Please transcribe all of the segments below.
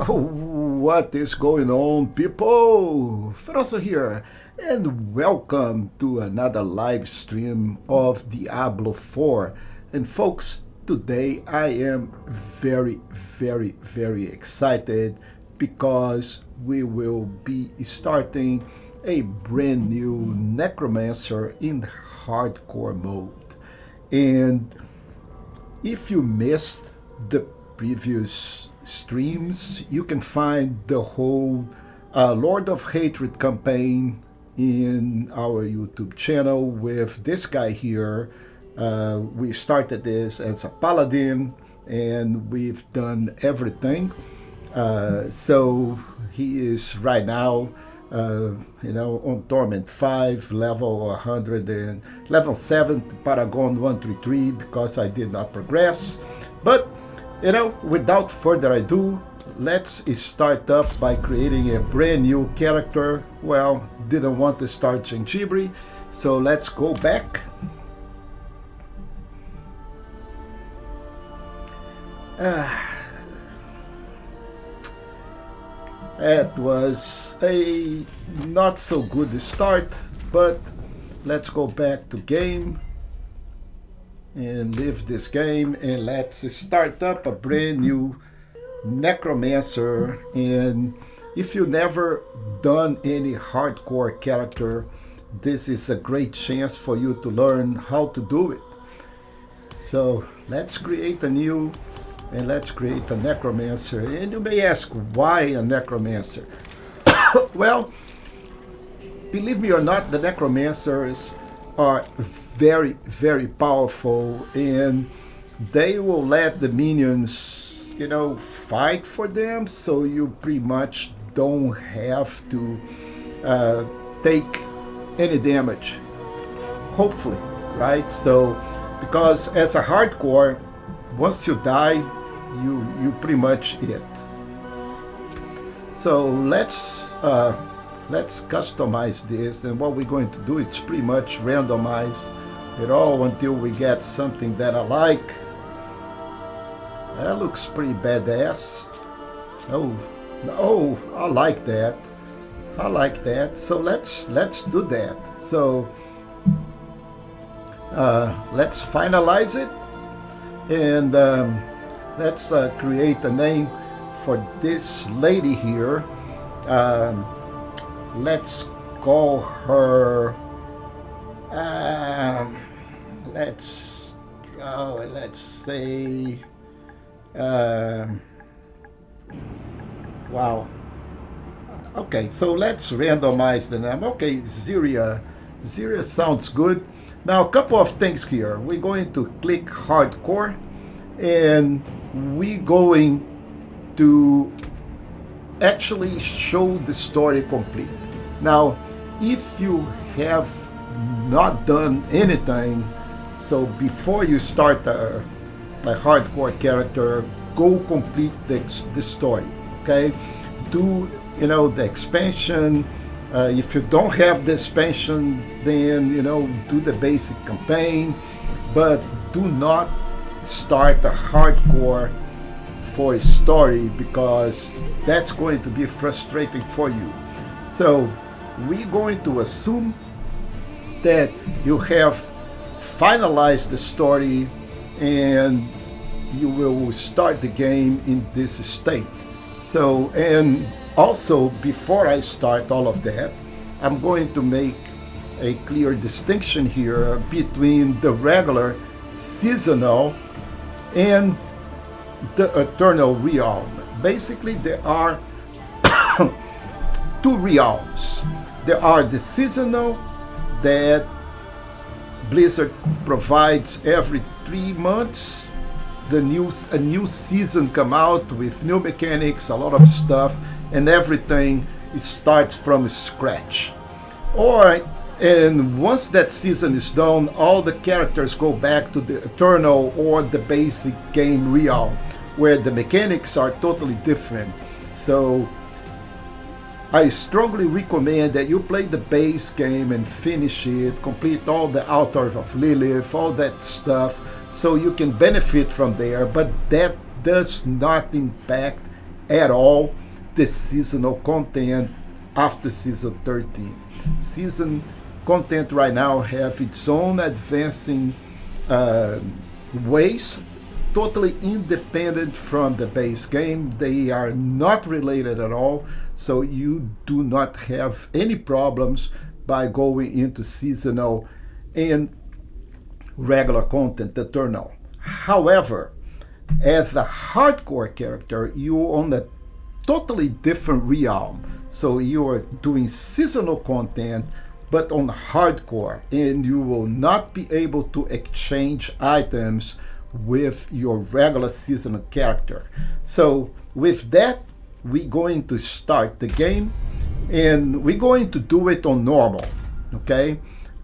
What is going on, people? Feroncio here, and welcome to another live stream of Diablo 4. And folks, today I am very excited because we will be starting a brand new Necromancer in hardcore mode. And if you missed the previous streams, you can find the whole Lord of Hatred campaign in our YouTube channel with this guy here. We started this as a paladin and we've done everything. So he is right now on Torment 5, level 100 and level 7 Paragon 133 because I did not progress. But without further ado, let's start up by creating a brand new character. Well, didn't want to start Gengibre, so let's go back. That was a not so good start, but let's go back to game and leave this game and let's start up a brand new Necromancer. And if you never done any hardcore character, this is a great chance for you to learn how to do it. So let's create a new and let's create a Necromancer. And you may ask, why a Necromancer? Well, believe me or not, the Necromancers are very powerful, and they will let the minions fight for them, so you pretty much don't have to take any damage, hopefully, right? So because as a hardcore, once you die, you pretty much it. So let's customize this, and what we're going to do is pretty much randomize it all until we get something that I like. That looks pretty badass. Oh, I like that. I like that. So let's do that. So let's finalize it, and let's create a name for this lady here. Let's call her, let's say, wow. Okay, so let's randomize the name. Okay, Ziria. Ziria sounds good. Now, a couple of things here. We're going to click hardcore, and we're going to actually show the story complete. Now, if you have not done anything, so before you start a hardcore character, go complete the story, okay? Do the expansion. If you don't have the expansion, then do the basic campaign, but do not start a hardcore for a story, because that's going to be frustrating for you. So we're going to assume that you have finalized the story and you will start the game in this state. So, and also before I start all of that, I'm going to make a clear distinction here between the regular seasonal and the eternal realm. Basically, there are two realms. There are the seasonal that Blizzard provides every 3 months. A new season come out with new mechanics, a lot of stuff, and everything starts from scratch. And once that season is done, all the characters go back to the eternal or the basic game realm, where the mechanics are totally different. So I strongly recommend that you play the base game and finish it, complete all the Altar of Lilith, all that stuff, so you can benefit from there. But that does not impact at all the seasonal content after season 13. Season content right now have its own advancing ways, totally independent from the base game. They are not related at all, so you do not have any problems by going into seasonal and regular content eternal. However, as a hardcore character, you're on a totally different realm. So you're doing seasonal content, but on hardcore, and you will not be able to exchange items with your regular seasonal character. So with that, we're going to start the game, and we're going to do it on normal, okay?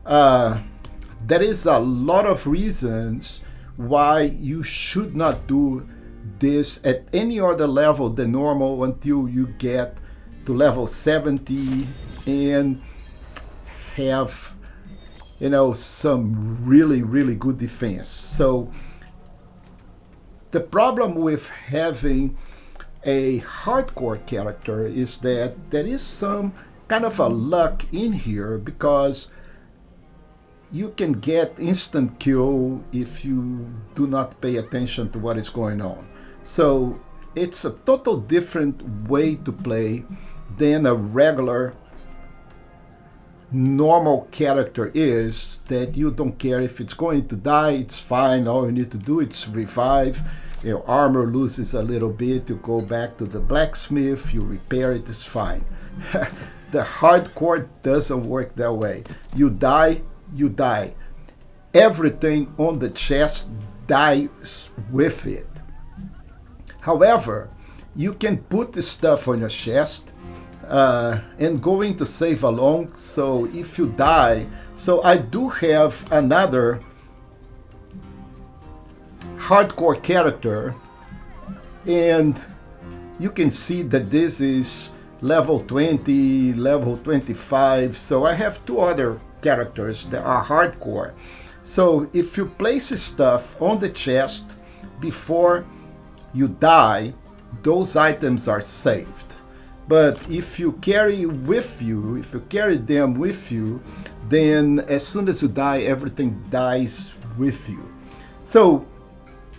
There is a lot of reasons why you should not do this at any other level than normal until you get to level 70 and have, some really good defense. So the problem with having a hardcore character is that there is some kind of a luck in here, because you can get instant kill if you do not pay attention to what is going on. So it's a total different way to play than a regular normal character is, that you don't care if it's going to die, it's fine, all you need to do is revive. Your armor loses a little bit, you go back to the blacksmith, you repair it, it's fine. The hardcore doesn't work that way. You die, you die. Everything on the chest dies with it. However, you can put the stuff on your chest and go into save along. So if you die, so I do have another hardcore character, and you can see that this is level 20, level 25. So I have two other characters that are hardcore. So if you place stuff on the chest before you die, those items are saved. But if you carry them with you, then as soon as you die, everything dies with you. So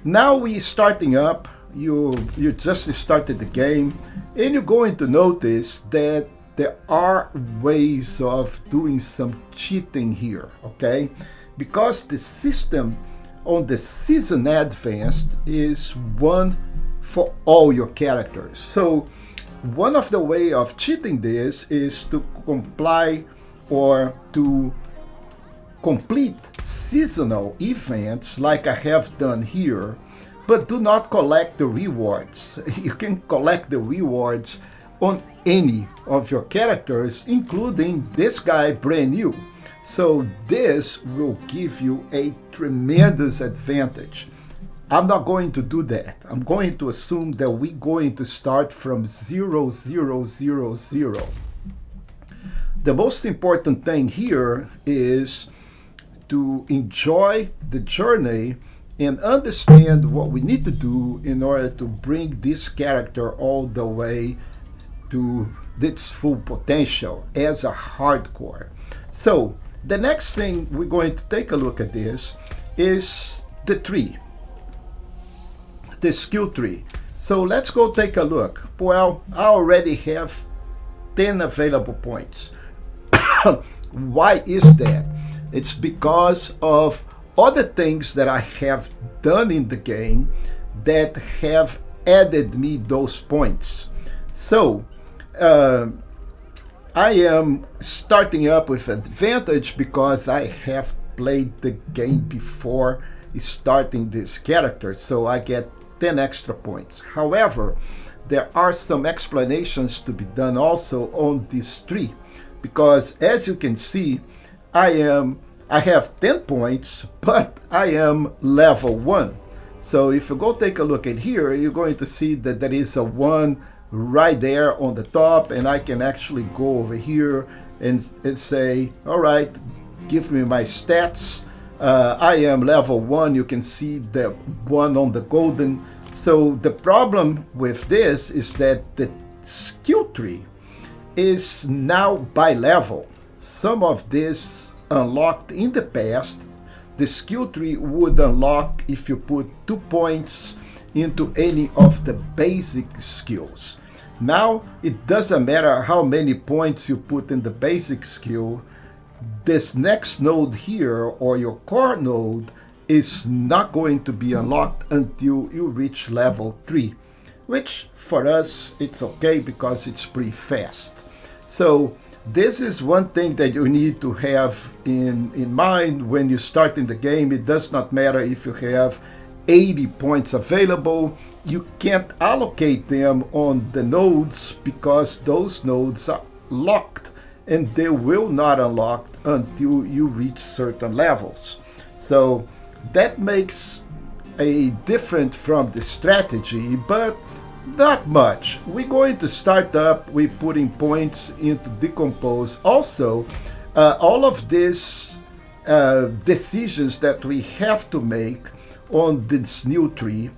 now we're starting up. You just started the game, and you're going to notice that there are ways of doing some cheating here, okay? Because the system on the Season Advanced is one for all your characters. So one of the way of cheating this is to comply or to complete seasonal events like I have done here, but do not collect the rewards. You can collect the rewards on any of your characters, including this guy brand new. So this will give you a tremendous advantage. I'm not going to do that. I'm going to assume that we're going to start from 0, 0, 0, 0. The most important thing here is to enjoy the journey and understand what we need to do in order to bring this character all the way to its full potential as a hardcore. So the next thing we're going to take a look at this is the tree, the skill tree. So let's go take a look. Well, I already have 10 available points. Why is that? It's because of other things that I have done in the game that have added me those points. So I am starting up with advantage because I have played the game before starting this character, so I get 10 extra points. However, there are some explanations to be done also on this tree, because as you can see, I have 10 points, but I am level 1. So if you go take a look at here, you're going to see that there is a 1 right there on the top, and I can actually go over here and say, all right, give me my stats. I am level 1. You can see the 1 on the golden So the problem with this is that the skill tree is now by level. Some of this unlocked in the past. The skill tree would unlock if you put 2 points into any of the basic skills. Now it doesn't matter how many points you put in the basic skill, this next node here, or your core node, is not going to be unlocked until you reach level 3, which for us it's okay because it's pretty fast. So this is one thing that you need to have in mind when you start in the game. It does not matter if you have 80 points available. You can't allocate them on the nodes because those nodes are locked and they will not unlock until you reach certain levels. So that makes a difference from the strategy, but not much. We're going to start up with putting points into decompose. Also, all of these decisions that we have to make on this new tree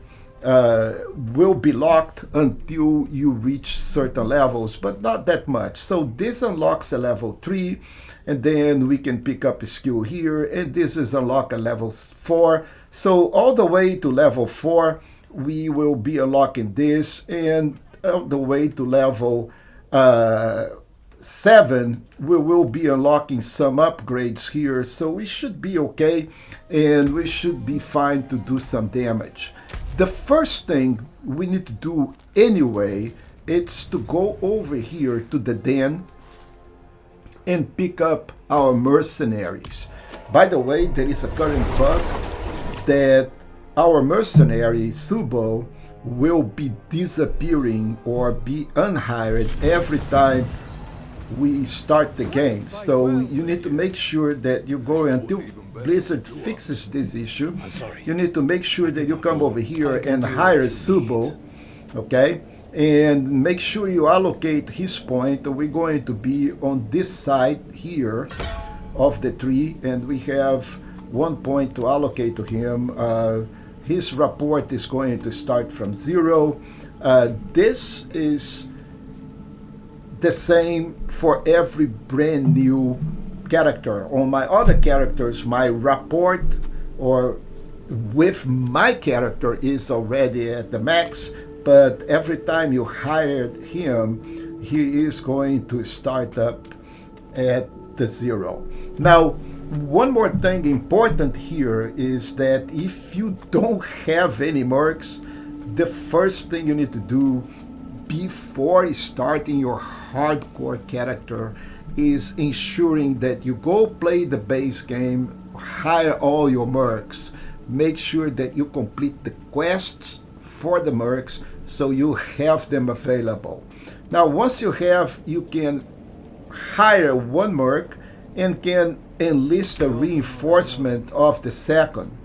will be locked until you reach certain levels, but not that much. So this unlocks a level 3, and then we can pick up a skill here, and this is unlock a level 4. So all the way to level 4, we will be unlocking this, and all the way to level 7, we will be unlocking some upgrades here. So we should be okay, and we should be fine to do some damage. The first thing we need to do anyway, it's to go over here to the den and pick up our mercenaries. By the way, there is a current bug that our mercenary Subo will be disappearing or be unhired every time we start the game. So you need to make sure that you go until Blizzard fixes this issue. You need to make sure that you come over here and hire Subo, okay? And make sure you allocate his point. We're going to be on this side here of the tree, and we have 1 point to allocate to him. His rapport is going to start from 0. This is the same for every brand new character. On my other characters, my rapport or with my character is already at the max, but every time you hired him, he is going to start up at the 0. Now, one more thing important here is that if you don't have any mercs, the first thing you need to do before starting your hardcore character is ensuring that you go play the base game, hire all your mercs, make sure that you complete the quests for the mercs so you have them available. Now once you have, you can hire one merc and can enlist a reinforcement of the second.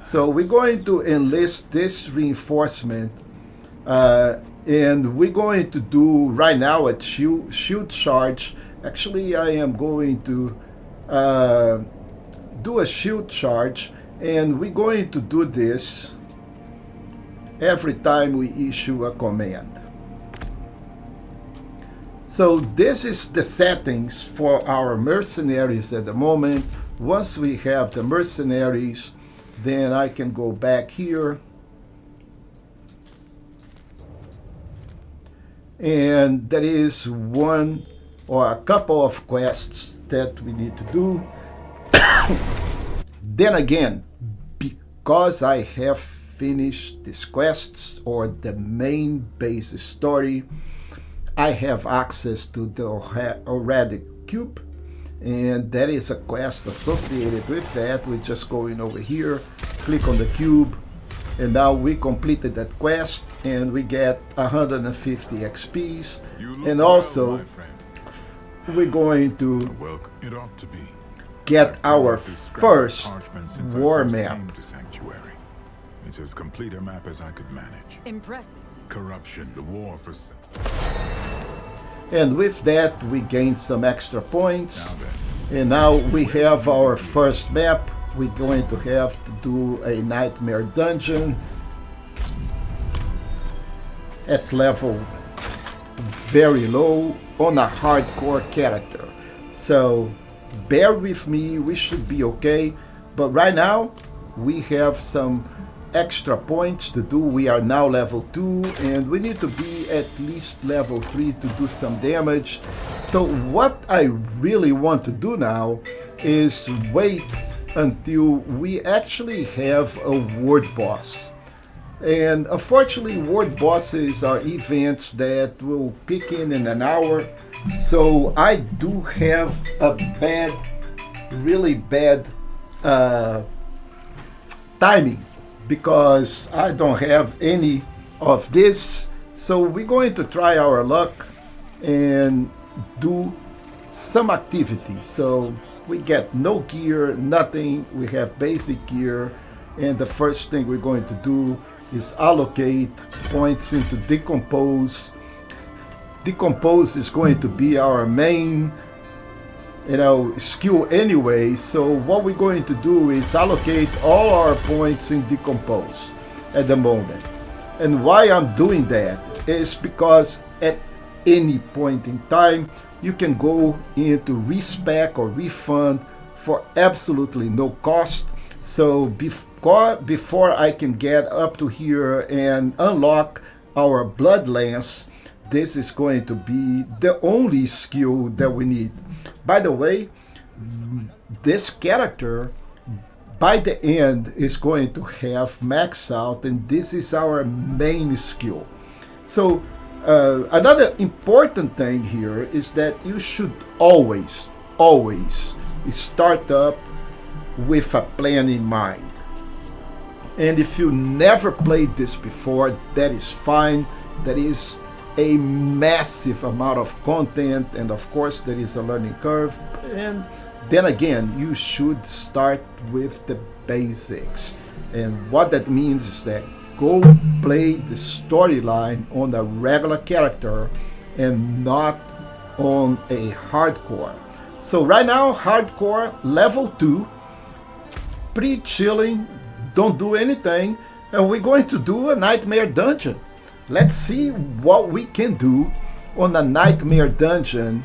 So we're going to enlist this reinforcement and we're going to do right now a shield charge. Actually, I am going to do a shield charge, and we're going to do this every time we issue a command. So this is the settings for our mercenaries at the moment. Once we have the mercenaries, then I can go back here and there is one or a couple of quests that we need to do. Then again, because I have finished these quests or the main base story, I have access to the already cube, and there is a quest associated with that. We just go in over here, click on the cube, and now we completed that quest and we get 150 XPs, and also we're going to get our first war map. It's as complete a map as I could manage. Impressive. Corruption, the war for... And with that, we gain some extra points. And now we have our first map. We're going to have to do a nightmare dungeon. at level very low on a hardcore character. So bear with me, we should be okay. But right now we have some extra points to do. We are now level 2 and we need to be at least level 3 to do some damage. So what I really want to do now is wait until we actually have a ward boss. And unfortunately, ward bosses are events that will kick in an hour. So I do have a bad, really bad timing because I don't have any of this. So we're going to try our luck and do some activity. So we get no gear, nothing. We have basic gear. And the first thing we're going to do is allocate points into Decompose. Decompose is going to be our main, skill anyway. So what we're going to do is allocate all our points in Decompose at the moment. And why I'm doing that is because at any point in time, you can go into respec or refund for absolutely no cost. So before I can get up to here and unlock our Blood Lance, this is going to be the only skill that we need. By the way, this character by the end is going to have max out, and this is our main skill. So another important thing here is that you should always start up with a plan in mind. And if you never played this before, that is fine. That is a massive amount of content, and of course there is a learning curve. And then again, you should start with the basics. And what that means is that go play the storyline on a regular character and not on a hardcore. So right now, hardcore level 2, pretty chilling, don't do anything, and we're going to do a nightmare dungeon. Let's see what we can do on a nightmare dungeon.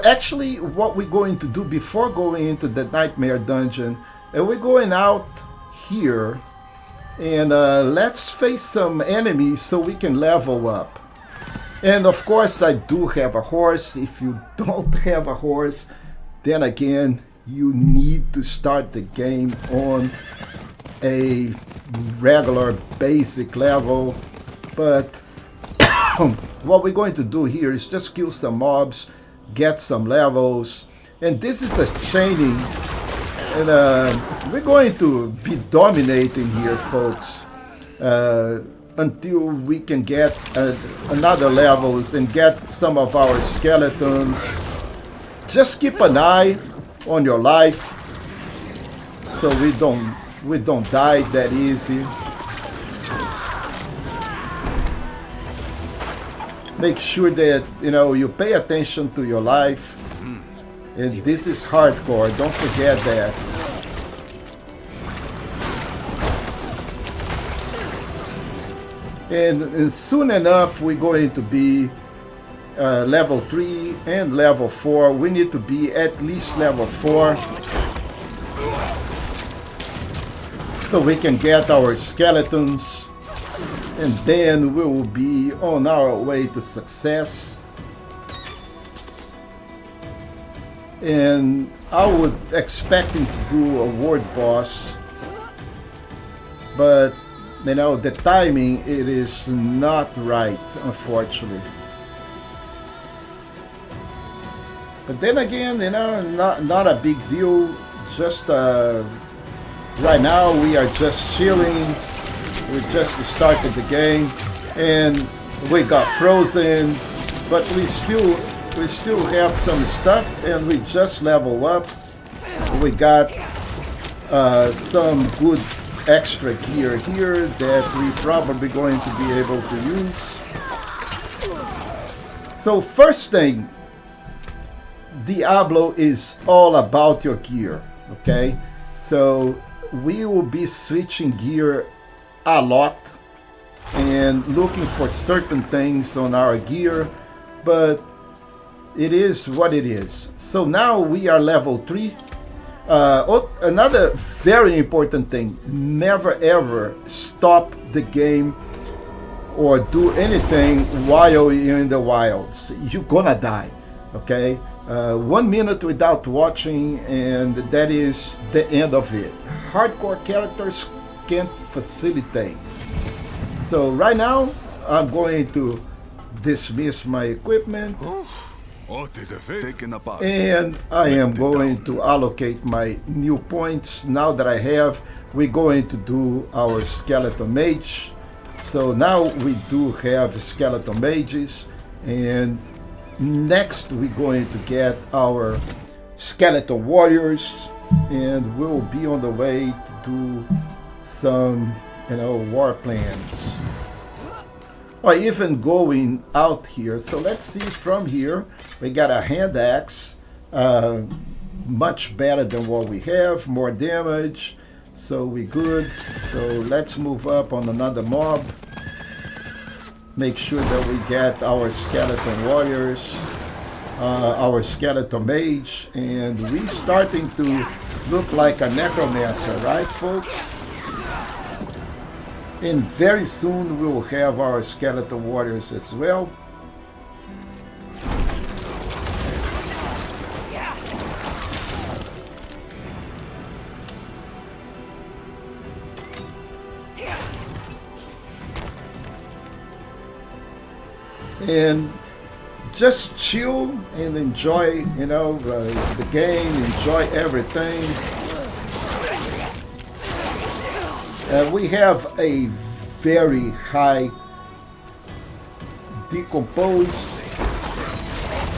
Actually, what we're going to do before going into the nightmare dungeon, we're going out here and let's face some enemies so we can level up. And of course, I do have a horse. If you don't have a horse, then again, you need to start the game on a regular basic level. But what we're going to do here is just kill some mobs, get some levels, and this is a chaining, and we're going to be dominating here, folks, until we can get another levels and get some of our skeletons. Just keep an eye on your life so we don't die that easy. Make sure that you pay attention to your life. And this is hardcore, don't forget that. And soon enough we're going to be level 3 and level 4. We need to be at least level 4 so we can get our skeletons, and then we will be on our way to success. And I would expecting to do a ward boss, but the timing, it is not right, unfortunately. But then again, not a big deal. Just right now we are just chilling. We just started the game and we got frozen, but we still have some stuff, and we just level up. We got some good extra gear here that we probably going to be able to use. So first thing, Diablo is all about your gear, okay? So we will be switching gear a lot. and looking for certain things on our gear, but it is what it is. So now we are level 3. Another very important thing, never ever stop the game or do anything while you're in the wilds. You're gonna die, okay? 1 minute without watching and that is the end of it. Hardcore characters can't facilitate. So right now I'm going to dismiss my equipment and I am going to allocate my new points. Now that I have, we're going to do our skeleton mage. So now we do have skeleton mages, and next we're going to get our skeleton warriors, and we'll be on the way to do some, war plans. Or even going out here. So let's see from here. We got a hand axe, much better than what we have, more damage. So we good. So let's move up on another mob. Make sure that we get our skeleton warriors, our skeleton mage, and we starting to look like a necromancer, right, folks? And very soon we will have our skeleton warriors as well. And just chill and enjoy, the game, enjoy everything. We have a very high decompose,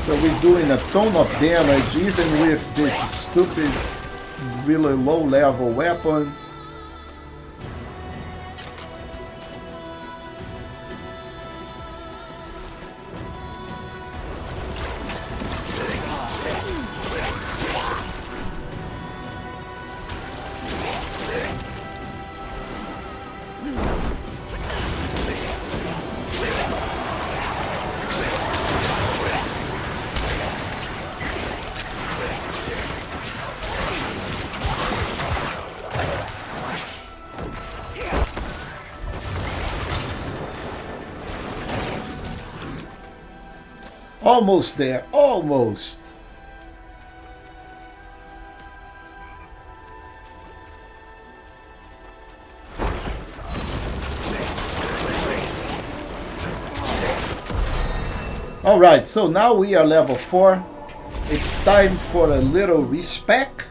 so we're doing a ton of damage even with this stupid, really low level weapon. Almost there, almost. All right, so now we are level 4. It's time for a little respec.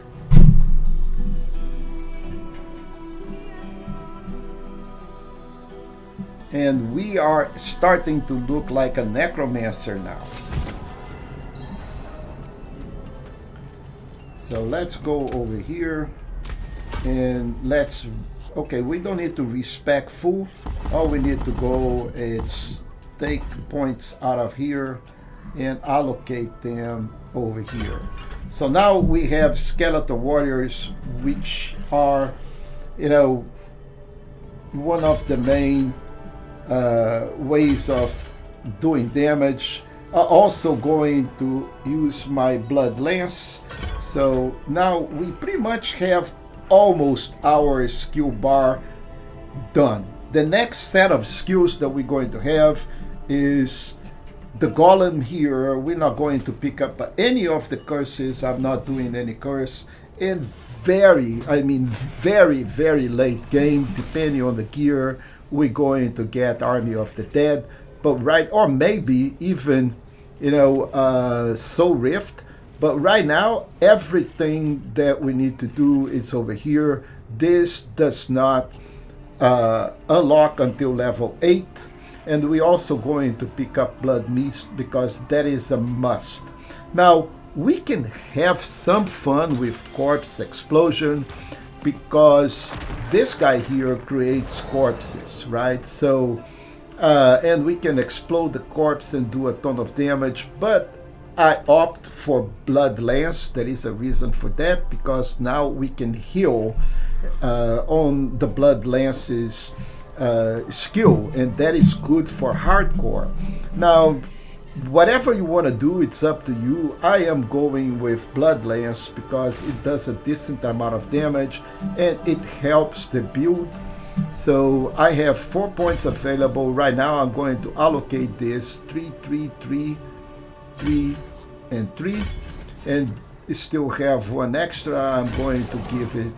And we are starting to look like a necromancer now. So let's go over here and okay, we don't need to respec full. All we need to go is take points out of here and allocate them over here. So now we have skeleton warriors, which are, one of the main ways of doing damage. Also going to use my blood lance. So now we pretty much have almost our skill bar done. The next set of skills that we're going to have is the golem here. We're not going to pick up any of the curses. I'm not doing any curse. And very late game, depending on the gear, we're going to get Army of the Dead. But or maybe even, Soul Rift. But right now, everything that we need to do is over here. This does not unlock until level 8. And we're also going to pick up Blood Mist because that is a must. Now, we can have some fun with Corpse Explosion because this guy here creates corpses, right? So, and we can explode the corpse and do a ton of damage, but I opt for Blood Lance. There is a reason for that, because now we can heal on the Blood Lance's skill, and that is good for hardcore. Now, whatever you want to do, it's up to you. I am going with Bloodlance because it does a decent amount of damage and it helps the build. So I have 4 points available right now. I'm going to allocate this 3, 3, 3, 3, and 3, and still have one extra. I'm going to give it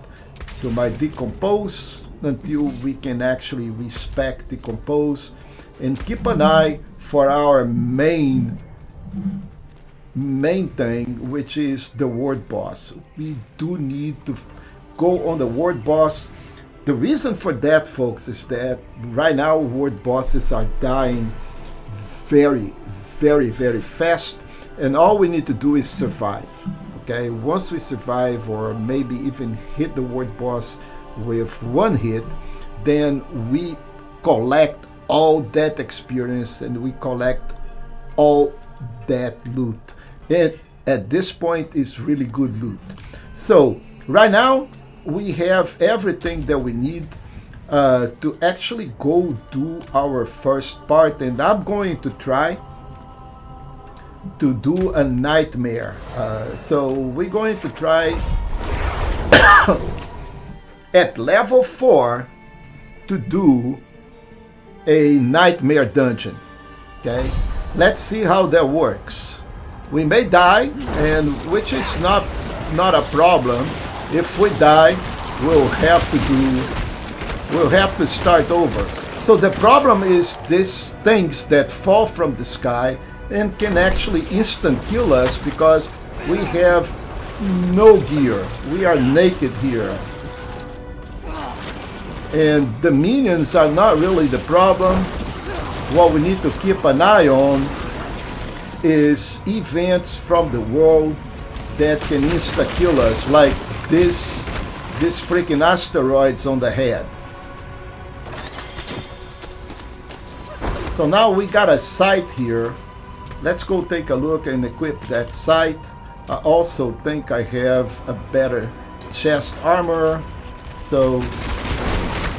to my Decompose until we can actually respec Decompose, and keep an eye for our main thing, which is the Ward Boss. We do need to go on the Ward Boss. The reason for that, folks, is that right now Ward Bosses are dying very, very, very fast, and all we need to do is survive. Okay, once we survive, or maybe even hit the Ward Boss with one hit, then we collect all that experience and we collect all that loot. And at this point, it's really good loot. So right now we have everything that we need to actually go do our first part, and I'm going to try to do a nightmare. So we're going to try at level 4 to do a nightmare dungeon. Okay, let's see how that works. We may die, and which is not a problem. If we die, we'll have to start over. So the problem is these things that fall from the sky and can actually instant kill us because we have no gear. We are naked here. And the minions are not really the problem. What we need to keep an eye on is events from the world that can insta-kill us, like this freaking asteroids on the head. So now we got a sight here. Let's go take a look and equip that sight. I also think I have a better chest armor. So,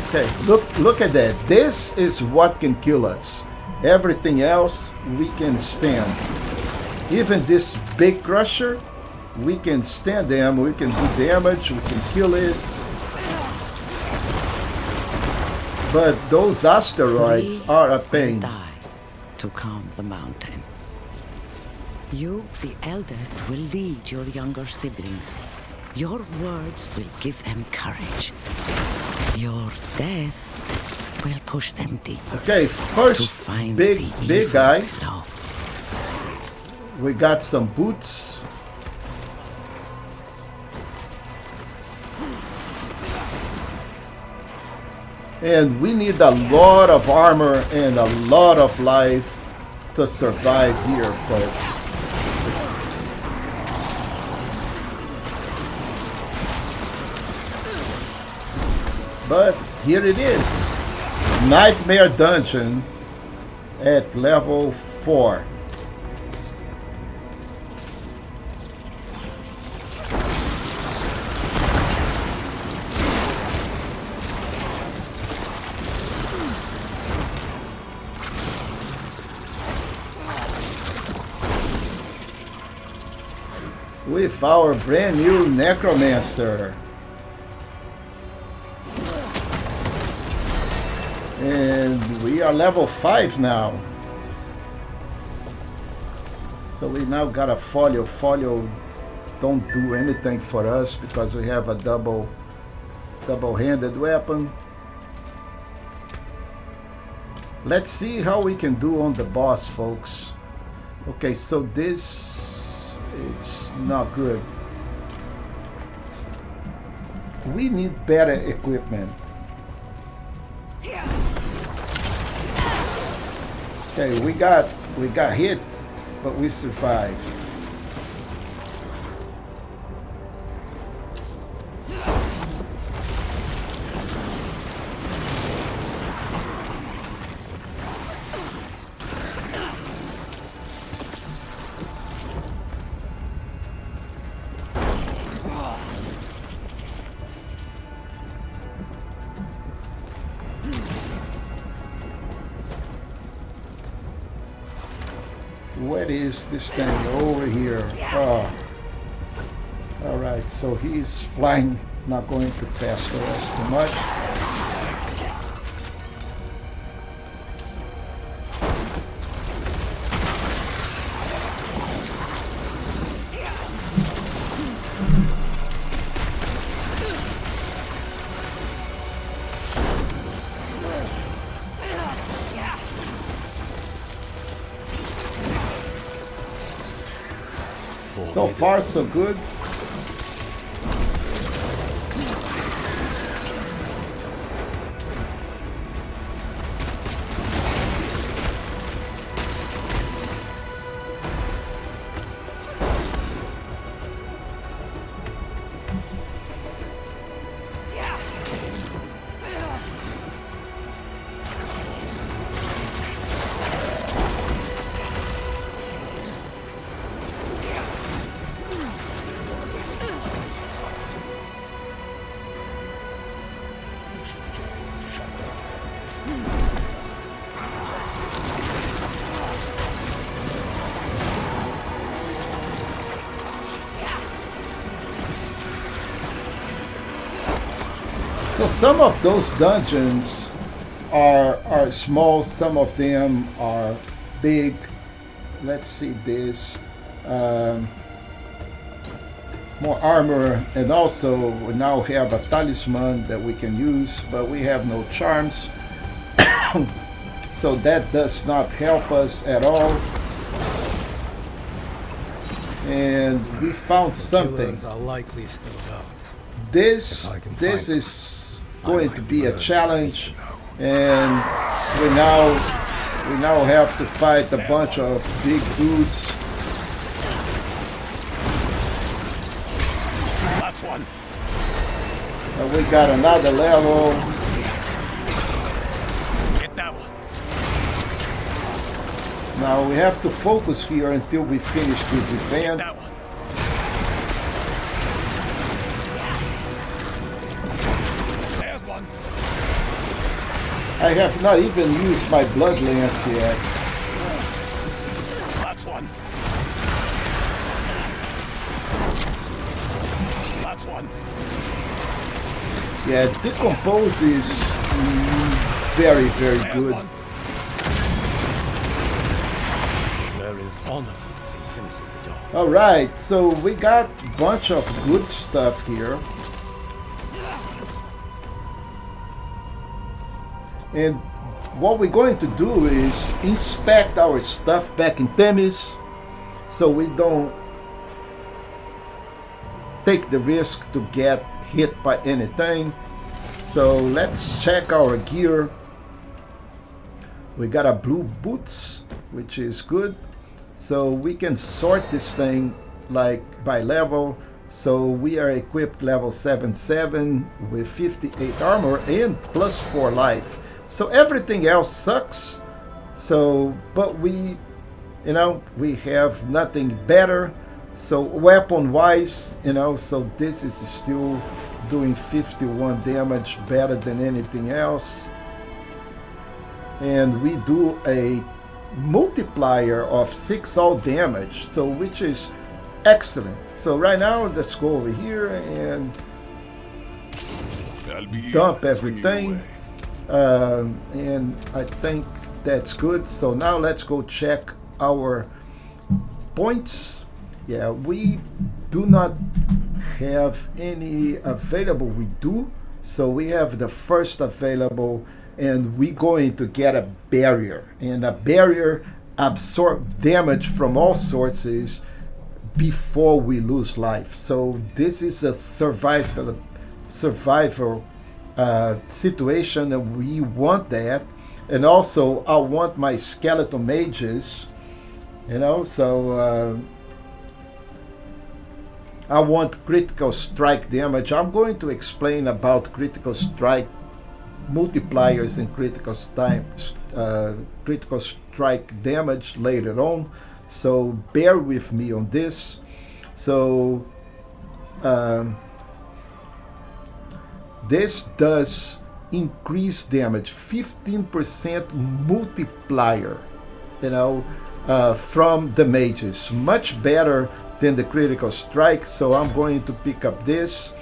okay, look at that. This is what can kill us. Everything else we can stand. Even this big crusher, we can stand them, we can do damage, we can kill it. But those asteroids are a pain. Die to calm the mountain. You, the eldest, will lead your younger siblings. Your words will give them courage. Your death will push them deeper. Okay, first big guy. Below. We got some boots. And we need a lot of armor and a lot of life to survive here, folks. But here it is. Nightmare Dungeon at level 4. With our brand new Necromancer. And we are level 5 now. So we now got a folio. Folio don't do anything for us because we have a double-handed weapon. Let's see how we can do on the boss, folks. Okay, so this, it's not good. We need better equipment. Okay, we got hit, but we survived. Where is this thing? Over here. Oh. Alright, so he's flying, not going to pester us too much. So far, so good. So some of those dungeons are small, some of them are big. Let's see this. More armor, and also we now have a talisman that we can use, but we have no charms. So that does not help us at all. And we found something. Killers are likely still about. This is going to be a challenge, and we now have to fight a bunch of big dudes. That's one. And we got another level. Get that one. Now we have to focus here until we finish this event. That one. I have not even used my blood lance yet. That's one. That's one. Yeah, Decompose is very, very good. There is honor in finishing the job. Alright, so we got a bunch of good stuff here. And what we're going to do is inspect our stuff back in Themis, so we don't take the risk to get hit by anything. So let's check our gear. We got a blue boots, which is good. So we can sort this thing like by level. So we are equipped level 7 with 58 armor and plus 4 life. So everything else sucks. So, but we have nothing better. So weapon wise, so this is still doing 51 damage, better than anything else. And we do a multiplier of 6 all damage, so which is excellent. So right now, let's go over here and dump everything. And I think that's good. So now let's go check our points. Yeah, we do not have any available. We do. So we have the first available, and we're going to get a barrier. And a barrier absorbs damage from all sources before we lose life. So this is a survival situation, and we want that. And also I want my skeleton mages, so I want critical strike damage. I'm going to explain about critical strike multipliers and critical strike damage later on, so bear with me on this. So this does increase damage, 15% multiplier, from the mages. Much better than the critical strike, so I'm going to pick up this.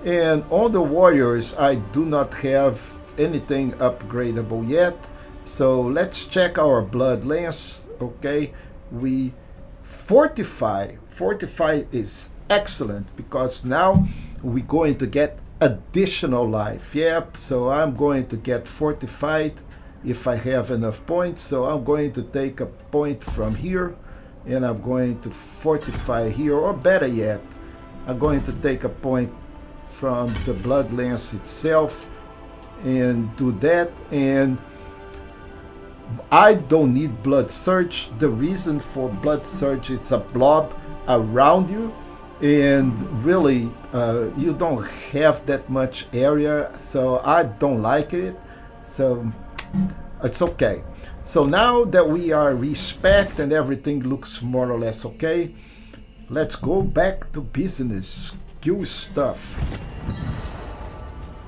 And on the warriors, I do not have anything upgradable yet. So let's check our blood lance. Okay, we fortify. Fortify is excellent because now we're going to get additional life. Yep, so I'm going to get fortified if I have enough points. So I'm going to take a point from here and I'm going to fortify here, or better yet, I'm going to take a point from the blood lance itself and do that. And I don't need blood surge. The reason for blood surge, it's a blob around you, and really you don't have that much area, so I don't like it, so it's okay. So now that we are respec and everything looks more or less okay, let's go back to business. Skill stuff.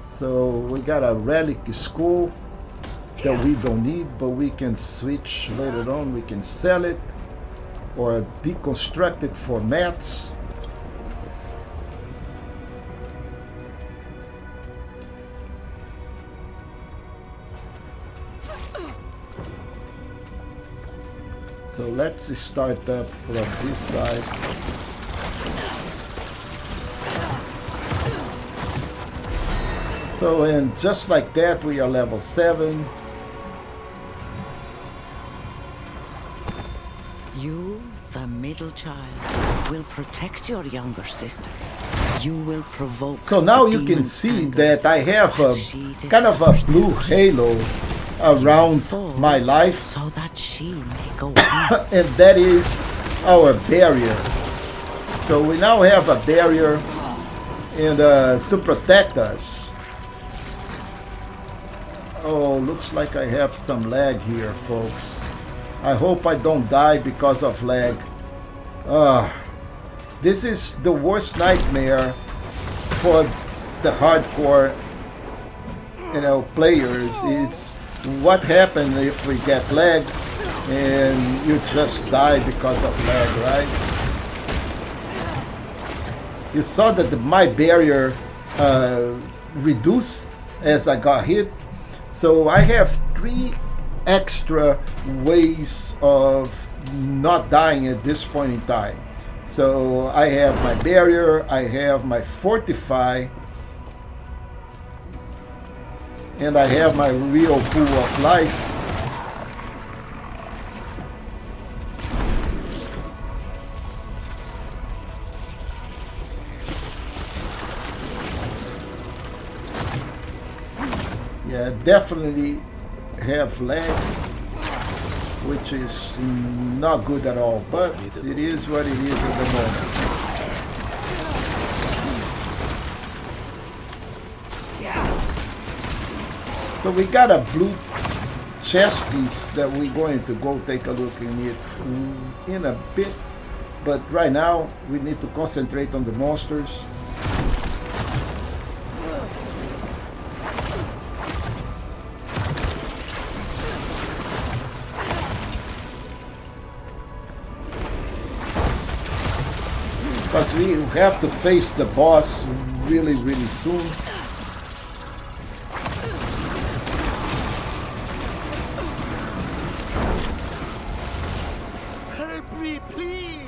So we got a relic skull that we don't need, but we can switch later on. We can sell it or deconstruct it for mats. So let's start up from this side. So, and just like that, we are level 7. You, the middle child, will protect your younger sister. You will provoke. So now the you can demon's see anger, that I have a and she kind of a discovers blue the truth. halo around Fall my life, so that she may go on. and that is our barrier. So we now have a barrier and to protect us. Oh, looks like I have some lag here, folks. I hope I don't die because of lag. This is the worst nightmare for the hardcore, players. It's what happens if we get lag and you just die because of lag, right? You saw that my barrier reduced as I got hit. So I have 3 extra ways of not dying at this point in time. So I have my barrier, I have my fortify, and I have my real pool of life. Yeah, definitely have lag, which is not good at all, but it is what it is at the moment. So we got a blue chess piece that we're going to go take a look in it in a bit, but right now we need to concentrate on the monsters. Because we have to face the boss really, really soon. Help me, please!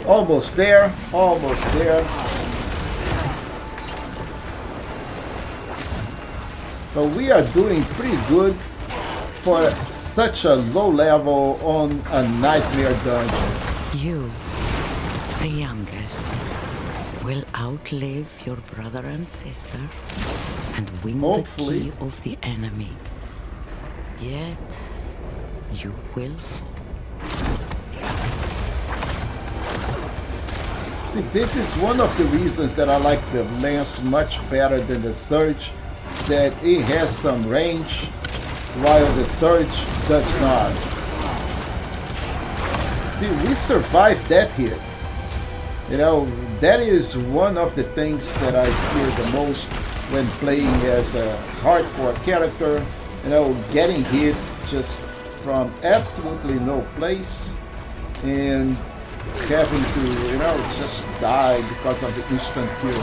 Almost there, almost there. But we are doing pretty good for such a low level on a nightmare dungeon. You, the youngest, will outlive your brother and sister and win Hopefully. the key of the enemy. Yet, you will fall. See, this is one of the reasons that I like the lance much better than the surge, is that it has some range while the surge does not. See, we survived that hit. You know, that is one of the things that I fear the most when playing as a hardcore character. You know, getting hit just from absolutely no place and having to, you know, just die because of the instant kill.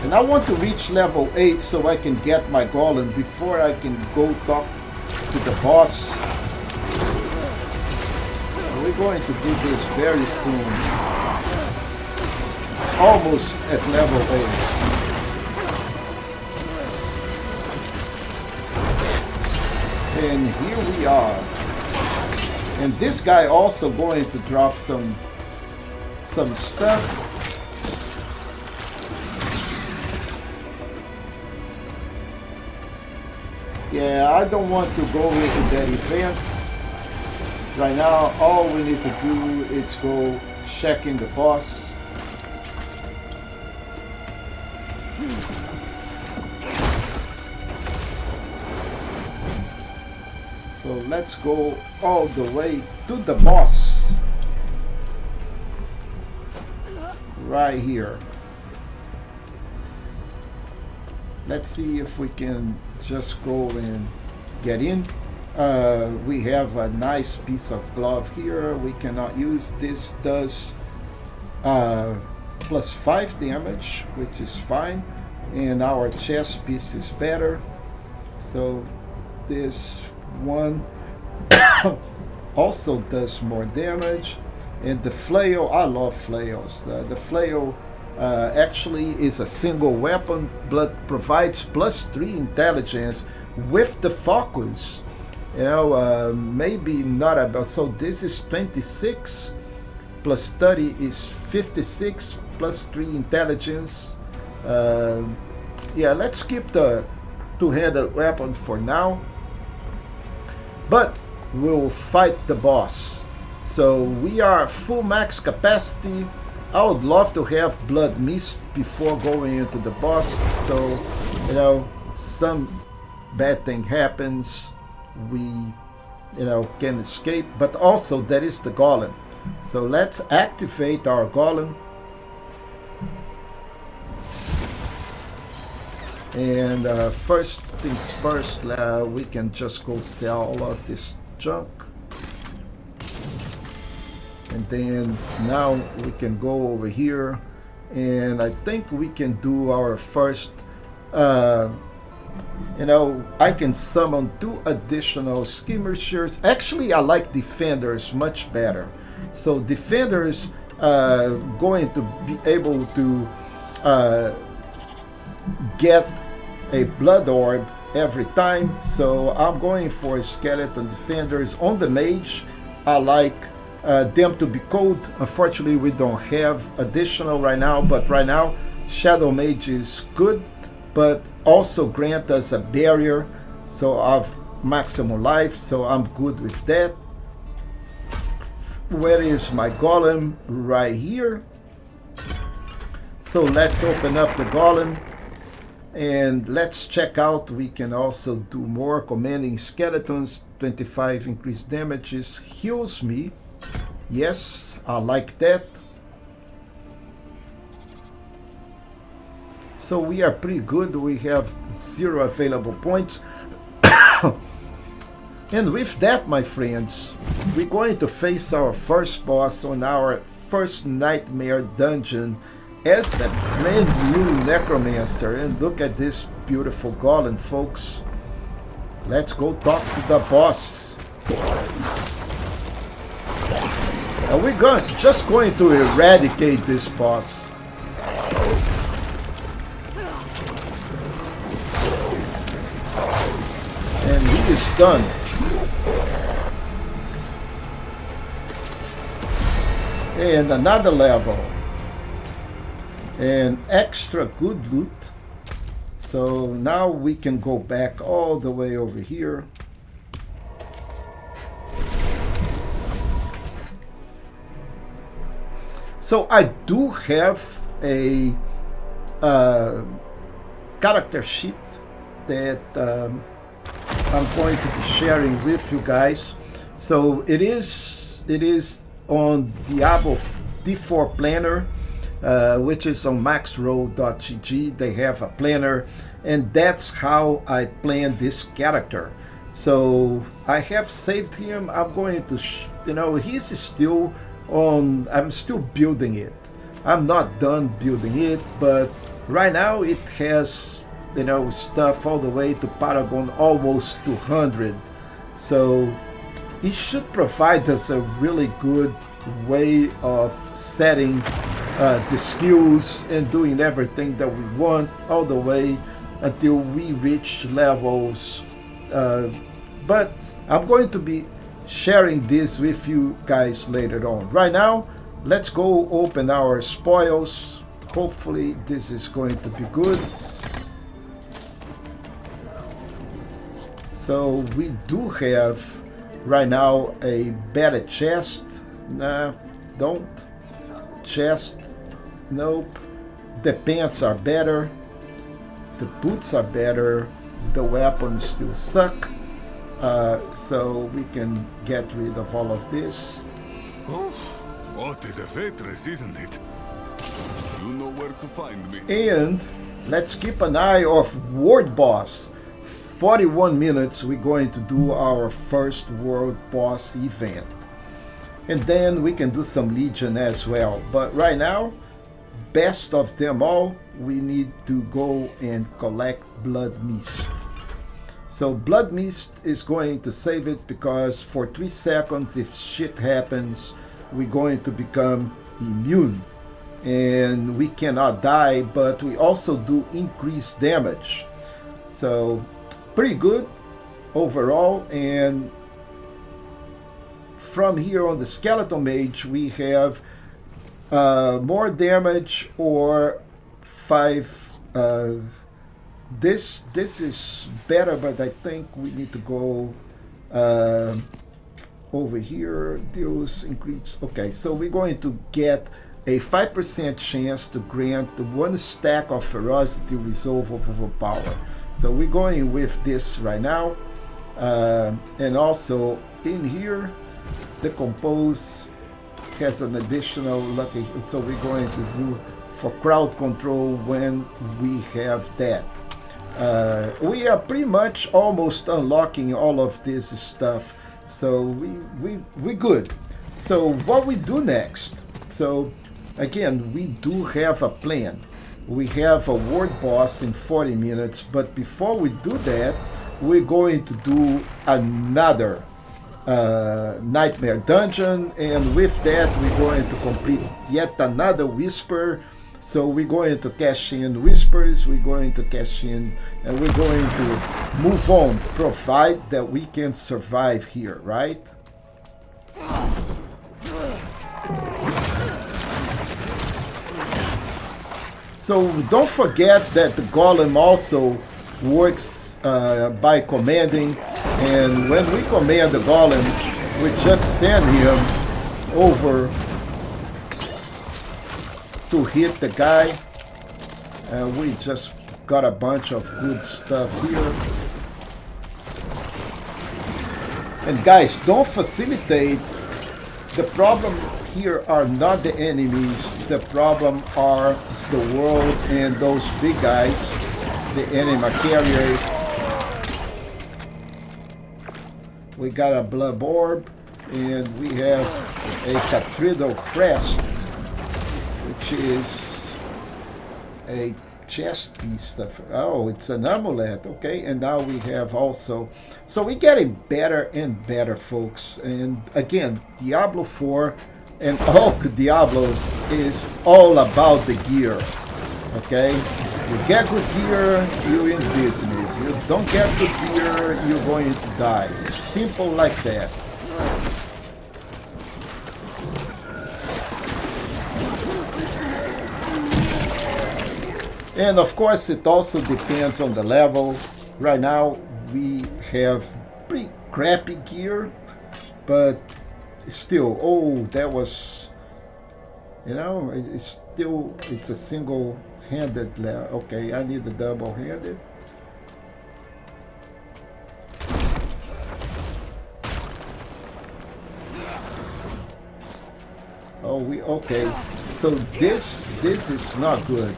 And I want to reach level 8 so I can get my golem before I can go talk to the boss. We're going to do this very soon. Almost at level 8. And here we are. And this guy also going to drop some stuff. Yeah, I don't want to go into that event. Right now, all we need to do is go check in the boss. So let's go all the way to the boss. Right here. Let's see if we can just go and get in. We have a nice piece of glove here. We cannot use this. Does plus 5 damage, which is fine, and our chest piece is better. So this one also does more damage. And the flail, I love flails. The flail actually is a single weapon, but provides plus 3 intelligence with the focus. You know, maybe not about. So this is 26 plus 30 is 56 plus 3 intelligence. Yeah, let's keep the two-handed weapon for now. But we'll fight the boss. So we are full max capacity. I would love to have blood mist before going into the boss. So, you know, some bad thing happens, we, you know, can escape. But also there is the golem. So let's activate our golem. And first things first, we can just go sell all of this junk. And then now we can go over here, and I think we can do our first, you know, I can summon 2 additional skirmishers. Actually, I like defenders much better. So defenders going to be able to get a blood orb every time. So I'm going for skeleton defenders. On the mage, I like them to be cold. Unfortunately, we don't have additional right now, but right now Shadow Mage is good, but also grant us a barrier, so of maximum life, so I'm good with that. Where is my golem? Right here. So let's open up the golem and let's check out. We can also do more commanding skeletons. 25 increased damages, heals me. Yes, I like that. So we are pretty good. We have 0 available points. And with that, my friends, we're going to face our first boss on our first nightmare dungeon as a brand new necromancer. And look at this beautiful golem, folks. Let's go talk to the boss. And we're just going to eradicate this boss. And he is done. And another level. And extra good loot. So now we can go back all the way over here. So I do have a kind character sheet that I'm going to be sharing with you guys. So it is on Diablo D4 Planner, which is on maxroll.gg. They have a planner, and that's how I plan this character. So I have saved him. I'm going to, he's still on. I'm still building it. I'm not done building it, but right now it has, stuff all the way to Paragon almost 200. So it should provide us a really good way of setting the skills and doing everything that we want all the way until we reach levels. But I'm going to be sharing this with you guys later on. Right now, let's go open our spoils. Hopefully this is going to be good. So we do have right now a better chest. Nah, don't. Chest, nope. The pants are better. The boots are better. The weapons still suck. So we can get rid of all of this. Oh, what is a waitress, isn't it? You know where to find me. And let's keep an eye of World Boss. 41 minutes we're going to do our first World Boss event. And then we can do some Legion as well. But right now, best of them all, we need to go and collect Blood Mist. So Blood Mist is going to save it because for 3 seconds, if shit happens, we're going to become immune. And we cannot die, but we also do increased damage. So pretty good overall. And from here on the Skeleton Mage, we have more damage or 5. This is better, but I think we need to go over here. Deals increase. Okay, so we're going to get a 5% chance to grant 1 stack of ferocity resolve of overpower. So we're going with this right now. And also in here, the compose has an additional lucky, so we're going to do for crowd control when we have that. We are pretty much almost unlocking all of this stuff, so we good. So what we do next? So again, we do have a plan. We have a World Boss in 40 minutes, but before we do that, we're going to do another Nightmare Dungeon, and with that we're going to complete yet another Whisper. So we're going to cash in Whispers, we're going to cash in, and we're going to move on, provide that we can survive here, right? So don't forget that the Golem also works by commanding, and when we command the Golem, we just send him over to hit the guy, and we just got a bunch of good stuff here. And guys, don't facilitate. The problem here are not the enemies, the problem are the world and those big guys, the enemy carriers. We got a blood orb, and we have a Cathedral crest, which is a chest piece. Oh, it's an amulet. Okay, and now we have also. So we're getting better and better, folks. And again, Diablo 4 and all the Diablos is all about the gear. Okay, you get good gear, you're in business. You don't get good gear, you're going to die. It's simple like that. And of course, it also depends on the level. Right now, we have pretty crappy gear, but still, oh, that was, it's a single handed. Okay, I need the double handed. Oh, okay. So this is not good.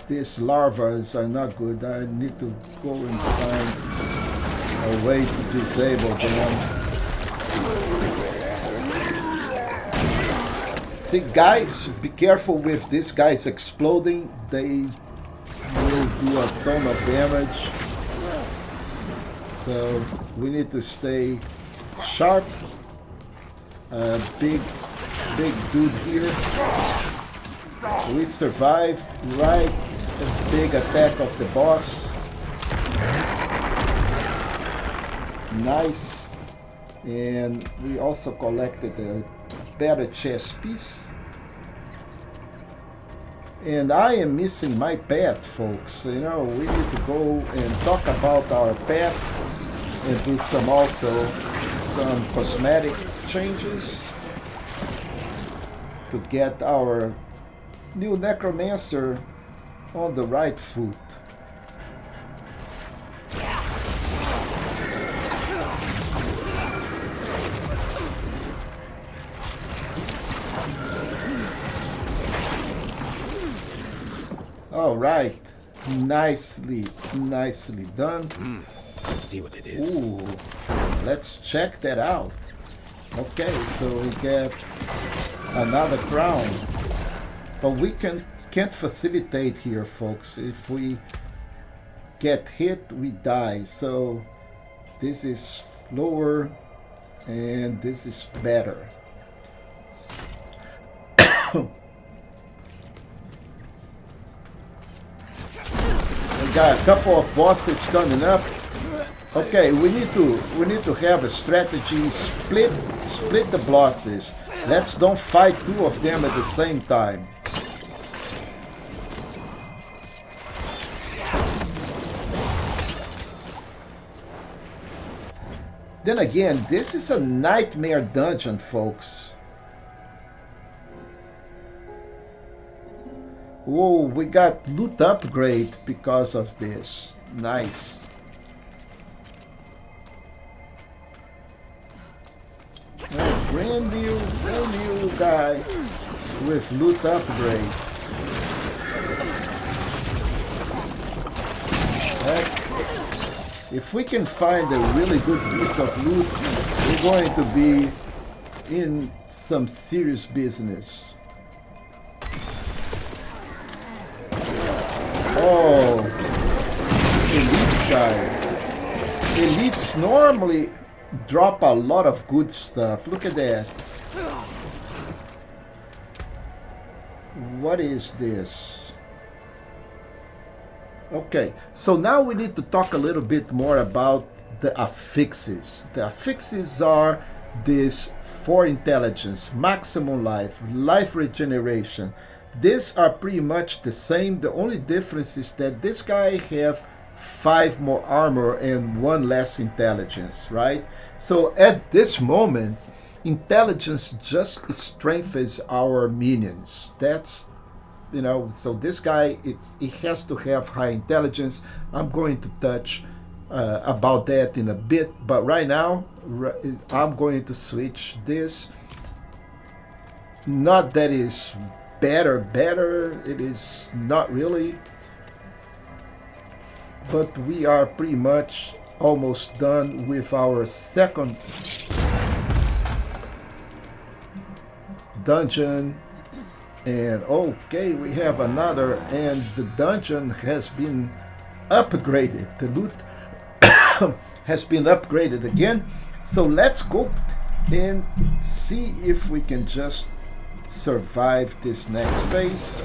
These larvas are not good. I need to go and find a way to disable them. See, guys, be careful with these guys exploding. They will do a ton of damage. So we need to stay sharp. Big dude here. We survived, right? A big attack of the boss. Nice. And we also collected a better chess piece. And I am missing my pet, folks. You know, we need to go and talk about our pet and do some cosmetic changes to get our new Necromancer on the right foot. All right, nicely done. Let's see what it is. Ooh, let's check that out. Okay, so we get another crown, but we can't facilitate here, folks. If we get hit, we die. So this is lower, and this is better. We got a couple of bosses coming up. Okay, we need to have a strategy. Split the bosses. Let's don't fight two of them at the same time. Then again, this is a nightmare dungeon, folks. Whoa, we got loot upgrade because of this. Nice. A brand new guy with loot upgrade. If we can find a really good piece of loot, we're going to be in some serious business. Oh, elite guy. Elites normally drop a lot of good stuff. Look at that. What is this? Okay, so now we need to talk a little bit more about the affixes. The affixes are this 4 intelligence, maximum life regeneration. These are pretty much the same. The only difference is that this guy have 5 more armor and 1 less intelligence, right? So at this moment, intelligence just strengthens our minions. That's, you know, so this guy, it has to have high intelligence. I'm going to touch about that in a bit, but right now I'm going to switch this. Not that is better, it is not really, but we are pretty much almost done with our second dungeon. And okay, we have another, and the dungeon has been upgraded. The loot has been upgraded again. So let's go and see if we can just survive this next phase.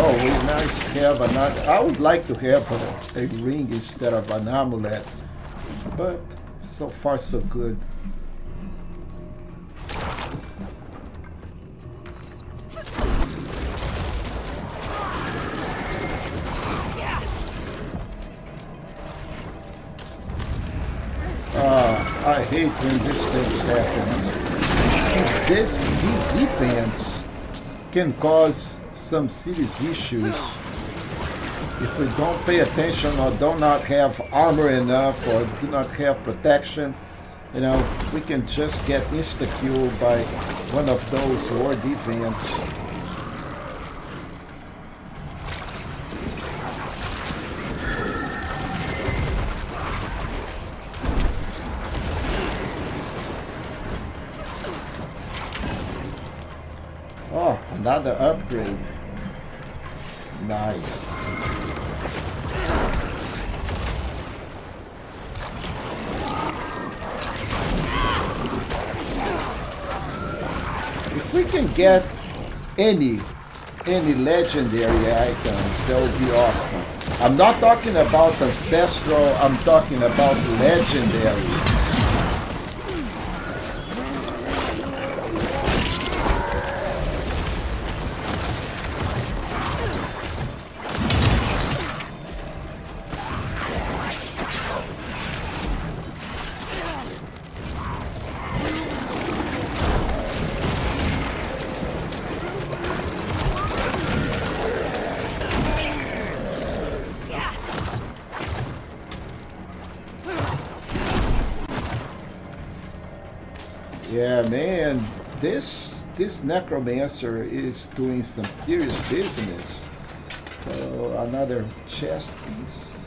Oh, we nice have another. I would like to have a ring instead of an amulet, but so far so good. hate when these things happen. These events can cause some serious issues if we don't pay attention or do not have armor enough or do not have protection. You know, we can just get insta-killed by one of those ward events. Oh, another upgrade. Nice. If we can get any legendary items, that would be awesome. I'm not talking about ancestral, I'm talking about legendary. Yeah, man, this necromancer is doing some serious business. So another chest piece.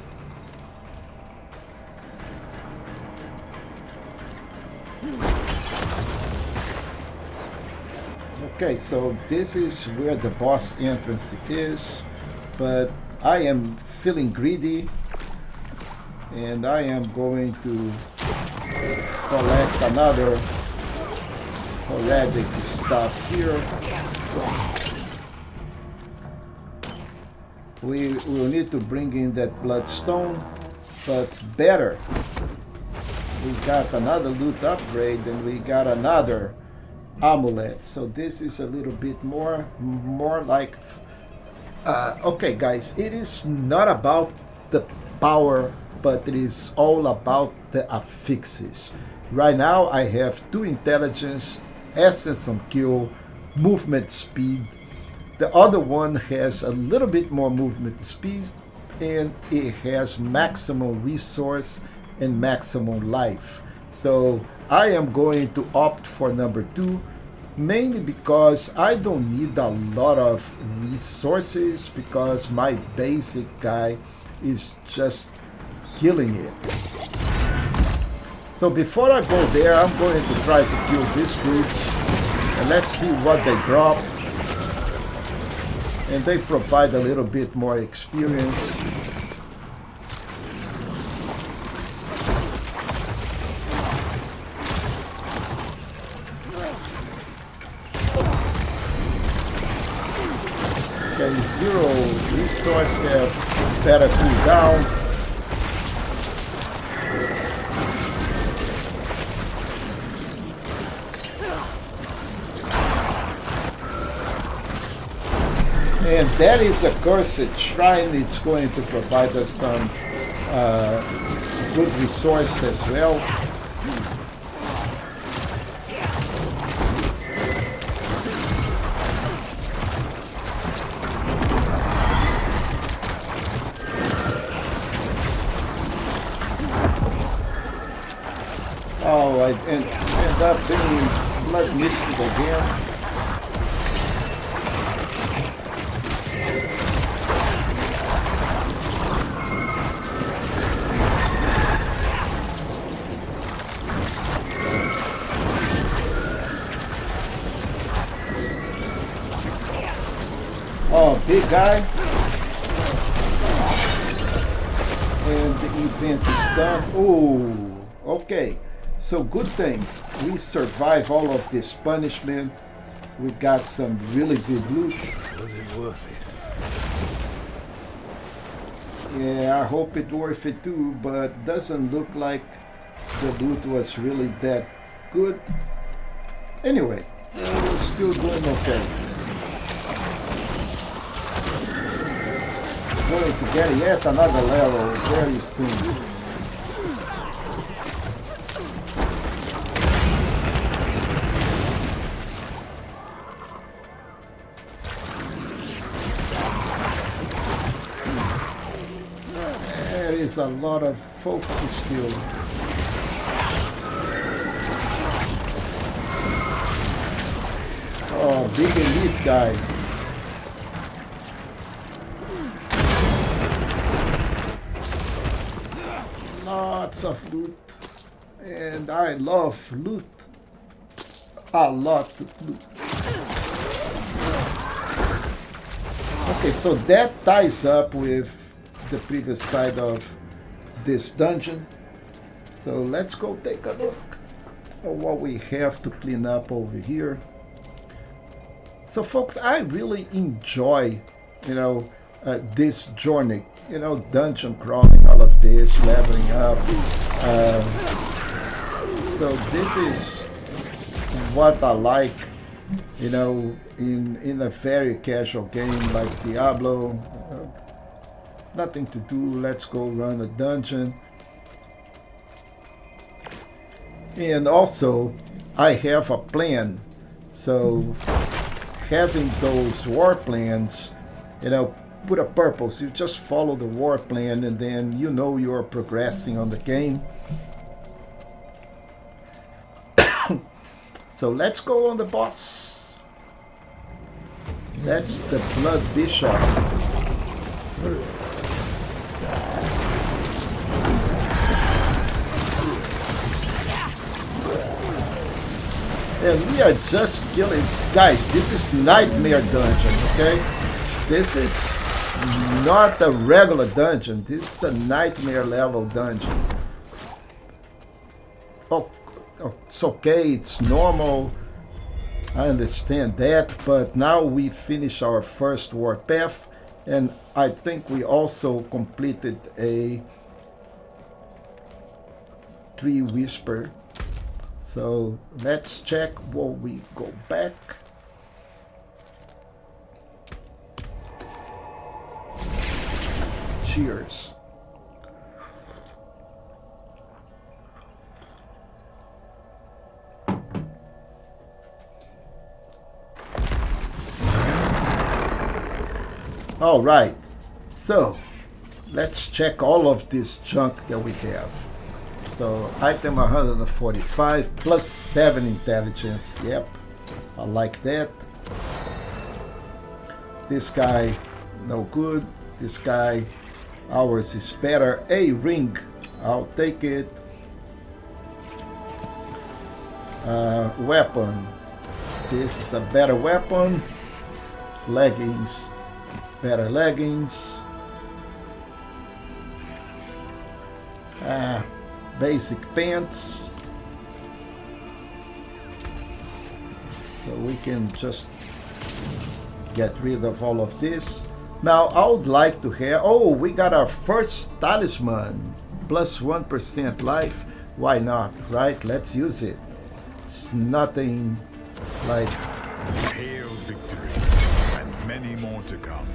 Okay, so this is where the boss entrance is, but I am feeling greedy, and I am going to collect another heretic stuff here. We will need to bring in that bloodstone, but better. We got another loot upgrade and we got another amulet. So this is a little bit more like okay guys, it is not about the power, but it is all about the affixes. Right now I have 2 intelligence, essence on kill, movement speed. The other one has a little bit more movement speed, and it has maximum resource and maximum life. So I am going to opt for number 2, mainly because I don't need a lot of resources, because my basic guy is just killing it. So before I go there, I'm going to try to kill these dudes, and let's see what they drop. And they provide a little bit more experience. Okay, 0 resource have better cooldown. And that is a cursed shrine. It's going to provide us some good resource as well. Oh, I end up being blood mystic again. Oh, big guy. And the event is done. Oh, okay. So good thing we survived all of this punishment. We got some really good loot. Was it worth it? Yeah, I hope it's worth it too, but doesn't look like the loot was really that good. Anyway, we're still doing okay. Going to get yet another level very soon. is a lot of folks still. Oh, big elite guy. Lots of loot. And I love loot. A lot of loot. Okay, so that ties up with the previous side of this dungeon. So let's go take a look at what we have to clean up over here. So folks, I really enjoy, this journey, dungeon crawling, all of this, leveling up. So this is what I like, in a very casual game like Diablo. Nothing to do, let's go run a dungeon. And also, I have a plan. So having those war plans, put a purpose. You just follow the war plan and then you're progressing on the game. So let's go on the boss. That's the Blood Bishop. And we are just killing. Guys, this is Nightmare Dungeon, okay? This is not a regular dungeon. This is a Nightmare level dungeon. Oh, it's okay, it's normal. I understand that, but now we finish our first warpath, and I think we also completed a Tree Whisper. So let's check while we go back. Cheers. All right, so let's check all of this junk that we have. So item 145 plus 7 intelligence. Yep, I like that. This guy, no good. This guy, ours is better. A ring, I'll take it. Weapon, this is a better weapon. Leggings, better leggings. Basic pants. So we can just get rid of all of this. Now I would like to have, oh, we got our first talisman, plus 1% life. Why not, right? Let's use it. It's nothing like... Hail victory, and many more to come.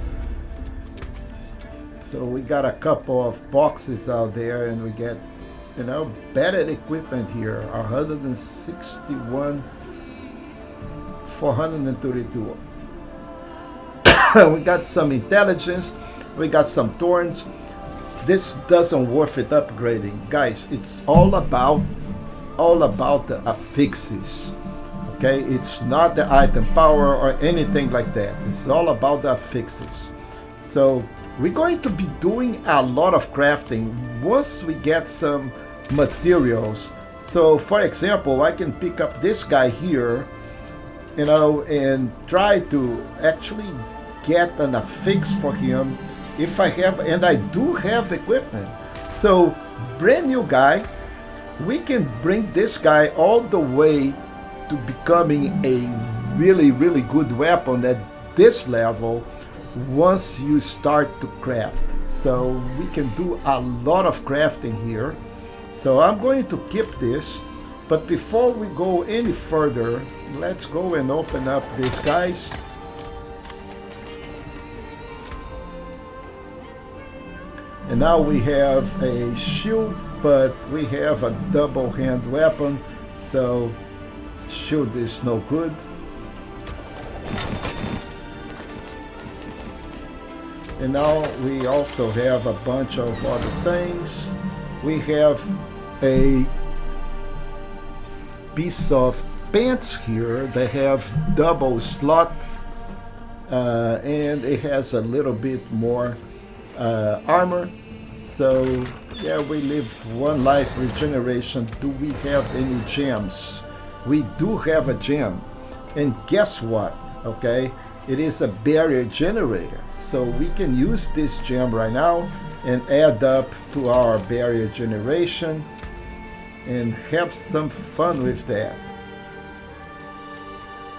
So we got a couple of boxes out there, and we get, better equipment here. 161, 432. We got some intelligence, we got some thorns. This doesn't worth it upgrading, guys. It's all about the affixes. Okay, it's not the item power or anything like that. It's all about the affixes. So we're going to be doing a lot of crafting once we get some materials. So for example, I can pick up this guy here, and try to actually get an affix for him if I have, and I do have equipment. So brand new guy, we can bring this guy all the way to becoming a really, really good weapon at this level once you start to craft. So we can do a lot of crafting here. So I'm going to keep this, but before we go any further, let's go and open up these guys. And now we have a shield, but we have a double hand weapon, so shield is no good. And now we also have a bunch of other things. We have a piece of pants here that have double slot, and it has a little bit more armor. So yeah, we live one life regeneration. Do we have any gems? We do have a gem, and guess what? Okay, it is a barrier generator, so we can use this gem right now and add up to our barrier generation and have some fun with that.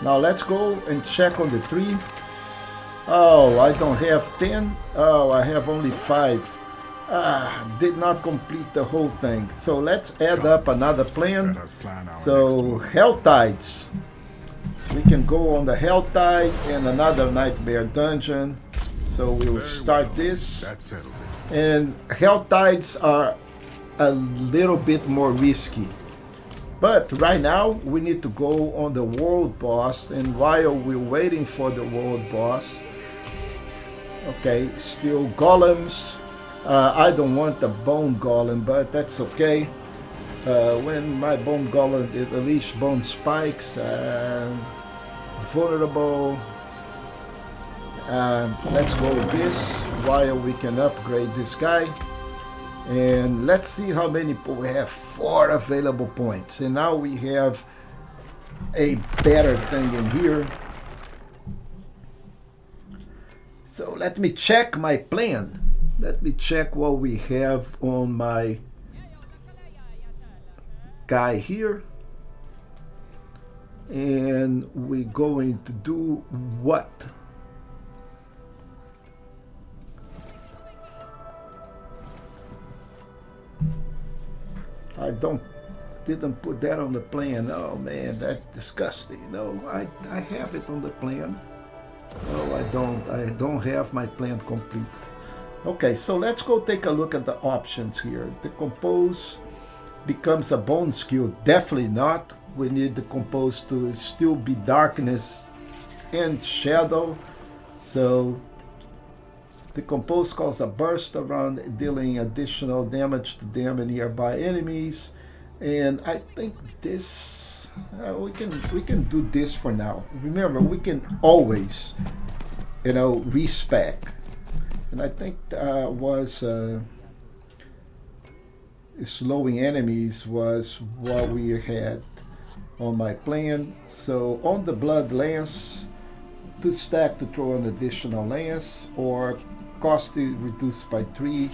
Now let's go and check on the tree. Oh, I don't have 10. Oh, I have only 5. Did not complete the whole thing. So let's add up another plan. So Hell Tides. We can go on the Hell Tide and another Nightmare Dungeon. So we'll start this. And Hell Tides are a little bit more risky. But right now we need to go on the world boss, and while we're waiting for the world boss, okay, still golems. I don't want the bone golem, but that's okay. When my bone golem is unleash bone spikes, vulnerable. Let's go with this while we can upgrade this guy. And let's see how many we have. 4 available points, and now we have a better thing in here. So let me check my plan. Let me check what we have on my guy here. And we're going to do what? I didn't put that on the plan. Oh man, that's disgusting. No, I have it on the plan. No, I don't have my plan complete. Okay, so let's go take a look at the options here. The compose becomes a bone skill. Definitely not. We need the compose to still be darkness and shadow. So the compose causes a burst around, dealing additional damage to them and nearby enemies. And I think this we can do this for now. Remember, we can always, respec. And I think was slowing enemies was what we had on my plan. So on the blood lance, to stack to throw an additional lance, or cost is reduced by 3.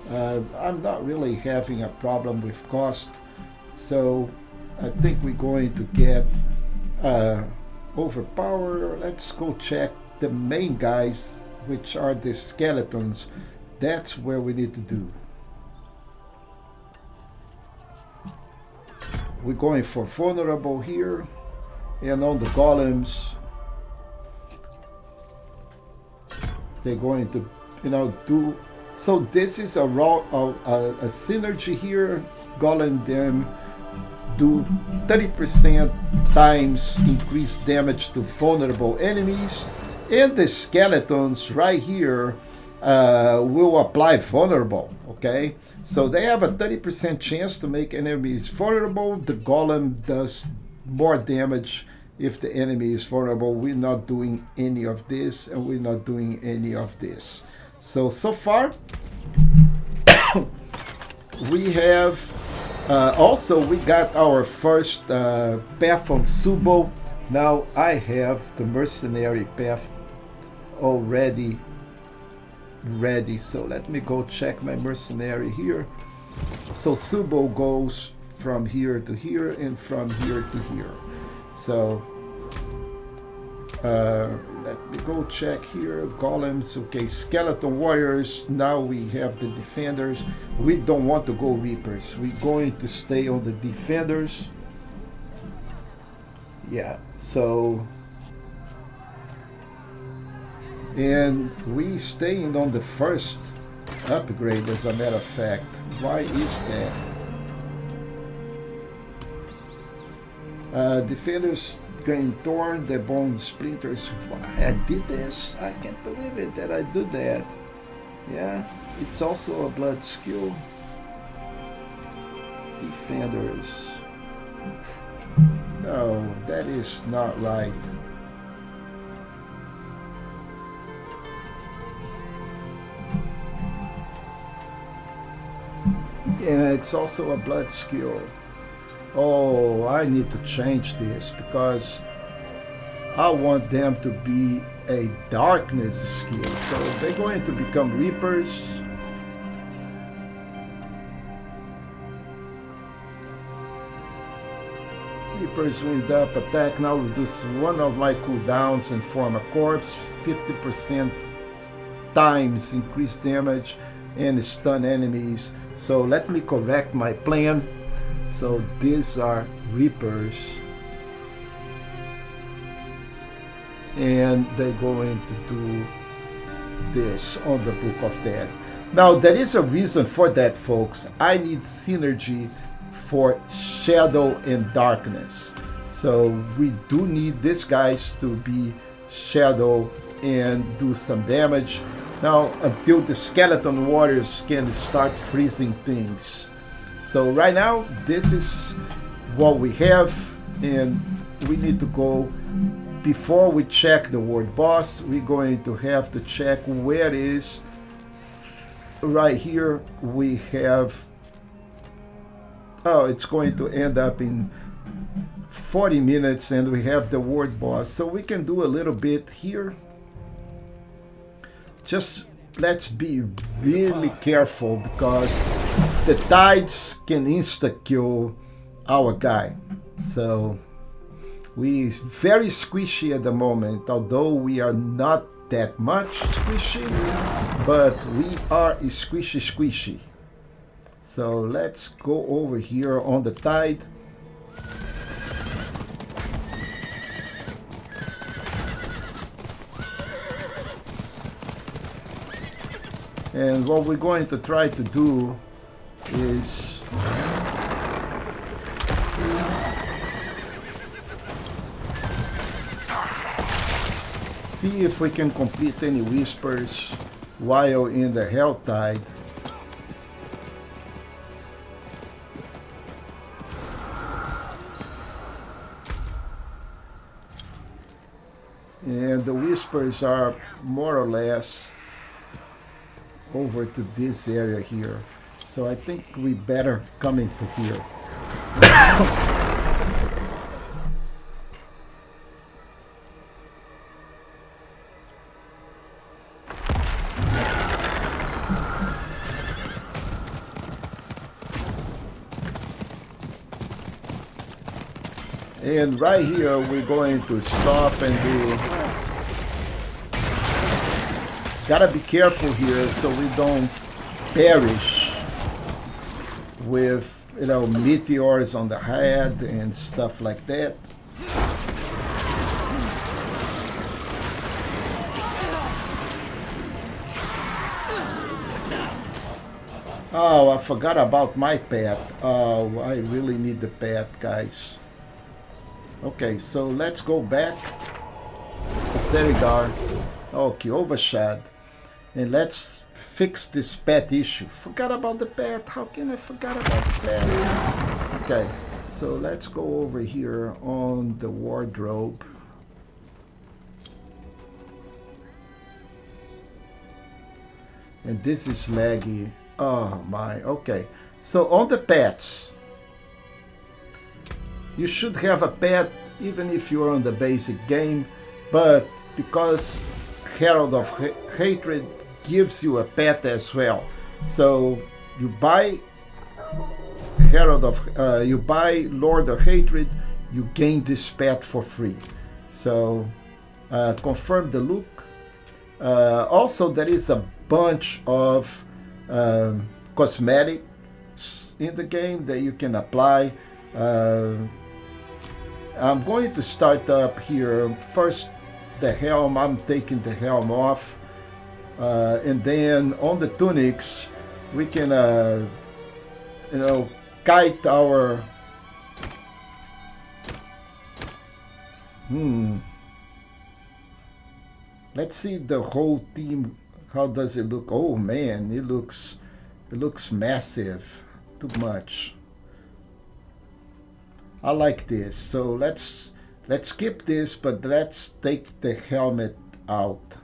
I'm not really having a problem with cost, so I think we're going to get overpower. Let's go check the main guys, which are the skeletons. That's where we need to do. We're going for vulnerable here, and on the golems, they're going to, do. So this is a synergy here. Golem them do 30% times increased damage to vulnerable enemies, and the skeletons right here will apply vulnerable. Okay, so they have a 30% chance to make enemies vulnerable. The golem does more damage if the enemy is vulnerable. We're not doing any of this, and we're not doing any of this. So far, we have also we got our first path on Subo. Now I have the mercenary path already ready. So let me go check my mercenary here. So Subo goes from here to here and from here to here. So let me go check here. Golems, okay. Skeleton warriors. Now we have the defenders. We don't want to go reapers. We're going to stay on the defenders. Yeah. So, and we staying on the first upgrade, as a matter of fact. Why is that? Defenders getting torn, the bone splinters. Why I did this? I can't believe it that I did that. Yeah, it's also a blood skill. Defenders. No, that is not right. Yeah, it's also a blood skill. Oh, I need to change this because I want them to be a darkness skill. So they're going to become Reapers. Reapers wind up attack now reduce one of my cooldowns and form a corpse. 50% times increased damage and stun enemies. So let me correct my plan. So these are Reapers. And they're going to do this on the Book of Dead. Now there is a reason for that, folks. I need synergy for shadow and darkness. So we do need these guys to be shadow and do some damage. Now until the skeleton warriors can start freezing things. So right now this is what we have, and we need to go. Before we check the word boss, we're going to have to check where it is. Right here we have, oh, it's going to end up in 40 minutes and we have the word boss. So we can do a little bit here. Just let's be really careful because the tides can insta-kill our guy. So we very squishy at the moment, although we are not that much squishy, but we are squishy. So let's go over here on the tide. And what we're going to try to do is see if we can complete any whispers while in the Hell Tide. And the whispers are more or less over to this area here. So I think we better come into here. And right here we're going to stop and do. Gotta be careful here so we don't perish with, you know, meteors on the head and stuff like that. Oh, I forgot about my pet. Oh, I really need the pet, guys. Okay, so let's go back to Serigar. Okay, Overshad. And let's fix this pet issue. Forgot about the pet. How can I forget about the pet? Okay, so let's go over here on the wardrobe. And this is laggy. Oh my, okay. So on the pets, you should have a pet even if you're on the basic game, but because Herald of Hatred gives you a pet as well. So you buy you buy Lord of Hatred, you gain this pet for free. So confirm the look. Also, there is a bunch of cosmetics in the game that you can apply. I'm going to start up here. First, the helm. I'm taking the helm off. And then on the tunics, we can, you know, kite our Let's see the whole team. How does it look? Oh man, it looks massive. Too much. I like this. So let's skip this, but let's take the helmet out.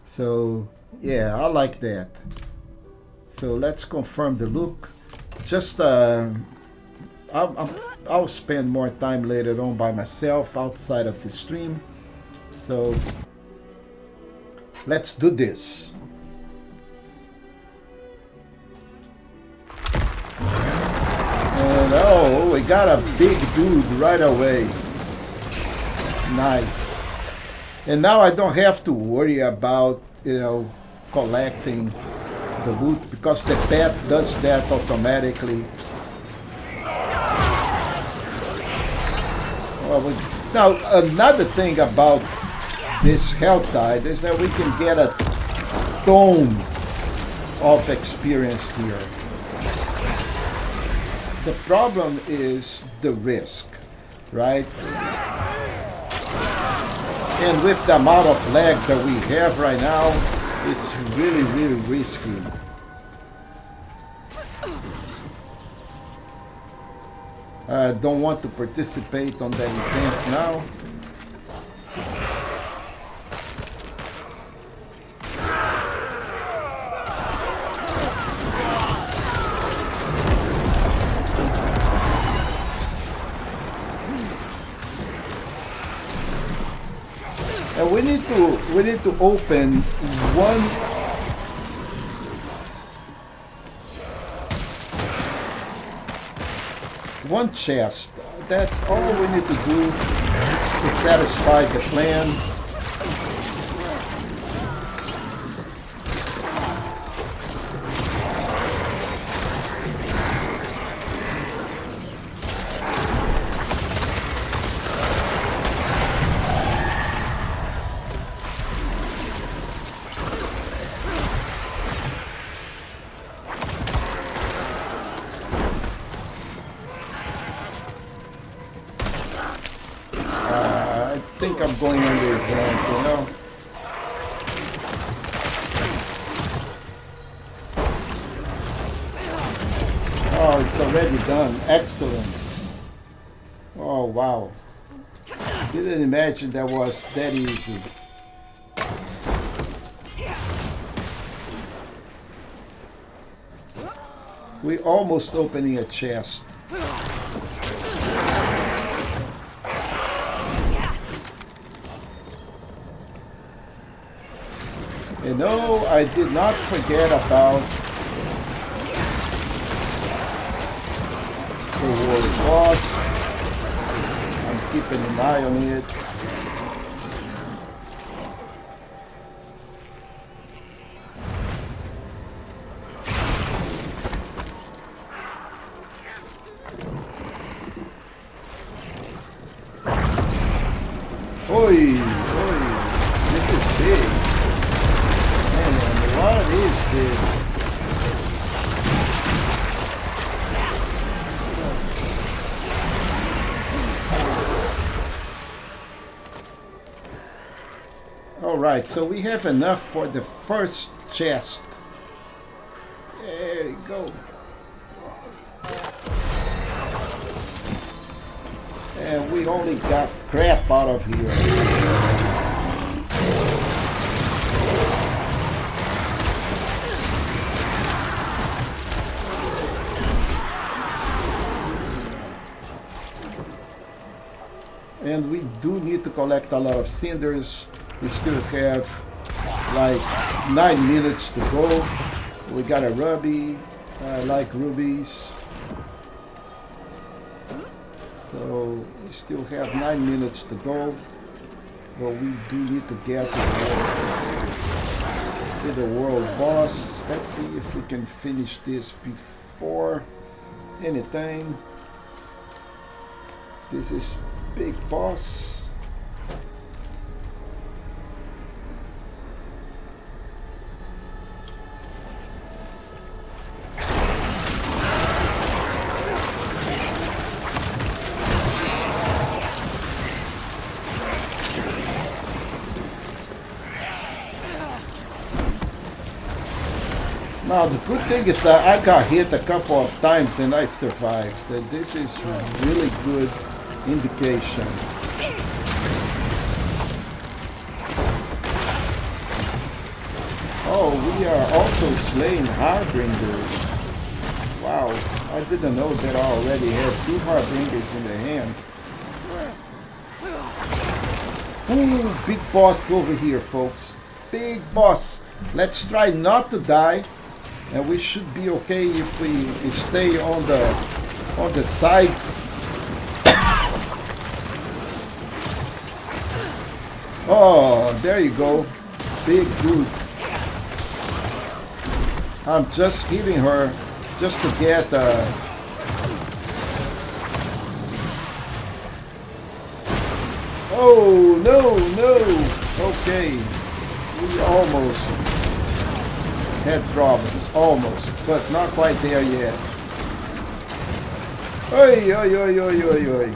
So yeah, I like that. So let's confirm the look. Just I'll spend more time later on by myself outside of the stream. So let's do this. And oh, we got a big dude right away. Nice. And now I don't have to worry about, collecting the loot because the pet does that automatically. Now, another thing about this health tide is that we can get a ton of experience here. The problem is the risk, right? And with the amount of lag that we have right now, it's really, really risky. I don't want to participate on that event now. And we need to open one chest. That's all we need to do to satisfy the plan. I'm going on the event, Oh, it's already done. Excellent. Oh, wow. Didn't imagine that was that easy. We almost opening a chest. And no, I did not forget about the world boss. I'm keeping an eye on it. Oi, this is big. What is this? All right, so we have enough for the first chest. There you go. And we only got crap out of here. And we do need to collect a lot of cinders. We still have like 9 minutes to go. We got a ruby. I like rubies. So we still have 9 minutes to go. But we do need to get to the world boss. Let's see if we can finish this before anything. This is big boss. Now the good thing is that I got hit a couple of times and I survived. This is really good indication. Oh, we are also slaying harbingers. Wow, I didn't know that I already had 2 harbingers in the hand. Ooh, big boss over here, folks. Big boss. Let's try not to die, and we should be okay if we stay on the side. Oh, there you go. Big dude. I'm just hitting her just to get oh, no. Okay. We almost had problems. Almost. But not quite there yet. Oi, oi, oi, oi, oi, oi.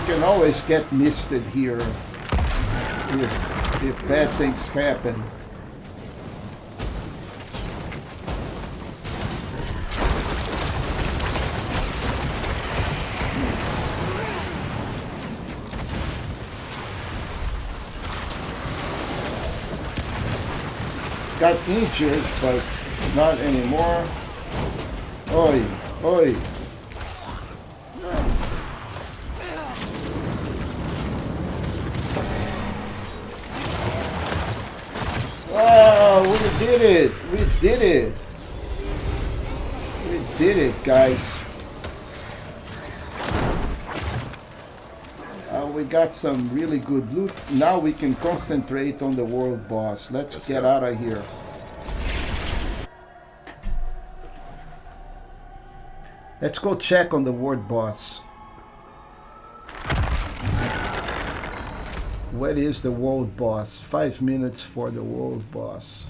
Can always get misted here if bad things happen. Got injured, but not anymore. Oi, oi. Oh, we did it! We did it! We did it, guys. We got some really good loot. Now we can concentrate on the world boss. Let's get out of here. Let's go check on the world boss. Where is the world boss? 5 minutes for the world boss.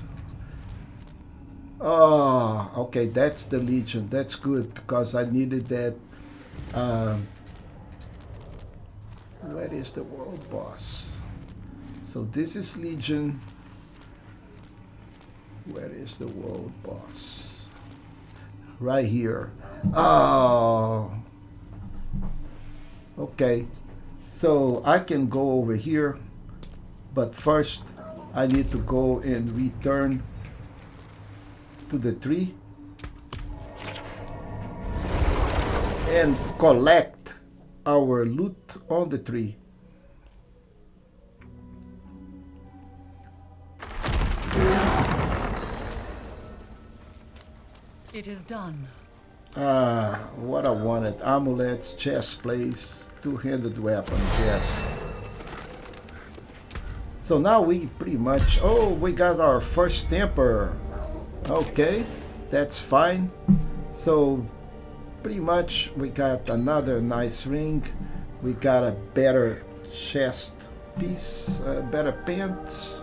Oh, okay, that's the Legion. That's good because I needed that. Where is the world boss? So this is Legion. Where is the world boss? Right here. Oh. Okay. So I can go over here, but first I need to go and return to the tree and collect our loot on the tree. It is done. What I wanted. Amulets, chest plates, two-handed weapons, yes. So now we pretty much... Oh, we got our first temper. Okay, that's fine. So pretty much we got another nice ring. We got a better chest piece, better pants.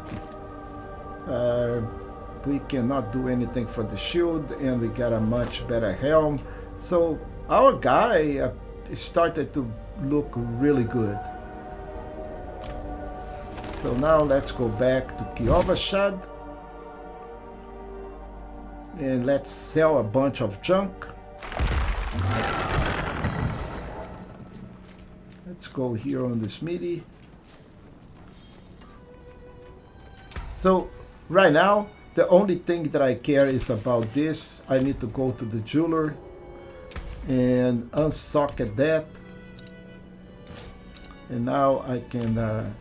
We cannot do anything for the shield, and we got a much better helm. So our guy started to look really good. So now let's go back to Kiovashad and let's sell a bunch of junk. Let's go here on the smithy. So right now the only thing that I care is about this. I need to go to the jeweler and unsocket that, and now I can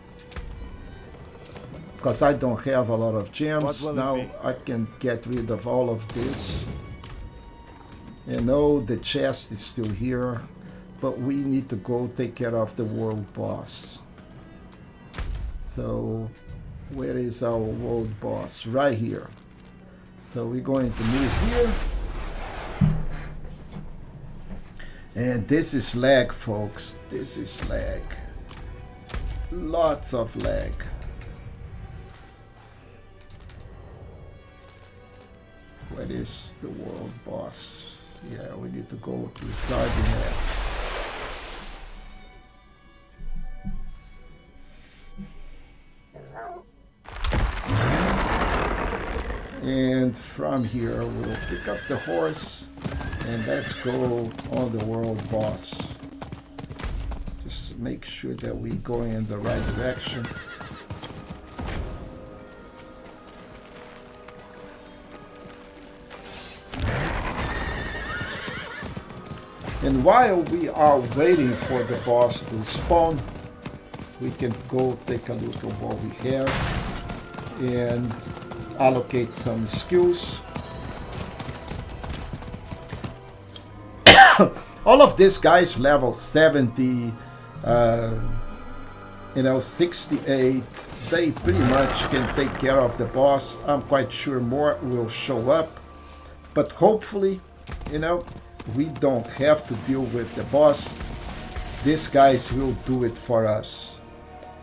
because I don't have a lot of gems now, I can get rid of all of this. And oh, the chest is still here, but we need to go take care of the world boss. So where is our world boss? Right here. So we're going to move here. And this is lag, folks. This is lag. Lots of lag. What is the world boss? Yeah, we need to go to the Zardinet. And from here, we'll pick up the horse and let's go on the world boss. Just make sure that we go in the right direction. And while we are waiting for the boss to spawn, we can go take a look at what we have and allocate some skills. All of these guys level 70, 68. They pretty much can take care of the boss. I'm quite sure more will show up, but hopefully, we don't have to deal with the boss. These guys will do it for us.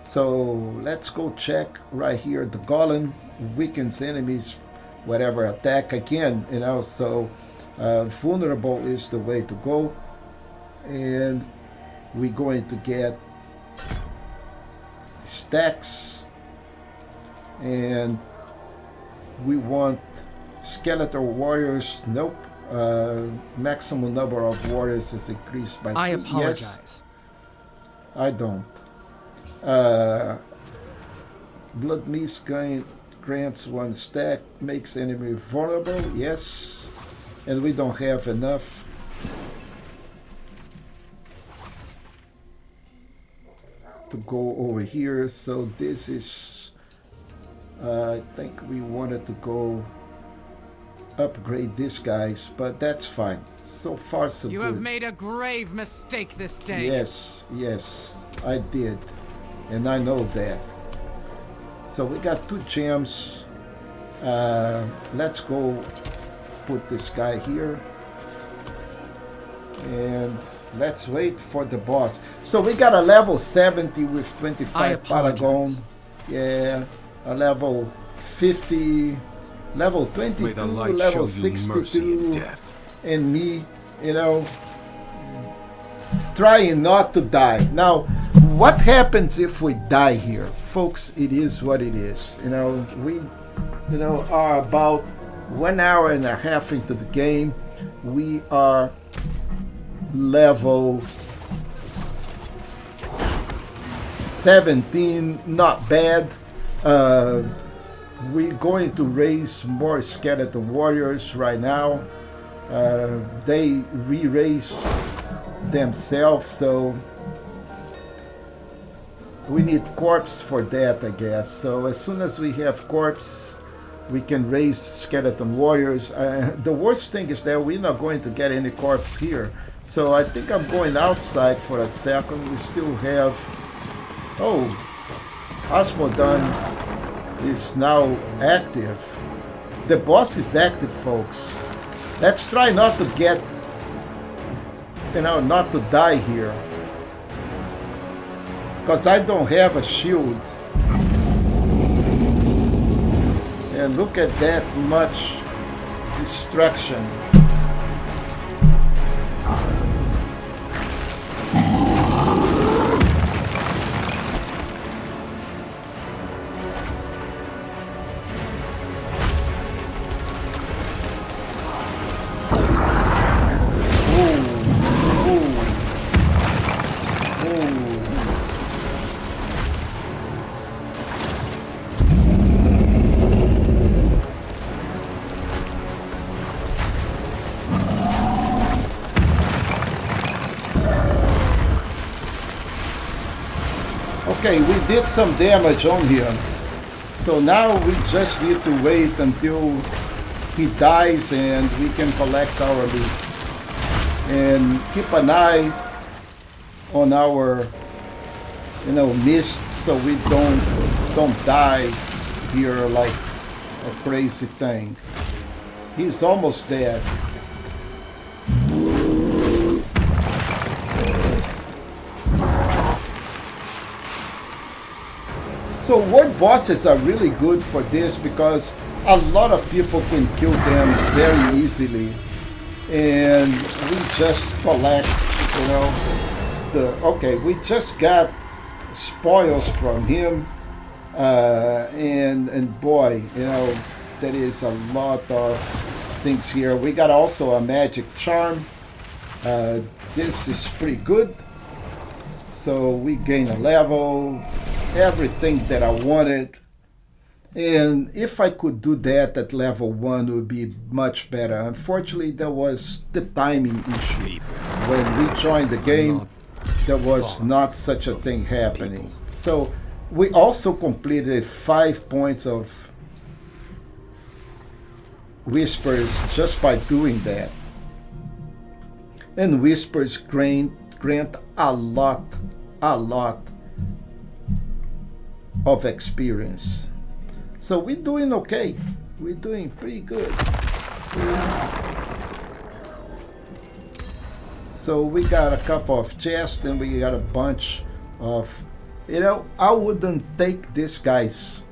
So let's go check right here. The golem weakens enemies whatever attack again, so vulnerable is the way to go. And we're going to get stacks, and we want skeletal warriors. Nope. Maximum number of warriors is increased by 2. I apologize. Yes. I don't. Blood Mist grants 1 stack, makes enemy vulnerable. Yes. And we don't have enough. To go over here, so this is I think we wanted to go upgrade this guys, but that's fine. So far so You good. have made a grave mistake this day. Yes, I did, and I know that. So we got 2 gems. Let's go put this guy here, and let's wait for the boss. So we got a level 70 with 25 Paragon. Yeah, a level 50, level 22, level 62, and me, trying not to die. Now, what happens if we die here? Folks, it is what it is. We are about 1 hour and a half into the game. We are level 17, not bad. We're going to raise more skeleton warriors right now. They re-raise themselves, so we need corpse for that, I guess. So as soon as we have corpse, we can raise skeleton warriors. The worst thing is that we're not going to get any corpse here. So I think I'm going outside for a second. We still have... Oh, Asmodon is now active. The boss is active, folks. Let's try not to get... not to die here. Because I don't have a shield. And look at that much destruction. Okay, we did some damage on him. So now we just need to wait until he dies and we can collect our loot. And keep an eye on our, mist so we don't die here like a crazy thing. He's almost dead. So word bosses are really good for this because a lot of people can kill them very easily, and we just collect, you know, okay, we just got spoils from him, and boy, you know, there is a lot of things here. We got also a magic charm. This is pretty good. So we gain a level, everything that I wanted. And if I could do that at level 1, it would be much better. Unfortunately, there was the timing issue. When we joined the game, there was not such a thing happening. So we also completed 5 points of whispers just by doing that. And whispers grant a lot of experience. So we're doing okay. We're doing pretty good. So we got a couple of chests and we got a bunch of, you know, I wouldn't take these guys,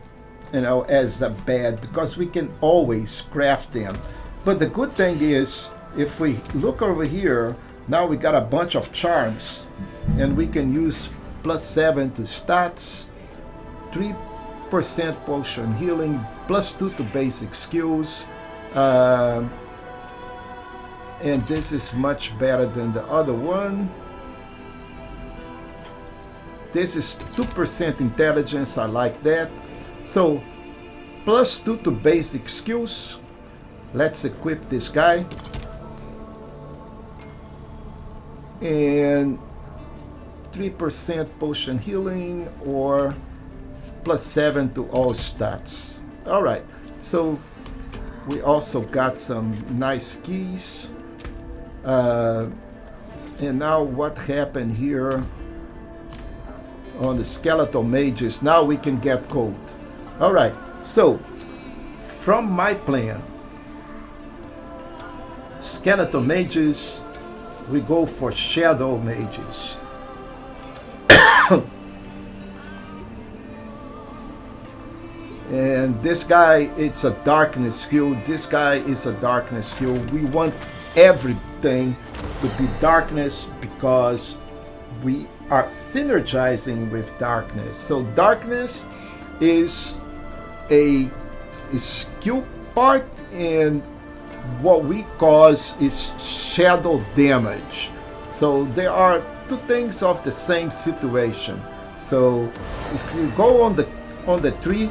you know, as a bad, because we can always craft them. But the good thing is, if we look over here, now we got a bunch of charms, and we can use +7 to stats, 3% potion healing, +2 to basic skills, and this is much better than the other one. This is 2% intelligence, I like that. So +2 to basic skills. Let's equip this guy. And 3% potion healing, or +7 to all stats. All right, so we also got some nice keys. And now what happened here on the skeletal mages, now we can get gold. All right, so from my plan, skeletal mages, we go for shadow mages. And this guy, it's a darkness skill. This guy is a darkness skill. We want everything to be darkness because we are synergizing with darkness. So darkness is a skill part, and what we cause is shadow damage. So there are two things of the same situation. So if you go on the tree,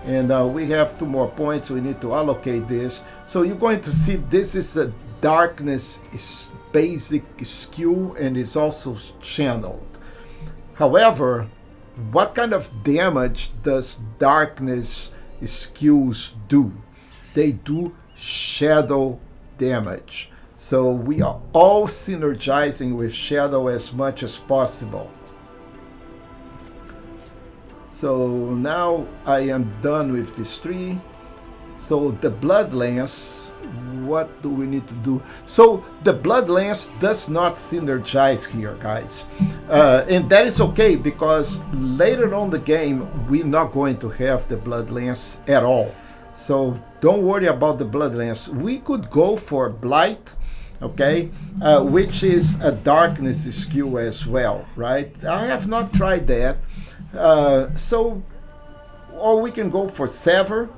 and we have 2 more points, we need to allocate this. So you're going to see this is a darkness basic skill, and is also channeled. However, what kind of damage does darkness skills do? They do shadow damage. So we are all synergizing with shadow as much as possible. So now I am done with this tree. So the blood lance, what do we need to do? So the blood lance does not synergize here, guys. And that is okay, because later on the game, we're not going to have the blood lance at all. So don't worry about the blood lance. We could go for blight, okay, which is a darkness skill as well, right? I have not tried that. So, or we can go for sever.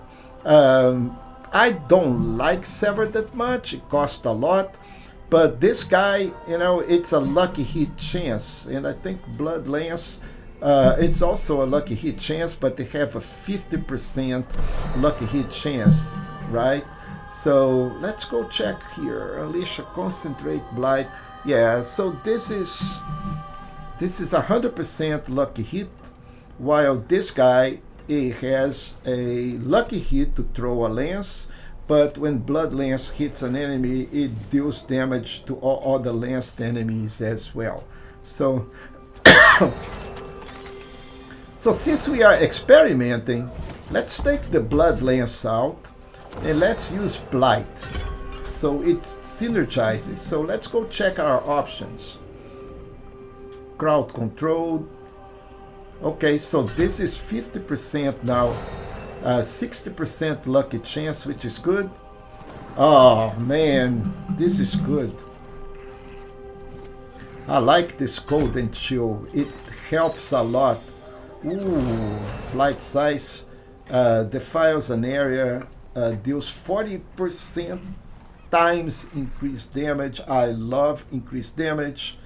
I don't like sever that much. It costs a lot. But this guy, you know, it's a lucky hit chance. And I think blood lance, it's also a lucky hit chance, but they have a 50% lucky hit chance, right? So let's go check here. Unleash a concentrate blight. Yeah, so this is 100% lucky hit, while this guy, he has a lucky hit to throw a lance, but when blood lance hits an enemy, it deals damage to all other lanced enemies as well. So so since we are experimenting, let's take the blood lance out and let's use blight, so it synergizes. So let's go check our options. Crowd control, Okay, so this is 50% now. 60% lucky chance, which is good. Oh man, this is good. I like this cold and chill. It helps a lot. Ooh, light size defiles an area, deals 40% times increased damage. I love increased damage.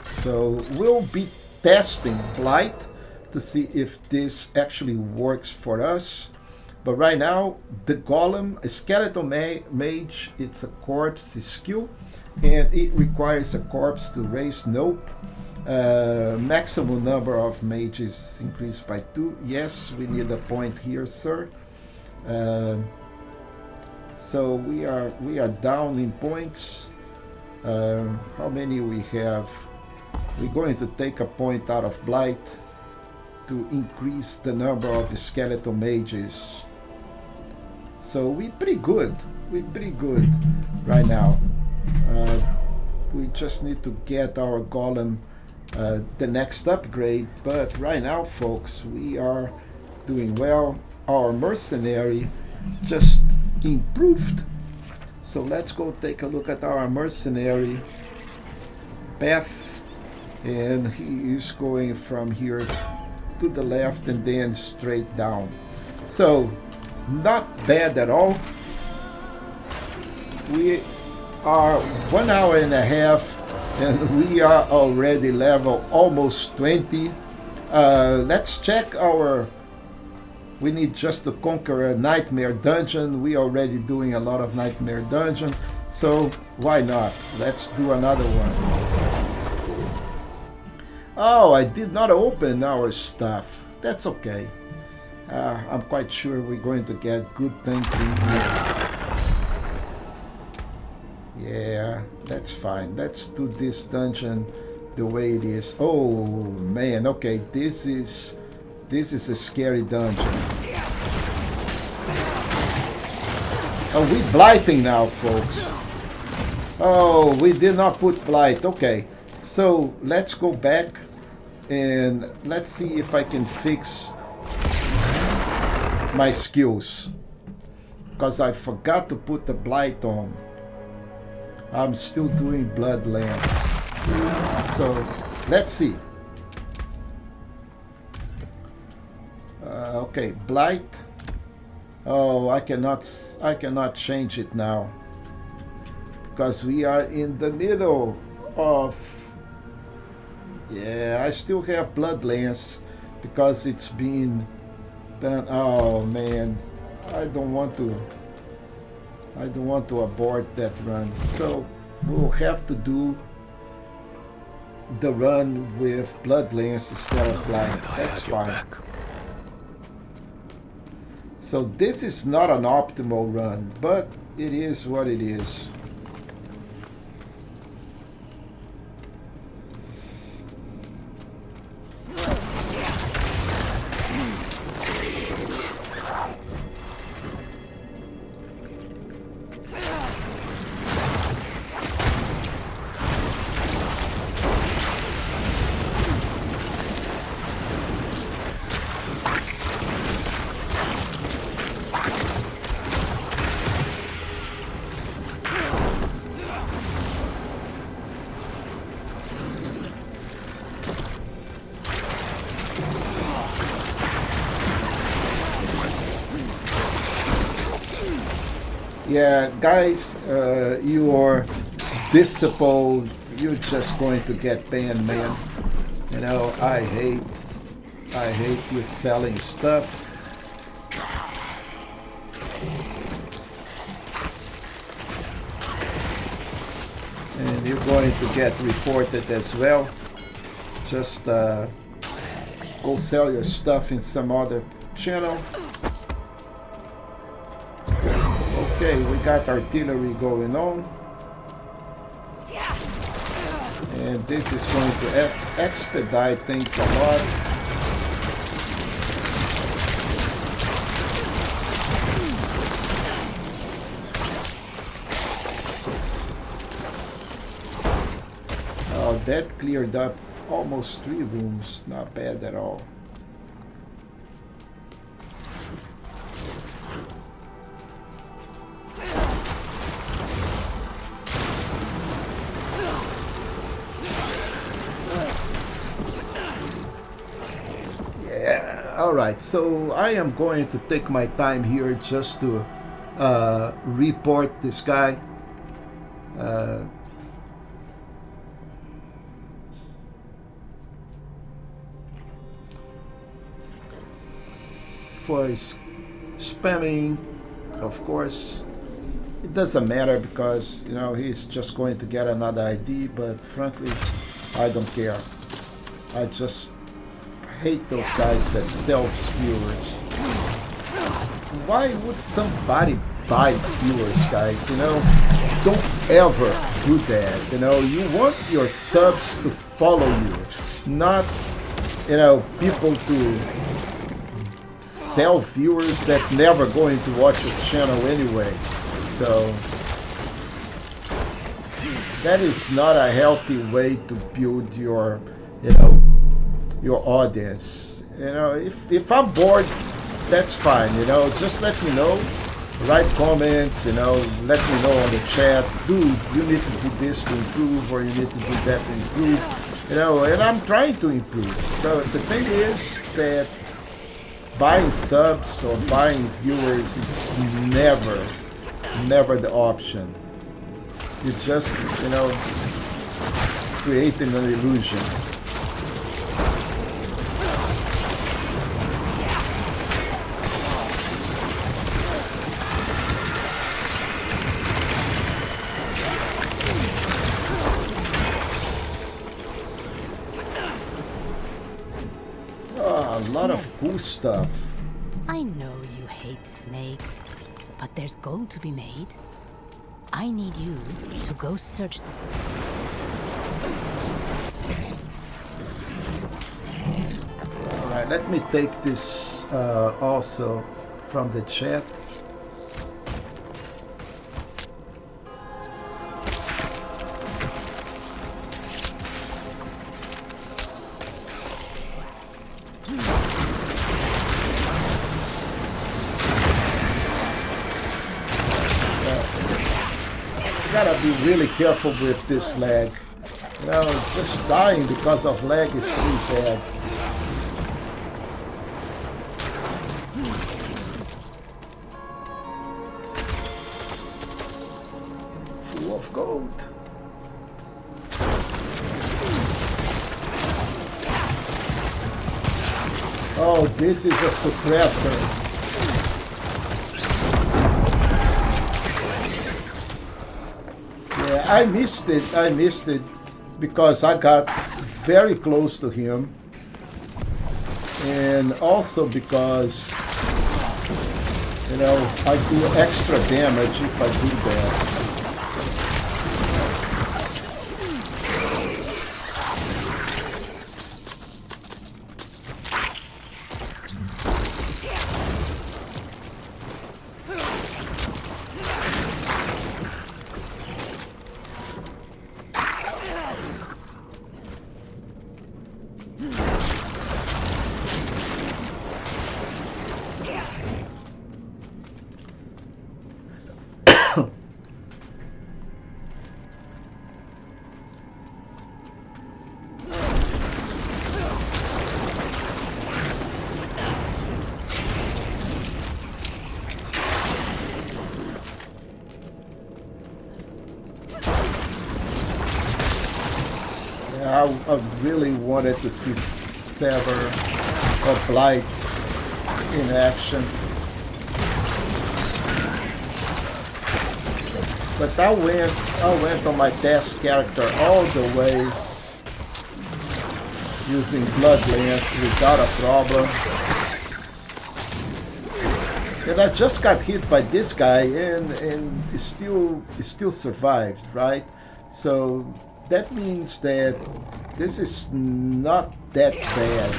So we'll be testing Blight to see if this actually works for us. But right now, the Golem, a skeleton mage, it's a corpse skill, and it requires a corpse to raise. Nope. Maximum number of mages increased by 2. Yes, we need a point here, sir. So we are down in points. How many we have? We're going to take a point out of Blight to increase the number of skeleton mages. So we're pretty good. We're pretty good right now. We just need to get our golem the next upgrade. But right now, folks, we are doing well. Our mercenary just improved. So let's go take a look at our mercenary path. And he is going from here to the left and then straight down. So not bad at all. We are 1 hour and a half and we are already level almost 20. Let's check our... We need just to conquer a nightmare dungeon. We are already doing a lot of nightmare dungeon, so why not? Let's do another one. Oh, I did not open our stuff. That's okay. I'm quite sure we're going to get good things in here. Yeah, that's fine. Let's do this dungeon the way it is. Oh man, okay, this is a scary dungeon. Oh, we're blighting now, folks. Oh, we did not put blight. Okay, so let's go back and let's see if I can fix my skills, because I forgot to put the blight on. I'm still doing blood lance. So let's see. Okay, blight. Oh, I cannot change it now because we are in the middle of... Yeah, I still have blood lance because it's been done. Oh man, I don't want to abort that run. So we'll have to do the run with blood lance instead of blight. That's fine. So this is not an optimal run, but it is what it is. Yeah, guys, you're disciple, you're just going to get banned, man. You know, I hate you selling stuff. And you're going to get reported as well. Just go sell your stuff in some other channel. Okay, we got artillery going on. And this is going to expedite things a lot. Oh, that cleared up almost 3 rooms. Not bad at all. Alright, so I am going to take my time here just to report this guy. For his spamming, of course. It doesn't matter because, you know, he's just going to get another ID, but frankly, I don't care. I just hate those guys that sell viewers. Why would somebody buy viewers, guys? You know, don't ever do that. You know, you want your subs to follow you, not, you know, people to sell viewers that never going to watch your channel anyway. So that is not a healthy way to build your, you know, your audience. You know, if I'm bored, that's fine. You know, just let me know. Write comments. You know, let me know on the chat. Dude, you need to do this to improve, or you need to do that to improve. You know, and I'm trying to improve. So the thing is that buying subs or buying viewers is never the option. You just, you know, creating an illusion. Oh, a lot of cool stuff. I know you hate snakes, but there's gold to be made. I need you to go search them. Alright, let me take this also from the chat. Gotta be really careful with this lag. You know, just dying because of lag is pretty bad. Full of gold. Oh, this is a suppressor. I missed it because I got very close to him, and also because, you know, I do extra damage if I do that. I really wanted to see Sever or Blight in action. But I went on my test character all the way using Bloodlance without a problem. And I just got hit by this guy and still survived, right? So that means that this is not that bad.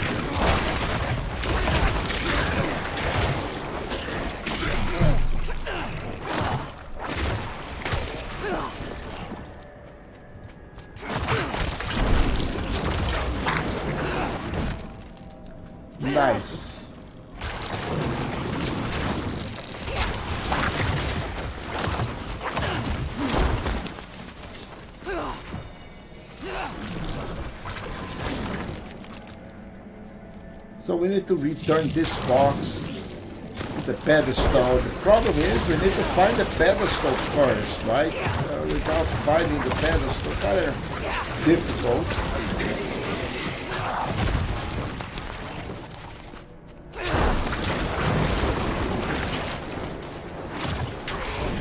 Nice. So we need to return this box, the pedestal. The problem is we need to find the pedestal first, right? Without finding the pedestal, kind of difficult.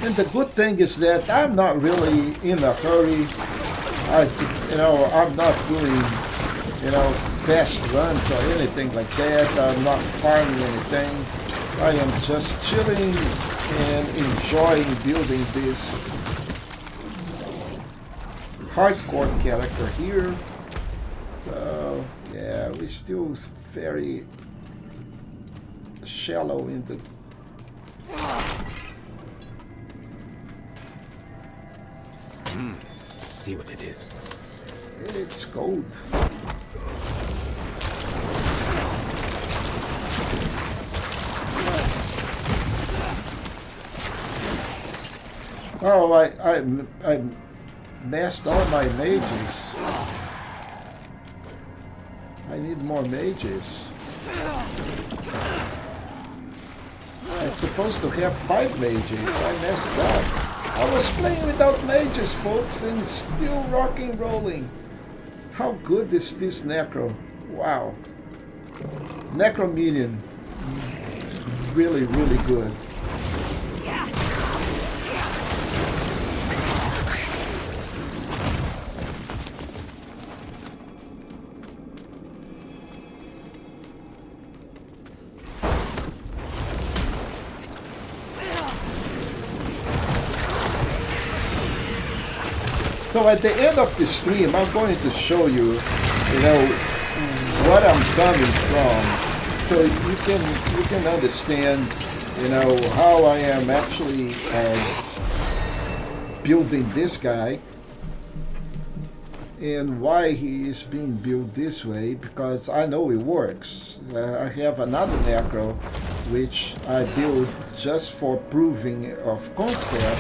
And the good thing is that I'm not really in a hurry. I'm not doing, fast runs or anything like that. I'm not farming anything. I am just chilling and enjoying building this hardcore character here. So yeah, we're still very shallow in the See what it is. It's gold. Oh, I messed all my mages. I need more mages. I'm supposed to have 5 mages. I messed up. I was playing without mages, folks, and still rocking rolling. How good is this Necro? Wow. Necro minion. Really, really good. So at the end of the stream, I'm going to show you, what I'm coming from, so you can understand, how I am actually building this guy and why he is being built this way, because I know it works. I have another Necro which I built just for proving of concept.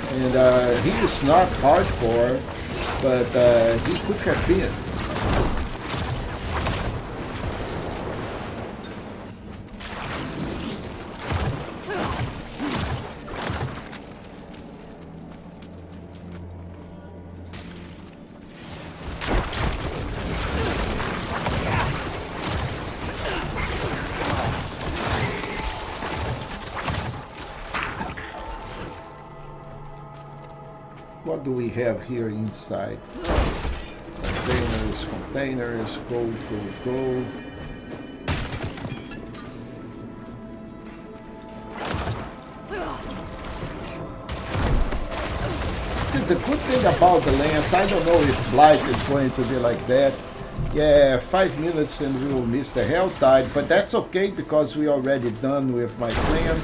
And he is not hardcore, but he could have been. What do we have here inside? Containers, gold. See, the good thing about the lance, I don't know if Blight is going to be like that. Yeah, 5 minutes and we will miss the Hell Tide, but that's okay because we already done with my plan.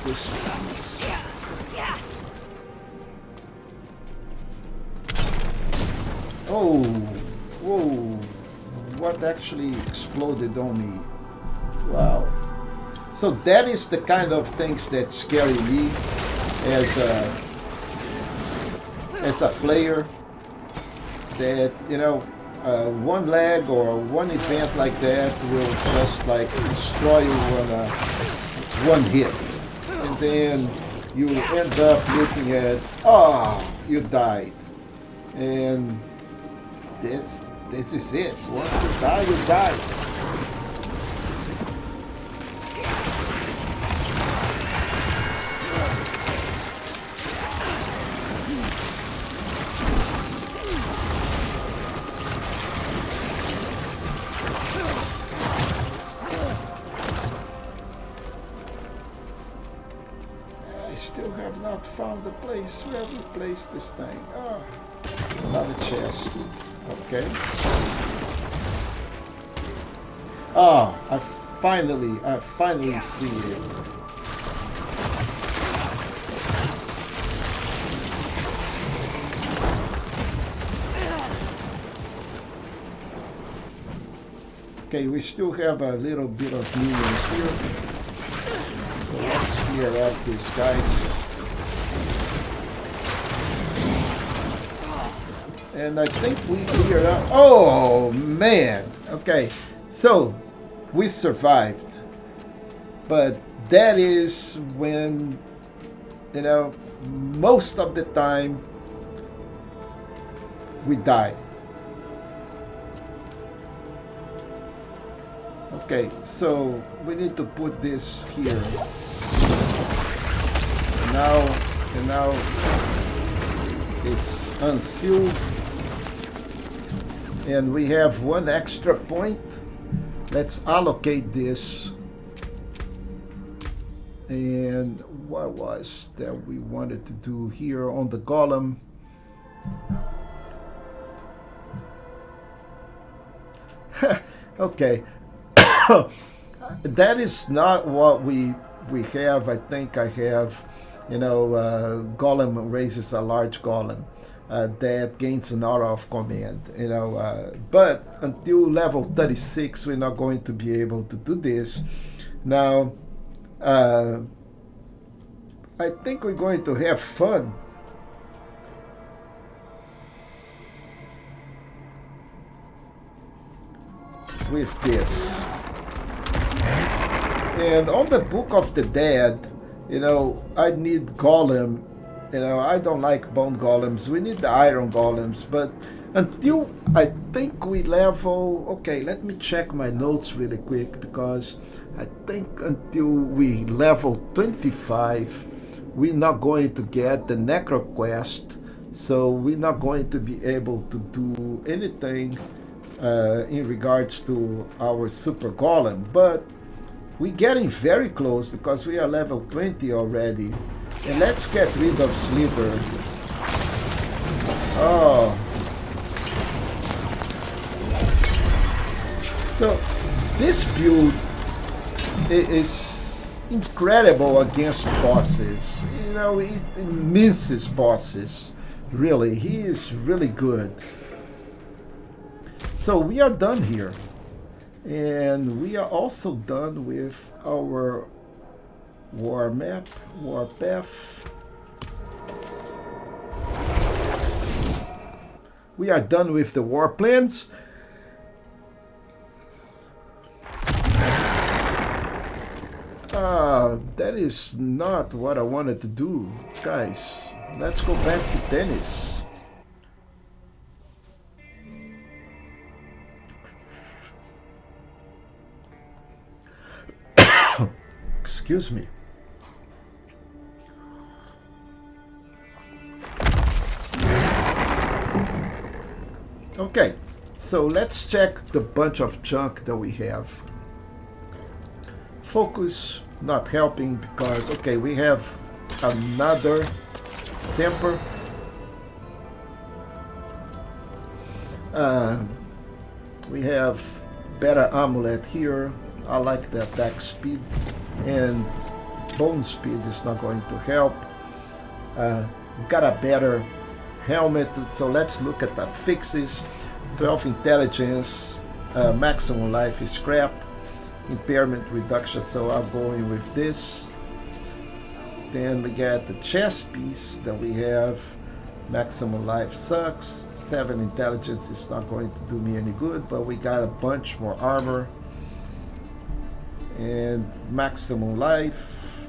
This piece. Oh, whoa, what actually exploded on me? Wow. So that is the kind of things that scare me as a player, that, one leg or one event like that will just like destroy you on one hit. And then you end up looking at, you died. And this is it. Once you die, you die. Found the place where we placed this thing. Another chest. Okay. I finally see it. Okay, we still have a little bit of minions here. So let's clear out these guys. And I think we cleared out. Oh man. Okay, so we survived, but that is when, you know, most of the time we die. Okay, so we need to put this here. And now it's unsealed. And we have one extra point. Let's allocate this. And what was that we wanted to do here on the golem? Okay. That is not what we have. I think I have, you know, golem raises a large golem. That gains an aura of command, you know, but until level 36 we're not going to be able to do this. Now I think we're going to have fun with this. And on the Book of the Dead, you know, I need golem. You know, I don't like bone golems. We need the iron golems, but until I think we level... Okay, let me check my notes really quick, because I think until we level 25, we're not going to get the Necro quest, so we're not going to be able to do anything in regards to our super golem. But we're getting very close because we are level 20 already. And let's get rid of Slither. Oh. So this build is incredible against bosses. You know, it misses bosses. Really, he is really good. So we are done here. And we are also done with our war map, war path. We are done with the war plans. That is not what I wanted to do, guys. Let's go back to tennis. Excuse me. Okay, so let's check the bunch of junk that we have. Focus, not helping because, okay, we have another temper. We have better amulet here. I like the attack speed, and bone speed is not going to help. Got a better helmet, so let's look at the fixes. 12 intelligence, maximum life is scrap, impairment reduction, so I'm going with this. Then we get the chest piece that we have. Maximum life sucks. 7 intelligence is not going to do me any good, but we got a bunch more armor. And maximum life,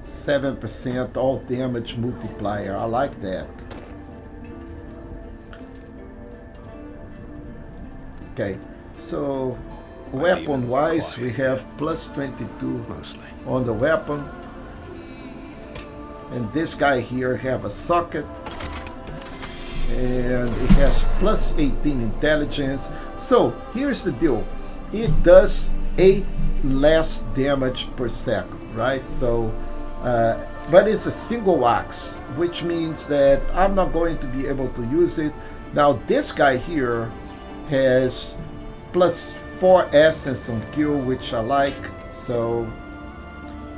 7% all damage multiplier. I like that. Okay, so weapon wise we have plus 22 on the weapon, and this guy here have a socket, and it has plus 18 intelligence. So here's the deal, it does 8 less damage per second, right? So but it's a single axe, which means that I'm not going to be able to use it. Now this guy here has plus 4 essence on kill, which I like. So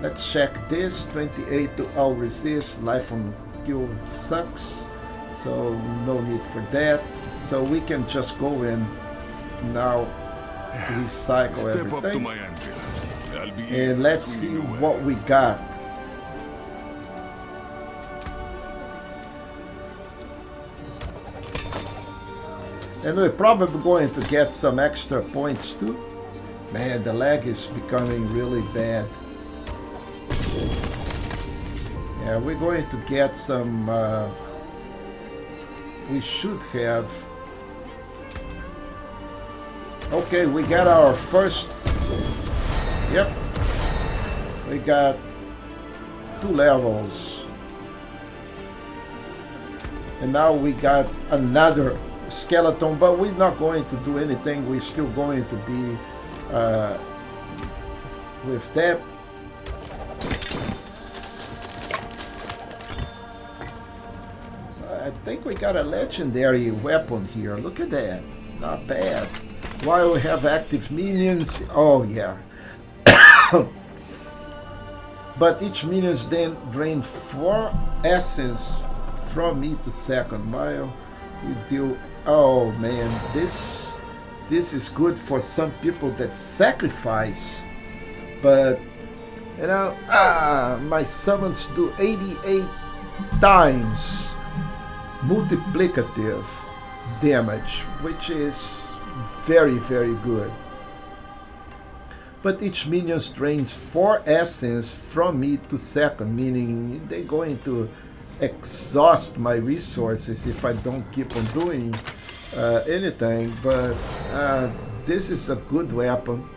let's check this. 28 to out resist, life on kill sucks, so no need for that. So we can just go in now, recycle everything, and let's see what we got. And we're probably going to get some extra points too. Man, the lag is becoming really bad. Yeah, we're going to get some... we should have... Okay, we got our first... Yep. We got 2 levels. And now we got another skeleton, but we're not going to do anything. We're still going to be with that. I think we got a legendary weapon here. Look at that. Not bad. While we have active minions. Oh, yeah. But each minions then drain 4 essence from me to second mile. You deal. Oh man, this is good for some people that sacrifice. But you know, my summons do 88 times multiplicative damage, which is very, very good. But each minion drains 4 essence from me to second, meaning they're going to exhaust my resources if I don't keep on doing anything. But this is a good weapon.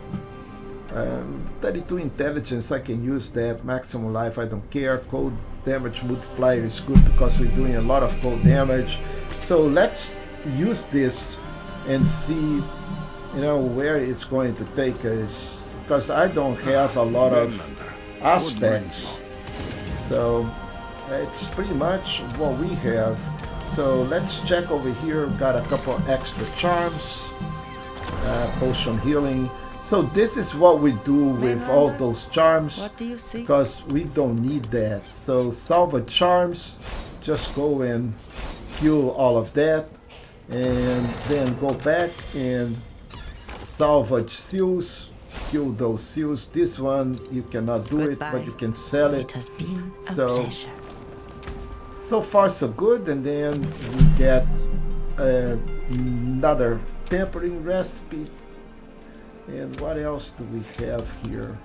32 intelligence, I can use that. Maximum life, I don't care. Cold damage multiplier is good because we're doing a lot of cold damage. So let's use this and see, you know, where it's going to take us. Because I don't have a lot of aspects. So it's pretty much what we have. So let's check over here. Got a couple extra charms, potion healing. So this is what we do with all those charms. What do you see? Because we don't need that. So salvage charms, just go and kill all of that, and then go back and salvage seals. Kill those seals. This one you cannot do it, but you can sell it. It has been a So pleasure. so far so good. And then we get another tempering recipe. And what else do we have here?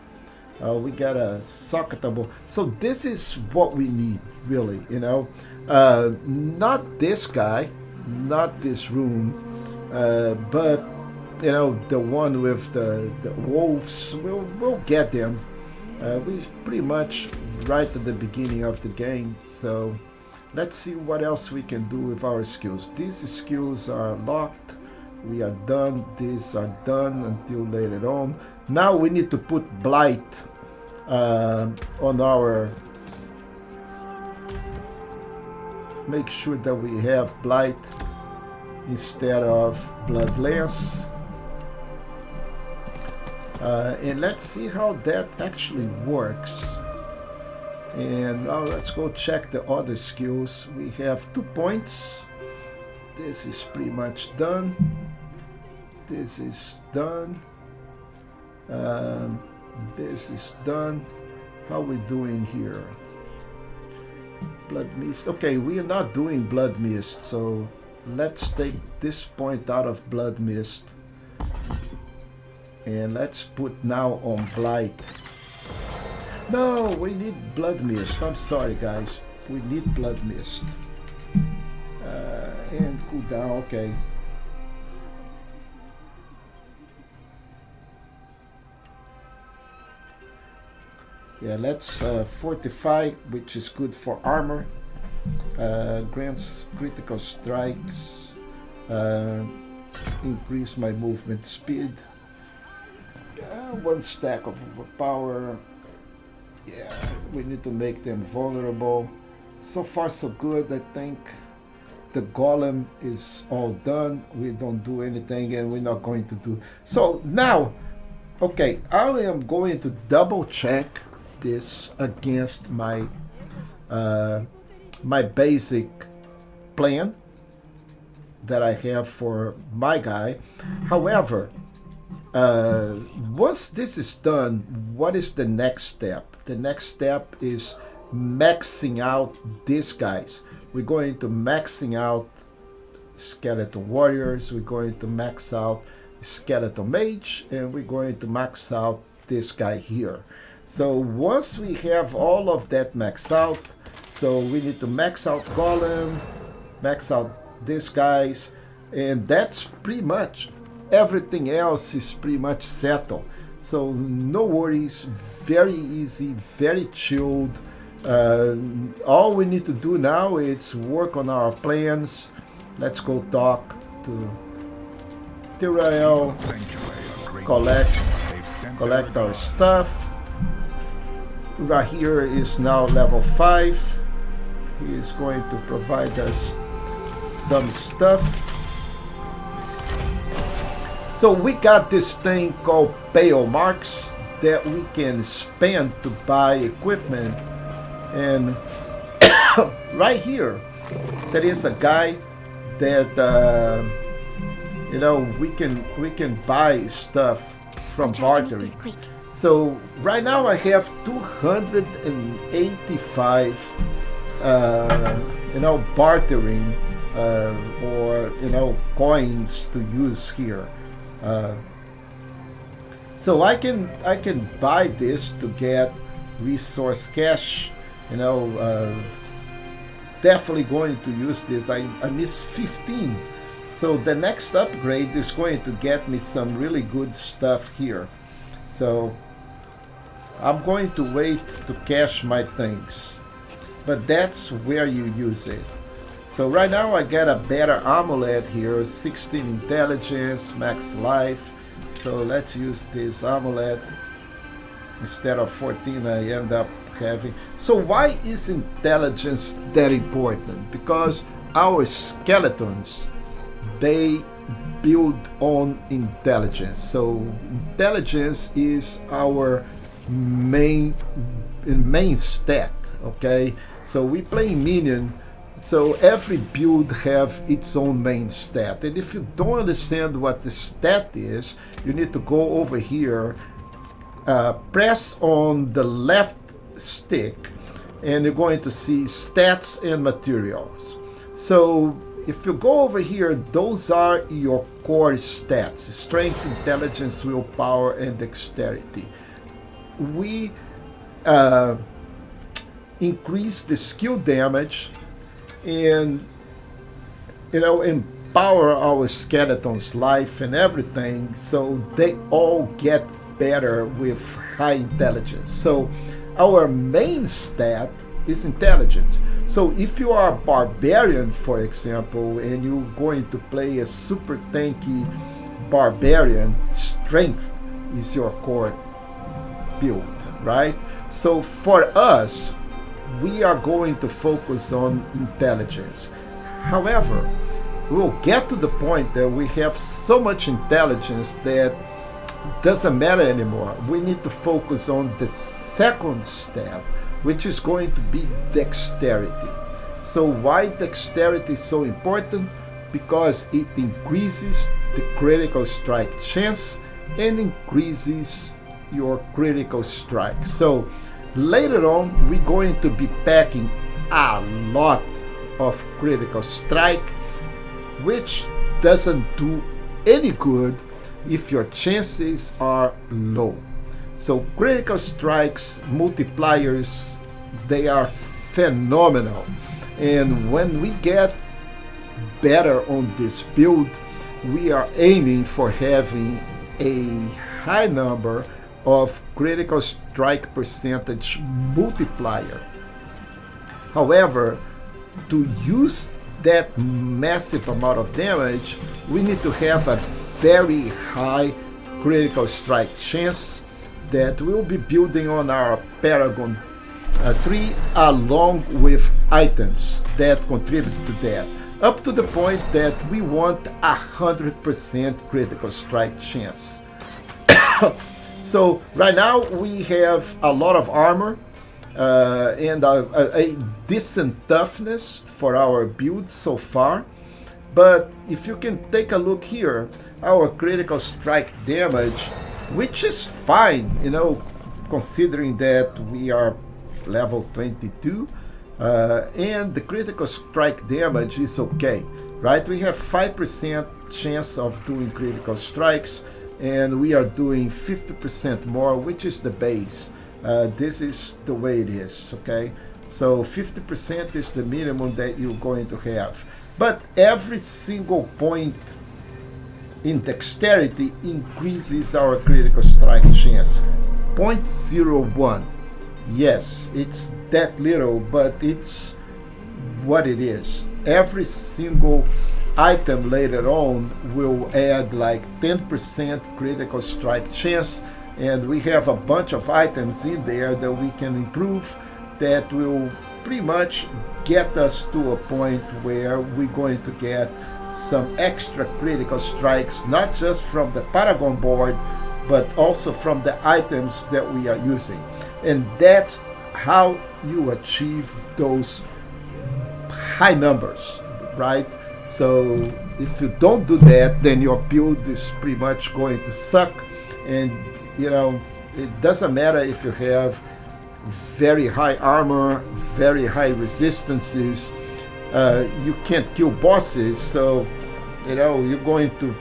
We got a socketable. So this is what we need, really, you know. Not this guy, not this room, but you know, the one with the wolves. We'll get them. We pretty much right at the beginning of the game. So let's see what else we can do with our skills. These skills are locked. We are done. These are done until later on. Now we need to put blight on our. Make sure that we have blight instead of bloodless. And let's see how that actually works. And now let's go check the other skills. We have 2 points. This is pretty much done. This is done. This is done. How we doing here? Blood mist. Okay, we are not doing blood mist, so let's take this point out of blood mist. And let's put now on blight. No, we need blood mist. I'm sorry, guys. We need blood mist. And cool down. Okay. Yeah, let's fortify, which is good for armor. Grants critical strikes. Increase my movement speed. 1 stack of overpower. Yeah, we need to make them vulnerable. So far so good. I think the golem is all done. We don't do anything, and we're not going to do. So now, okay, I am going to double check this against my my basic plan that I have for my guy. However, once this is done, what is the next step? The next step is maxing out these guys. We're going to maxing out skeleton warriors, we're going to max out skeleton mage, and we're going to max out this guy here. So once we have all of that maxed out, so we need to max out golem, max out these guys, and that's pretty much everything else is pretty much settled. So no worries, very easy, very chilled. All we need to do now is work on our plans. Let's go talk to Tyrael, collect our stuff. Rahir is now level 5. He is going to provide us some stuff. So we got this thing called Pale Marks that we can spend to buy equipment. And right here, there is a guy that we can buy stuff from bartering. So right now I have 285 bartering or coins to use here. So I can buy this to get resource cash. Definitely going to use this. I missed 15. So the next upgrade is going to get me some really good stuff here. So I'm going to wait to cash my things. But that's where you use it. So right now I get a better amulet here, 16 intelligence, max life. So let's use this amulet. Instead of 14 I end up having. So why is intelligence that important? Because our skeletons, they build on intelligence. So intelligence is our main stat. Okay, so we play minion, so every build have its own main stat, and if you don't understand what the stat is, you need to go over here, press on the left stick, and you're going to see stats and materials. So if you go over here, those are your core stats: strength, intelligence, willpower, and dexterity. We increase the skill damage and empower our skeletons' life and everything, so they all get better with high intelligence. So our main stat is intelligence. So if you are a barbarian, for example, and you're going to play a super tanky barbarian, strength is your core build, right? So for us, we are going to focus on intelligence. However, we'll get to the point that we have so much intelligence that doesn't matter anymore. We need to focus on the second step, which is going to be dexterity. So why dexterity is so important? Because it increases the critical strike chance and increases your critical strike. So later on, we're going to be packing a lot of critical strike, which doesn't do any good if your chances are low. So critical strikes, multipliers, they are phenomenal. And when we get better on this build, we are aiming for having a high number of critical strike percentage multiplier. However, to use that massive amount of damage, we need to have a very high critical strike chance that we'll be building on our Paragon tree, along with items that contribute to that, up to the point that we want 100% critical strike chance. So right now we have a lot of armor and a decent toughness for our build so far. But if you can take a look here, our critical strike damage, which is fine, considering that we are level 22, and the critical strike damage is okay. right? We have 5% chance of doing critical strikes, and we are doing 50% more, which is the base. This is the way it is, okay? So 50% is the minimum that you're going to have. But every single point in dexterity increases our critical strike chance. 0.01. Yes, it's that little, but it's what it is. Every single item later on will add like 10% critical strike chance, and we have a bunch of items in there that we can improve that will pretty much get us to a point where we're going to get some extra critical strikes, not just from the Paragon board, but also from the items that we are using. And that's how you achieve those high numbers, right? So if you don't do that, then your build is pretty much going to suck. And you know, it doesn't matter if you have very high armor, very high resistances, you can't kill bosses, so you know you're going to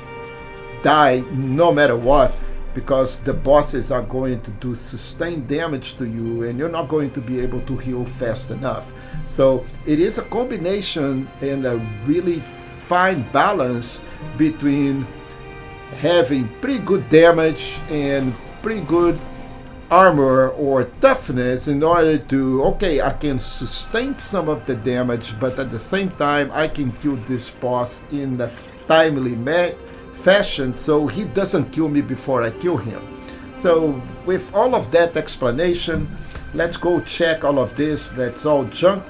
die no matter what, because the bosses are going to do sustained damage to you and you're not going to be able to heal fast enough. So it is a combination and a really fine balance between having pretty good damage and pretty good armor or toughness in order to, okay, I can sustain some of the damage, but at the same time I can kill this boss in a timely fashion so he doesn't kill me before I kill him. So with all of that explanation, let's go check all of this. That's all junk.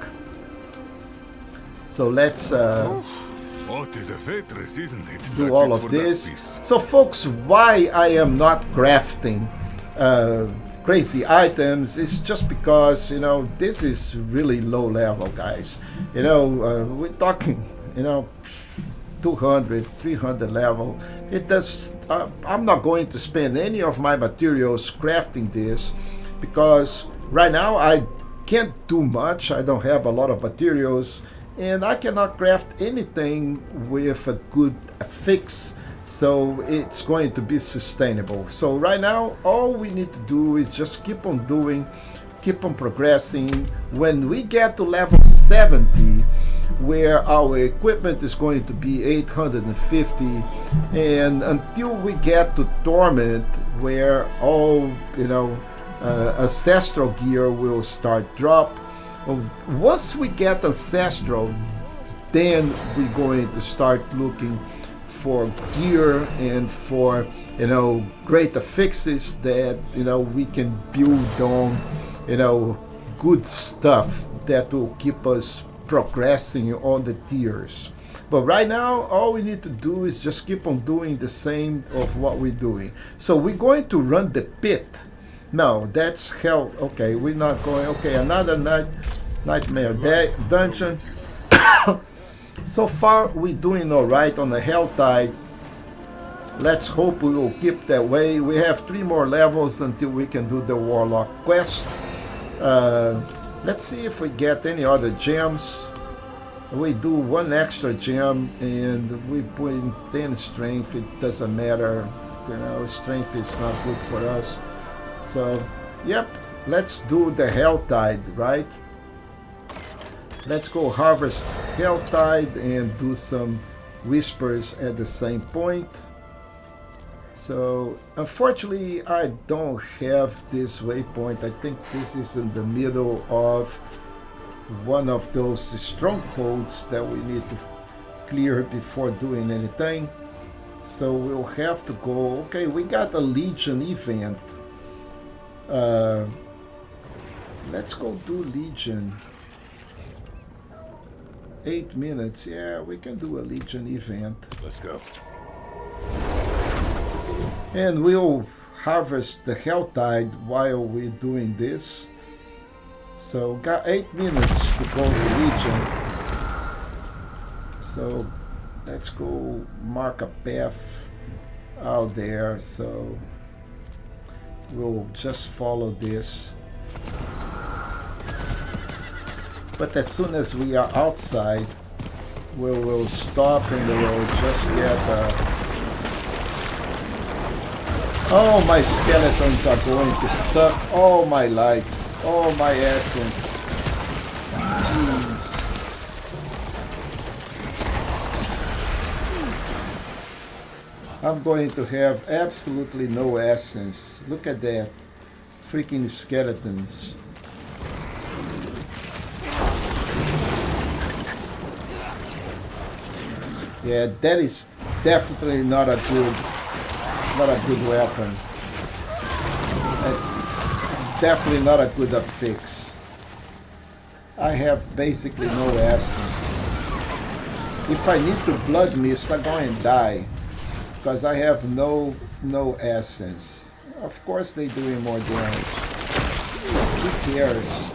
So let's What is a fortress, isn't it? do That's all it of for that this. piece. So folks, why I am not crafting crazy items is just because, you know, this is really low level, guys. You know, we're talking, you know, 200, 300 level. It does. I'm not going to spend any of my materials crafting this because right now I can't do much. I don't have a lot of materials, and I cannot craft anything with a good fix, so it's going to be sustainable. So right now all we need to do is just keep on doing, keep on progressing. When we get to level 70, where our equipment is going to be 850, and until we get to Torment, where all, you know, ancestral gear will start drop. Once we get ancestral, then we're going to start looking for gear and for, you know, greater fixes that, you know, we can build on, you know, good stuff that will keep us progressing on the tiers. But right now all we need to do is just keep on doing the same of what we're doing. So we're going to run the pit. No, that's hell. Okay, we're not going. Okay, another nightmare dungeon. So far we're doing all right on the Hell Tide. Let's hope we will keep that way. We have 3 more levels until we can do the Warlock quest. Let's see if we get any other gems. We do 1 extra gem and we put in 10 strength. It doesn't matter, you know, strength is not good for us. So yep, let's do the Hell Tide, right? Let's go harvest Hell Tide and do some whispers at the same point. So unfortunately I don't have this waypoint. I think this is in the middle of one of those strongholds that we need to clear before doing anything. So we'll have to go. Okay, we got a Legion event. Let's go do Legion. 8 minutes. Yeah, we can do a Legion event. Let's go. And we'll harvest the Hell Tide while we're doing this. So got 8 minutes to go to Legion. So let's go mark a path out there. So we'll just follow this. But as soon as we are outside, We'll stop in the road. Just get. Oh, my skeletons are going to suck all my life, all my essence. Jeez. I'm going to have absolutely no essence. Look at that. Freaking skeletons. Yeah, that is definitely not a good weapon. That's definitely not a good fix. I have basically no essence. If I need to blood mist, I'm going to die. Because I have no essence. Of course they're doing more damage. Who cares?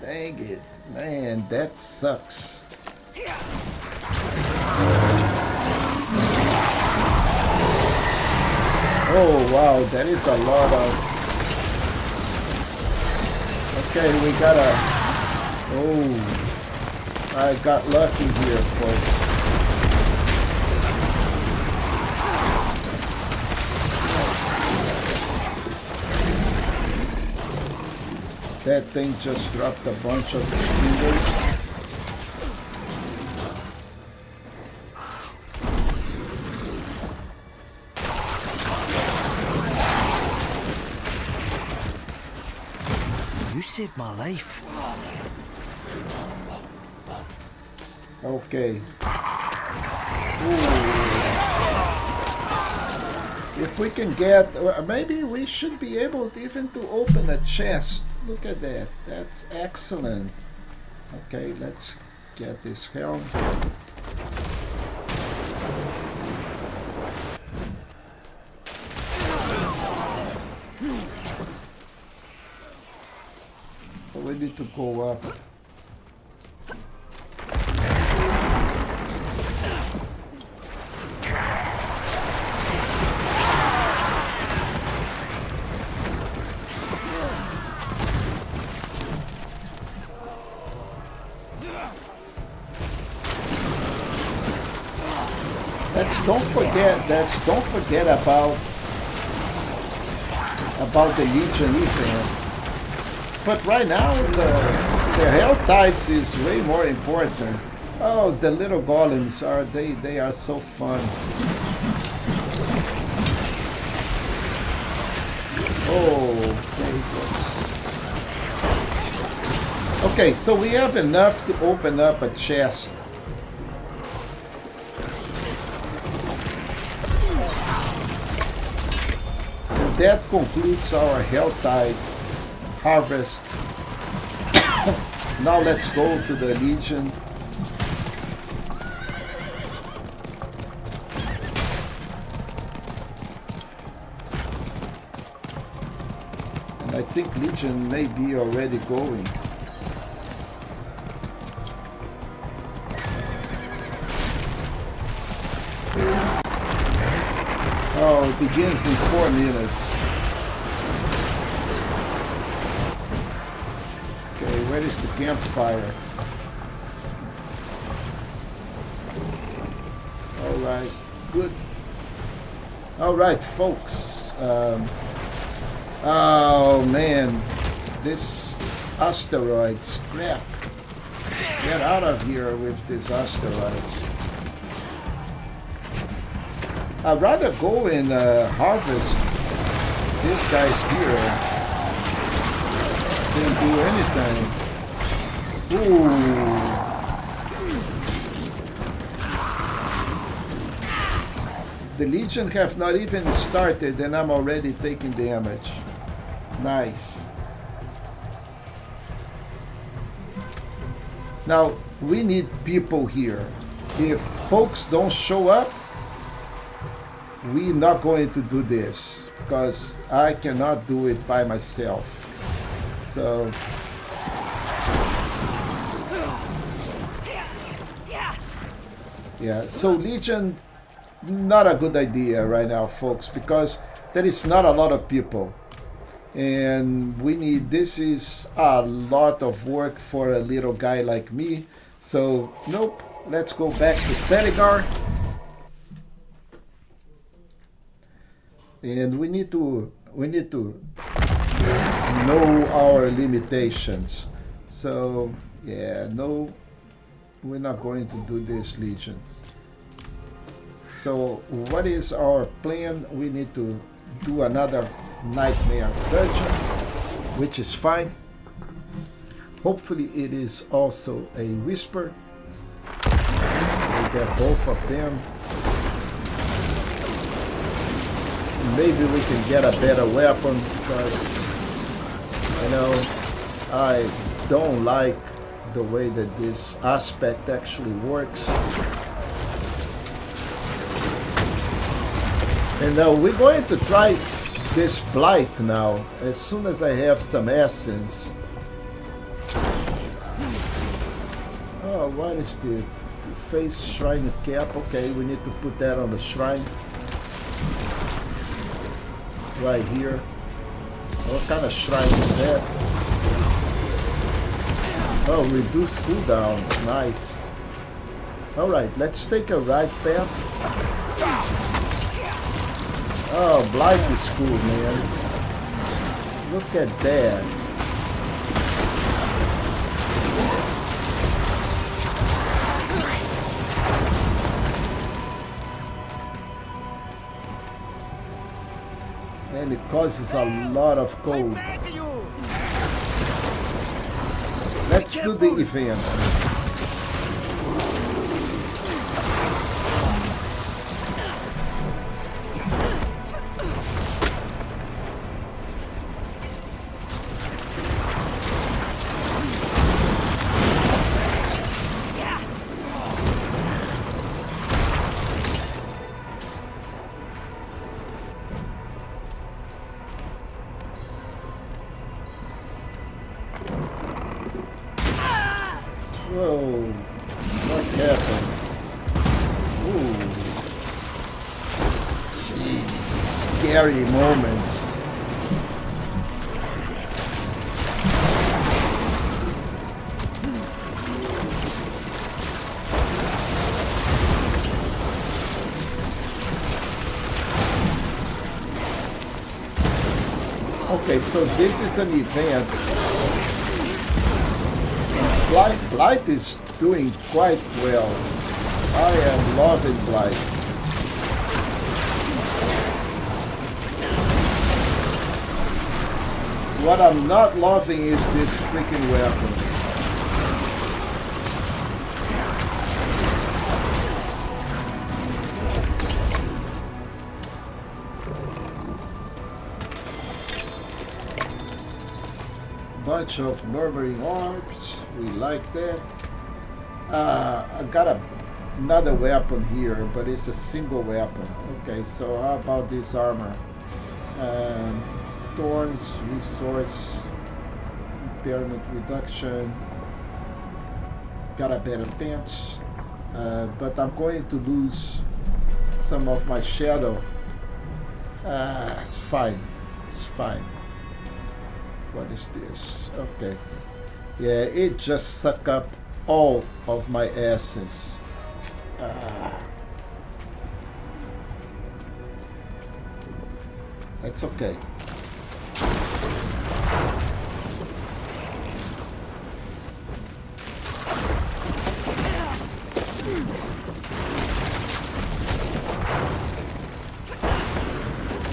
Dang it. Man, that sucks. Oh wow, that is a lot of... Okay, we gotta... Oh, I got lucky here, folks. That thing just dropped a bunch of cinders. You saved my life. Okay. Ooh. If we can get... maybe we should be able to even to open a chest. Look at that. That's excellent. Okay, let's get this helm. We need to go up. Don't forget about the Legion event. But right now the Hell Tides is way more important. Oh, the little golems they are so fun. Okay, so we have enough to open up a chest. That concludes our Helltide harvest. Now let's go to the Legion. And I think Legion may be already going. Oh, it begins in 4 minutes. Okay, where is the campfire? Alright, good. Alright, folks. Oh man, this asteroid scrap. Get out of here with this asteroids. I'd rather go and harvest these guys here than do anything. Ooh. The Legion have not even started and I'm already taking damage. Nice. Now, we need people here. If folks don't show up, we're not going to do this because I cannot do it by myself. So yeah, so Legion, not a good idea right now, folks, because there is not a lot of people. And we need, this is a lot of work for a little guy like me. So, nope, let's go back to Setigar. And we need to know our limitations. So, yeah, no, we're not going to do this, Legion. So, what is our plan? We need to do another Nightmare Dungeon, which is fine. Hopefully it is also a Whisper. So we get both of them. Maybe we can get a better weapon because, you know, I don't like the way that this aspect actually works. And now we're going to try this Blight now, as soon as I have some essence. Oh, what is this? The face shrine cap. Okay, we need to put that on the shrine. Right here. What kind of shrine is that? Oh, reduce cooldowns. Nice. Alright, let's take a right path. Oh, Blight is cool, man. Look at that. And it causes a lot of cold. Let's do the event. Whoa, what happened? Ooh. Jeez, scary moments. Okay, so this is an event. Blight is doing quite well. I am loving Blight. What I'm not loving is this freaking weapon. Bunch of murmuring orbs. We like that. I got another weapon here, but it's a single weapon. Okay, so how about this armor? Thorns, resource, impairment reduction. Got a better pants, but I'm going to lose some of my shadow. It's fine. It's fine. What is this? Okay. Yeah, it just sucked up all of my essence. That's okay.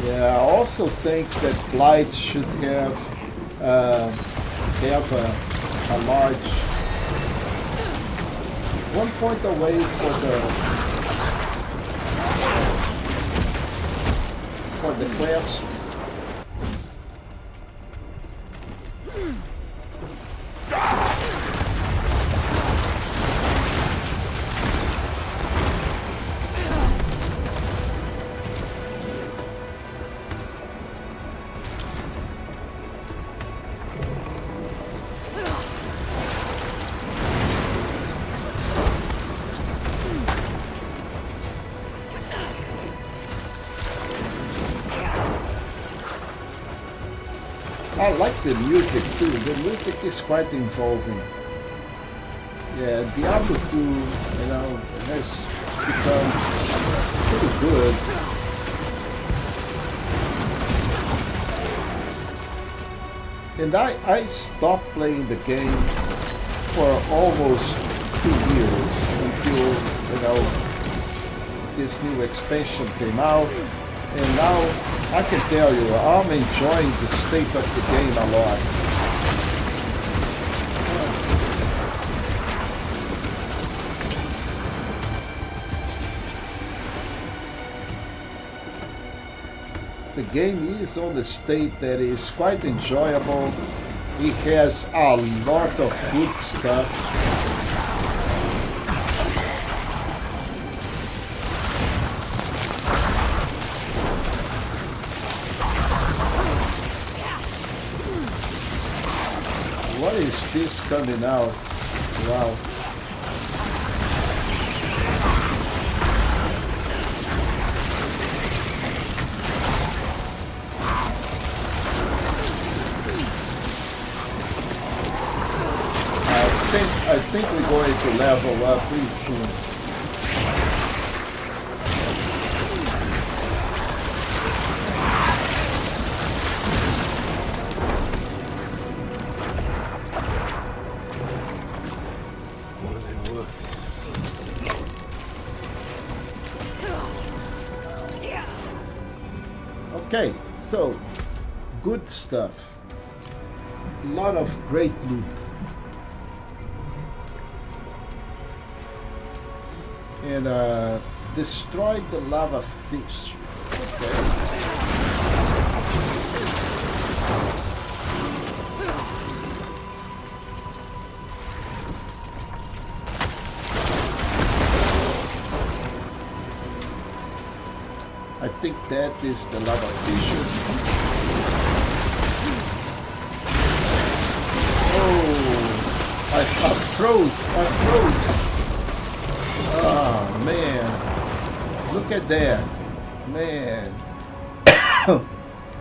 Yeah, I also think that Blight should have a large 1 point away for the clasp. I like the music too. The music is quite involving. Yeah, Diablo 2, you know, has become pretty good. And I stopped playing the game for almost 2 years until, you know, this new expansion came out. And now I can tell you, I'm enjoying the state of the game a lot. The game is on the state that is quite enjoyable. It has a lot of good stuff. What is this coming out? Wow. I think we're going to level up pretty soon. What is it worth? Okay, so good stuff. A lot of great loot. And destroyed the lava fish. Okay. I think that is the lava fish. Oh, I froze. Oh man, look at that, man.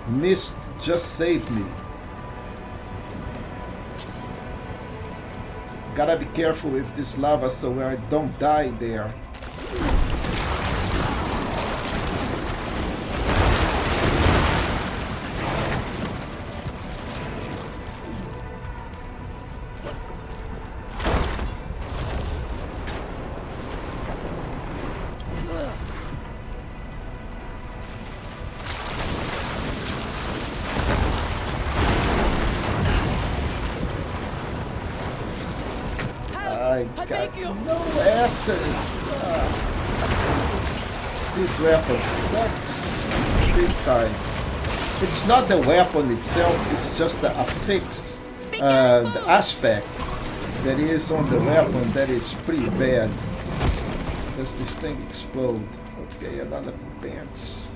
Mist just saved me. Gotta be careful with this lava so I don't die there. I got no essence. This weapon sucks big time. It's not the weapon itself, it's just the affix, the aspect that is on the weapon that is pretty bad. Does this thing explode? Okay, another bench.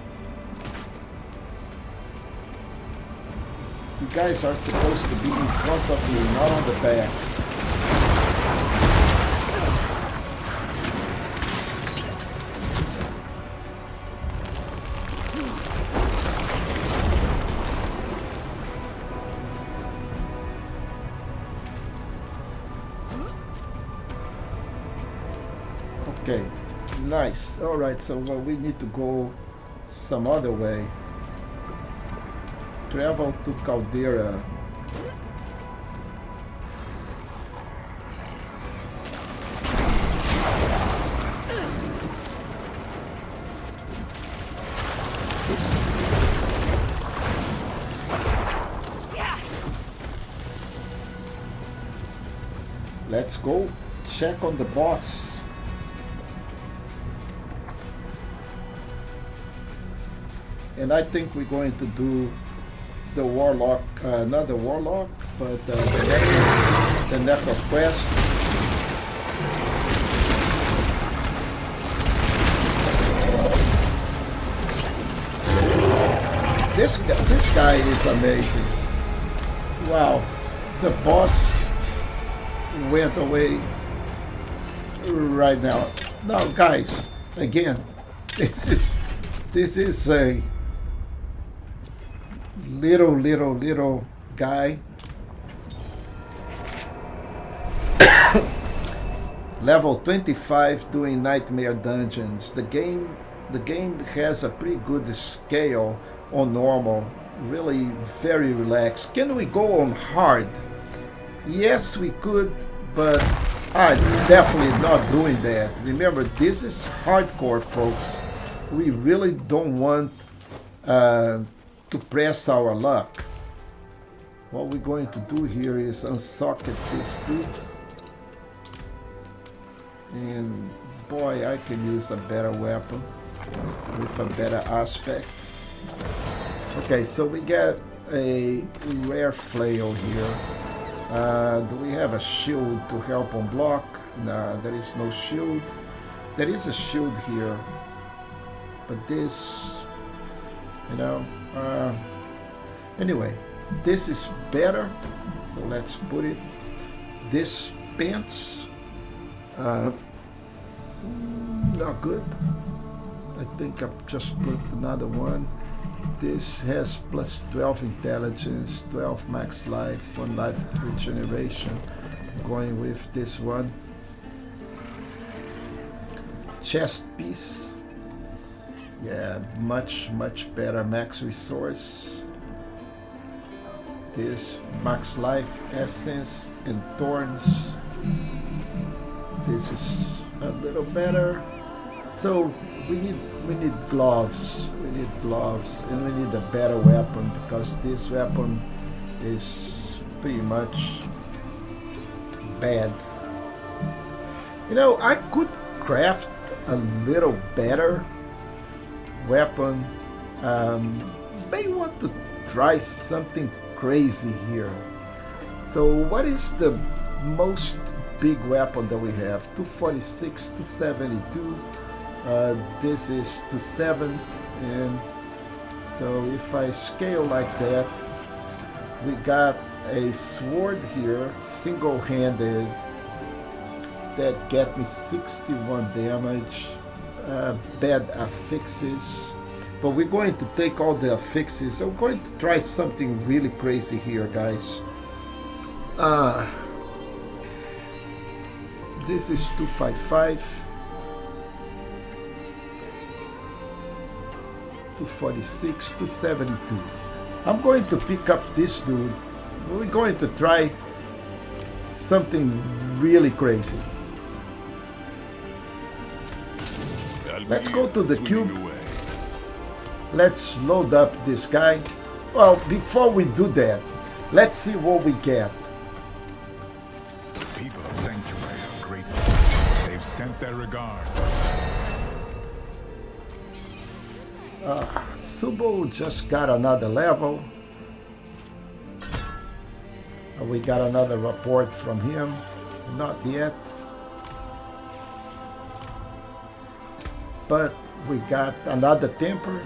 You guys are supposed to be in front of me, not on the back. Okay, nice. All right, so we need to go some other way. Travel to Caldera. Let's go check on the boss. And I think we're going to do the warlock, not the warlock, but the necro quest. This guy is amazing. Wow, the boss went away right now. Now, guys, again, this is a little guy. Level 25 doing nightmare dungeons. The game has a pretty good scale on normal. Really very relaxed. Can we go on hard? Yes, we could, but I'm definitely not doing that. Remember, this is hardcore, folks. We really don't want to press our luck. What we're going to do here is unsocket this dude. And boy, I can use a better weapon with a better aspect. Okay, so we got a rare flail here. Do we have a shield to help on block? Nah, there is no shield. There is a shield here, but this, you know, anyway, this is better, so let's put it. This pants, not good. I think I've just put another one. This has plus 12 intelligence, 12 max life, 1 life regeneration. Going with this one. Chest piece. Yeah, much better max resource. This max life essence and thorns. This is a little better. So we need gloves. We need gloves, and we need a better weapon, because this weapon is pretty much bad. You know, I could craft a little better weapon. May want to try something crazy here. So what is the most big weapon that we have? 246, 272. This is 27, and so if I scale like that, we got a sword here, single-handed, that get me 61 damage. Bad affixes, but we're going to take all the affixes. I'm going to try something really crazy here, guys. This is 255. 246, 272. I'm going to pick up this dude. We're going to try something really crazy. Let's go to the cube. Let's load up this guy. Well, before we do that, let's see what we get. The people of Sanctuary are grateful. They've sent their regards. Subo just got another level. We got another report from him. Not yet. But we got another temper.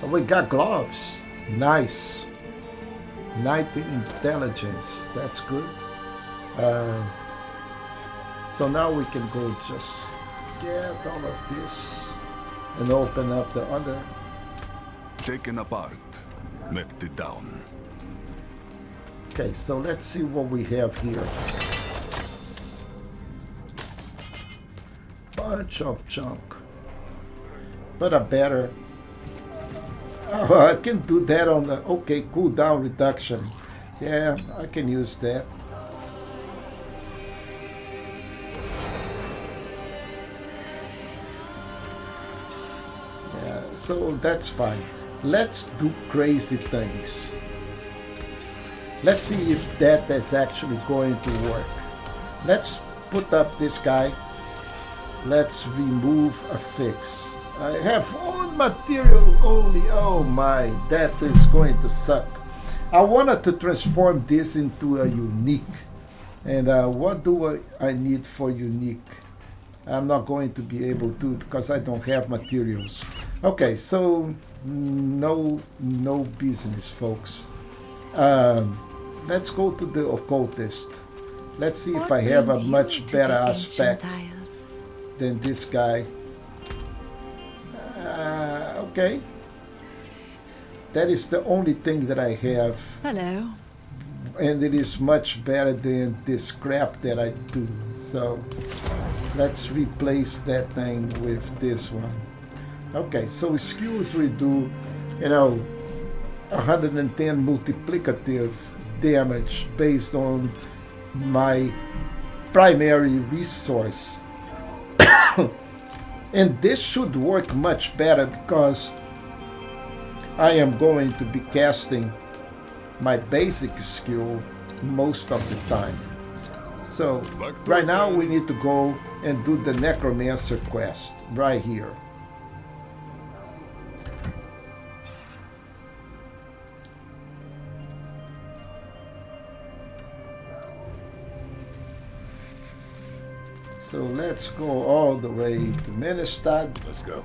We got gloves. Nice. 19 intelligence. That's good. So now we can go just get all of this and open up the other. Taken apart, melted down. Okay, so let's see what we have here. Bunch of junk, but a better. Oh, I can do that on the cooldown reduction. Yeah, I can use that. So that's fine. Let's do crazy things. Let's see if that is actually going to work. Let's put up this guy. Let's remove a fix. I have one material only. Oh my, that is going to suck. I wanted to transform this into a unique. And what do I need for unique? I'm not going to be able to, because I don't have materials. Okay, so no business, folks. Let's go to the occultist. Let's see if I have a much better aspect than this guy. Okay. That is the only thing that I have, Hello. and it is much better than this crap that I do. So let's replace that thing with this one. Okay, so skills we do, 110 multiplicative damage based on my primary resource. And this should work much better because I am going to be casting my basic skill most of the time. So right now we need to go and do the Necromancer quest right here. So let's go all the way to Menestad. Let's go.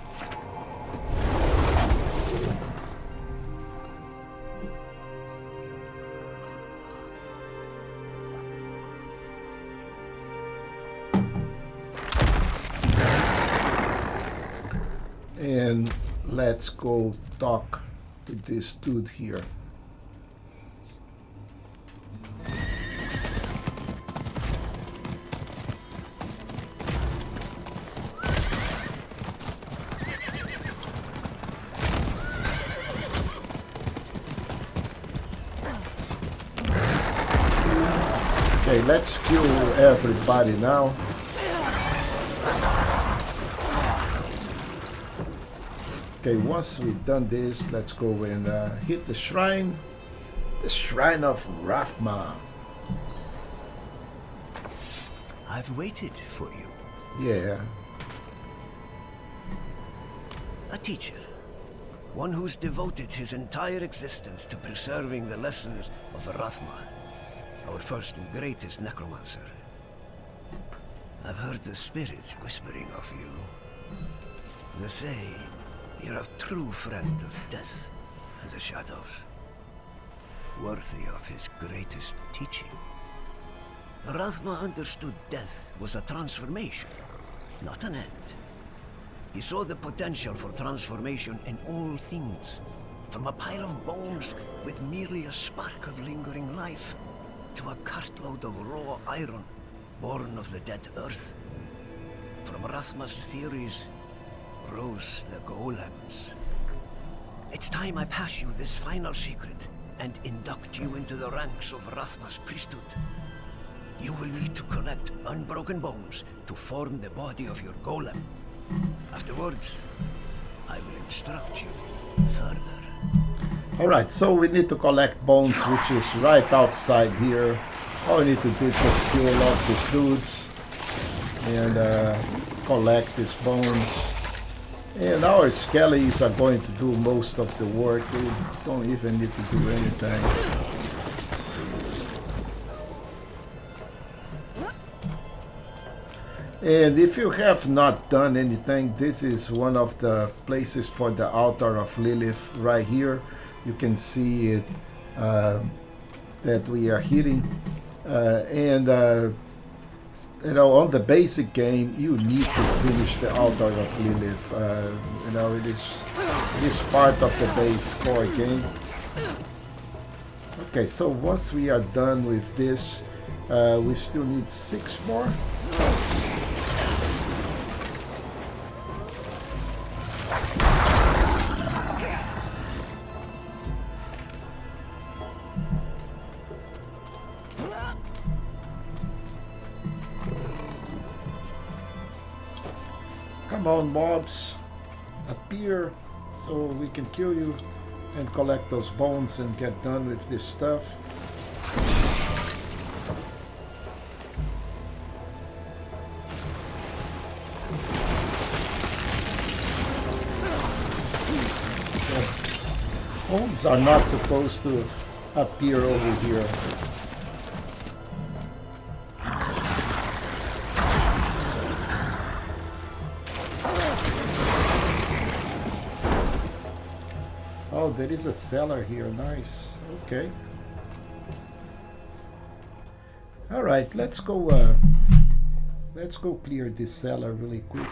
And let's go talk to this dude here. Okay, let's kill everybody now. Okay, once we've done this, let's go and hit the shrine. The Shrine of Rathma. I've waited for you. Yeah. A teacher. One who's devoted his entire existence to preserving the lessons of Rathma, our first and greatest necromancer. I've heard the spirits whispering of you. They say you're a true friend of death and the shadows, worthy of his greatest teaching. Rathma understood death was a transformation, not an end. He saw the potential for transformation in all things, from a pile of bones with merely a spark of lingering life, to a cartload of raw iron, born of the dead earth. From Rathma's theories rose the golems. It's time I pass you this final secret and induct you into the ranks of Rathma's priesthood. You will need to collect unbroken bones to form the body of your golem. Afterwards, I will instruct you further. Alright, so we need to collect bones, which is right outside here. All we need to do is just kill off these dudes and collect these bones. And our skellies are going to do most of the work. We don't even need to do anything. And if you have not done anything, this is one of the places for the altar of Lilith right here. You can see it that we are hitting. On the basic game, you need to finish the altar of Lilith. It is part of the base core game. Okay, so once we are done with this, we still need 6 more. Come on, mobs, appear so we can kill you and collect those bones and get done with this stuff. The bones are not supposed to appear over here. Oh, there is a cellar here. Nice. Okay. All right, let's go clear this cellar really quick.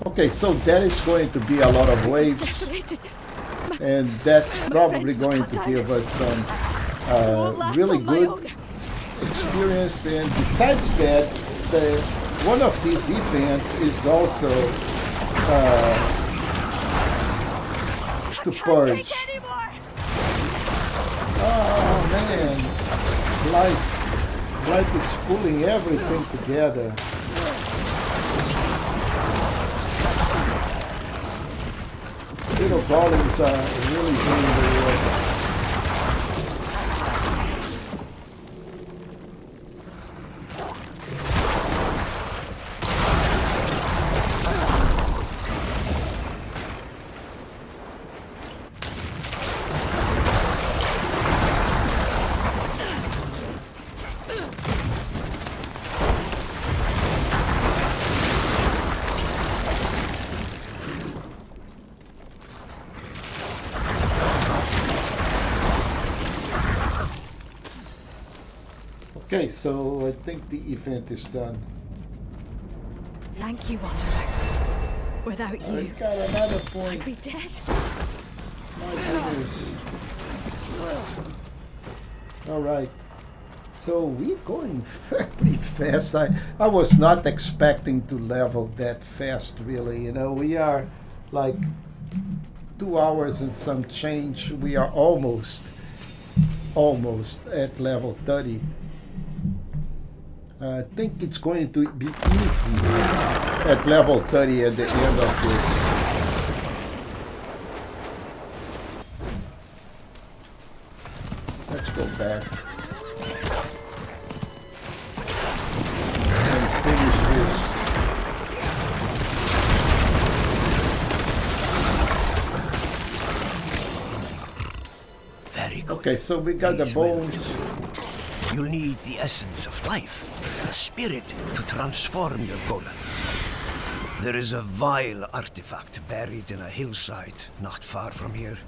Okay, so that is going to be a lot of waves, and that's probably going to give us some really good experience. And besides that, one of these events is also to purge. Oh man, life is pulling everything together. Little golems are really doing the work. Okay, so I think the event is done. Thank you, Wanderer. Without I you, got another point. I'd be dead. My goodness. Alright. So we're going pretty fast. I was not expecting to level that fast, really. You know, we are like 2 hours and some change. We are almost at level 30. I think it's going to be easy at level 30 at the end of this. Let's go back and finish this. Very good. Okay, so we got the These will bones. do. You'll need the essence of life, a spirit to transform your golem. There is a vile artifact buried in a hillside not far from here.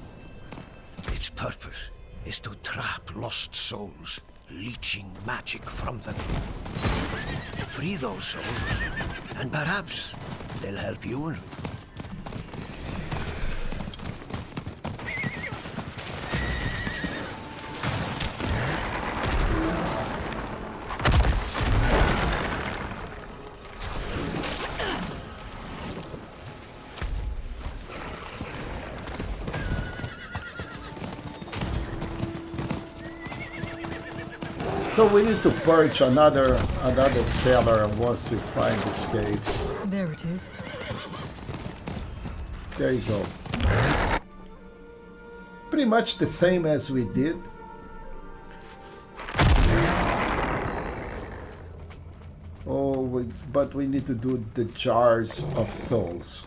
Its purpose is to trap lost souls, leeching magic from them. Free those souls, and perhaps they'll help you. So we need to purge another cellar once we find these caves. There it is. There you go. Pretty much the same as we did. But we need to do the jars of souls.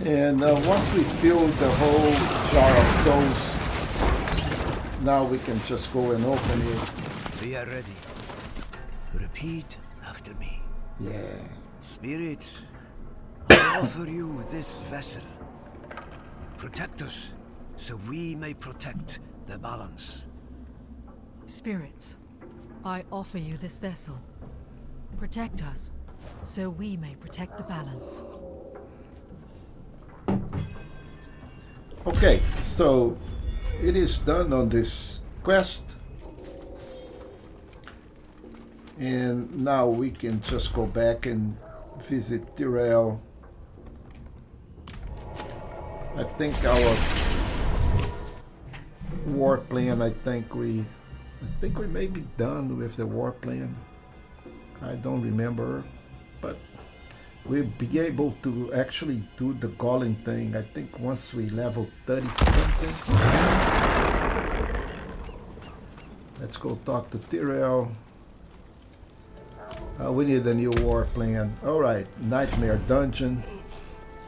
And once we fill the whole jar of souls, now we can just go and open it. We are ready. Repeat after me. Yeah. Spirits, I offer you this vessel. Protect us, so we may protect the balance. Spirits, I offer you this vessel. Protect us, so we may protect the balance. Okay, so it is done on this quest. And now we can just go back and visit Tyrell. I think our war plan, I think we may be done with the war plan. I don't remember, but we'll be able to actually do the golem thing, I think, once we level 30 something. Let's go talk to Tyrell. We need a new war plan. Alright, Nightmare Dungeon.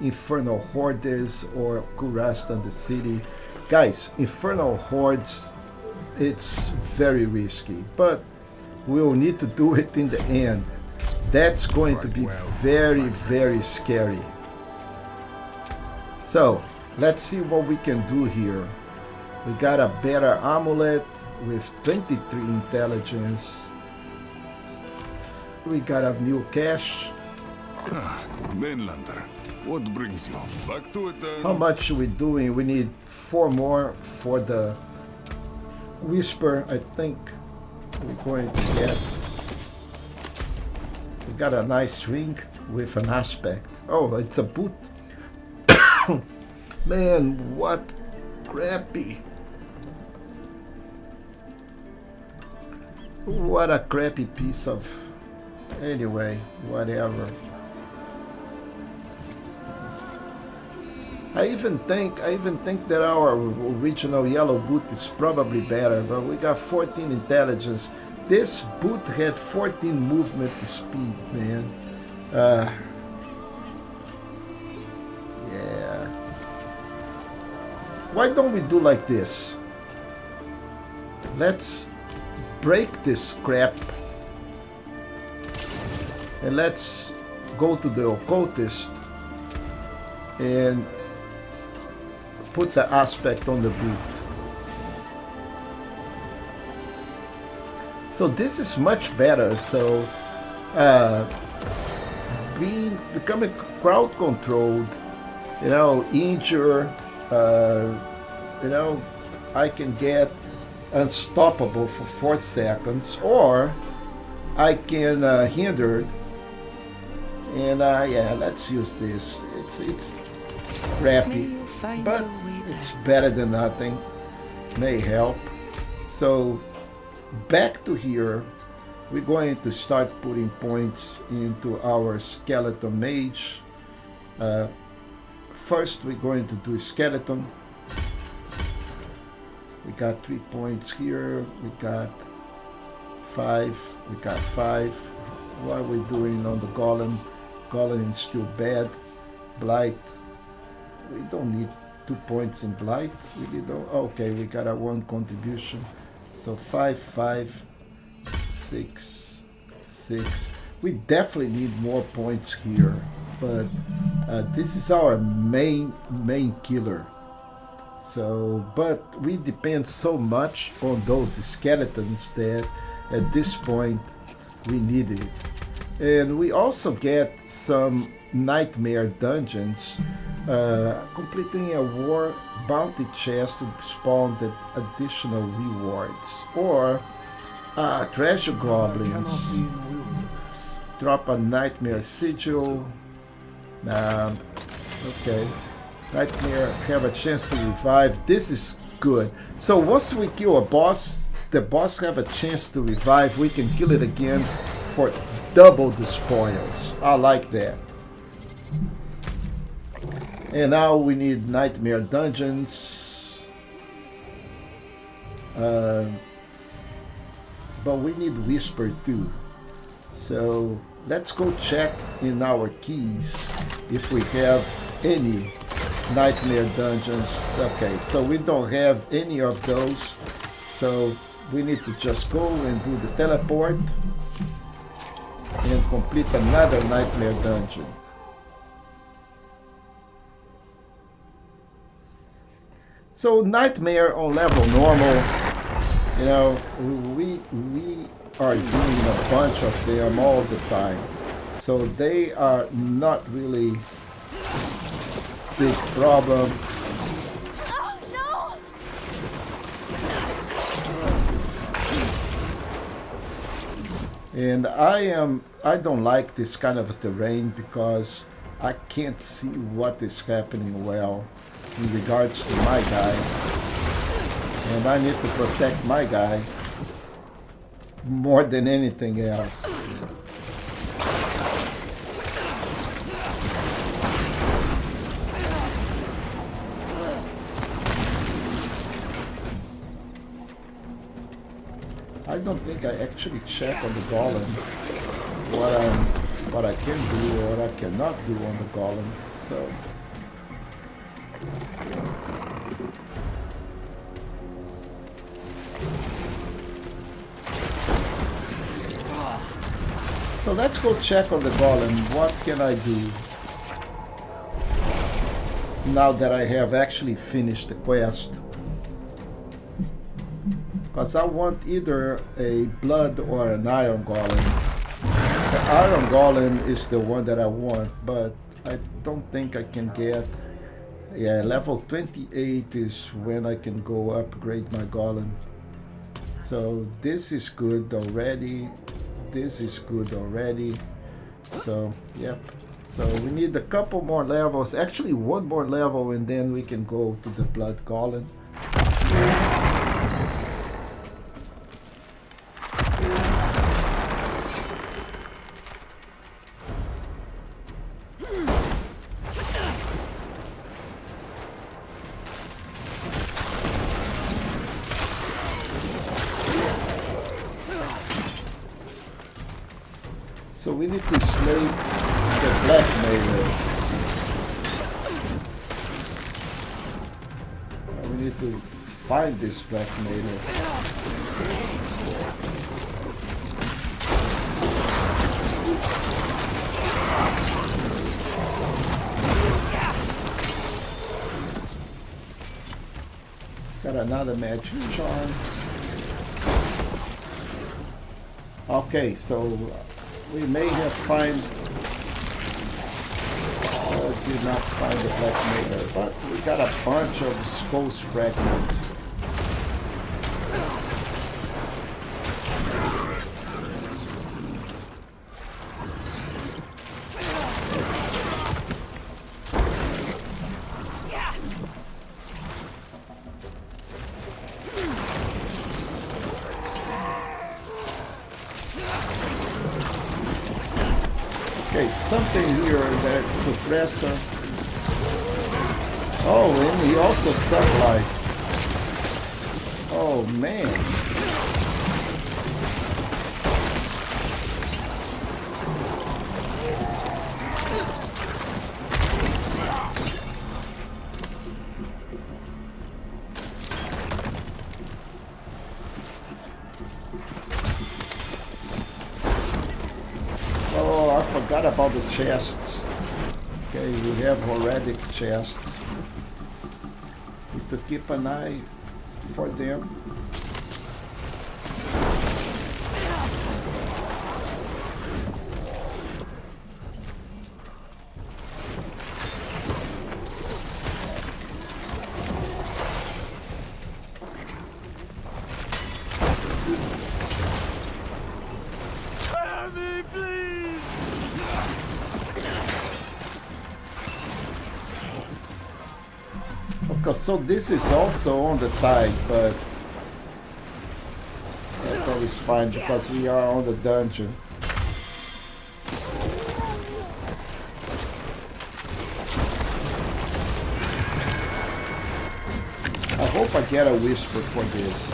infernal hordes or could rest on the city. Guys, infernal hordes, it's very risky, but we'll need to do it in the end. That's going to be very, very scary. So let's see what we can do here. We got a better amulet with 23 intelligence. We got a new cache. Mainlander, what brings you? Back to it then? How much are we doing? We need 4 more for the Whisper, I think we're going to get. We got a nice ring with an aspect. Oh, it's a boot. Man, what crappy. What a crappy piece of... Anyway, whatever. I even think that our original yellow boot is probably better, but we got 14 intelligence. This boot had 14 movement speed, man. Yeah. Why don't we do like this? Let's break this crap and let's go to the occultist and put the aspect on the boot. So this is much better. So becoming crowd controlled, you know, injure, you know, I can get unstoppable for 4 seconds, or I can hindered. And yeah, let's use this. It's crappy, but it's better than nothing. May help. So back to here, we're going to start putting points into our skeleton mage. First, we're going to do skeleton. We got 3 points here. We got 5. We got 5. What are we doing on the golem? Golem is still bad. Blight. We don't need 2 points in blight. We don't. Okay, we got a 1 contribution. So 5, 5, 6, 6. We definitely need more points here, but this is our main killer. So, but we depend so much on those skeletons that at this point we need it. And we also get some nightmare dungeons, completing a war bounty chest to spawn the additional rewards, or treasure goblins. Drop a nightmare sigil. Okay. Nightmare have a chance to revive. This is good. So once we kill a boss, the boss have a chance to revive. We can kill it again for double the spoils. I like that. And now we need nightmare dungeons. But we need whisper too. So let's go check in our keys if we have any nightmare dungeons. Okay, so we don't have any of those. So we need to just go and do the teleport and complete another nightmare dungeon. So nightmare on level normal, you know, we are doing a bunch of them all the time. So they are not really big problem. Oh, no! And I don't like this kind of terrain because I can't see what is happening well in regards to my guy. And I need to protect my guy more than anything else. I don't think I actually check on the golem what I'm what I can do or what I cannot do on the golem. So let's go check on the golem. What can I do now that I have actually finished the quest? Because I want either a blood or an iron golem. The iron golem is the one that I want, but I don't think I can get... Yeah, level 28 is when I can go upgrade my golem. So this is good already. This is good already. So, yep. So we need a couple more levels. Actually, one more level and then we can go to the blood golem. So we need to slay the blackmailer. We need to find this blackmailer. Got another magic charm. Okay, so we may have did not find the blackmailer, but we got a bunch of skulls fragments. Okay, something here that's suppressor. Oh, and he also sucked life. Oh man. Oh, I forgot about the chests. Okay, we have horadic chests. Need to keep an eye for them. So this is also on the tide, but that is fine because we are on the dungeon. I hope I get a whisper for this.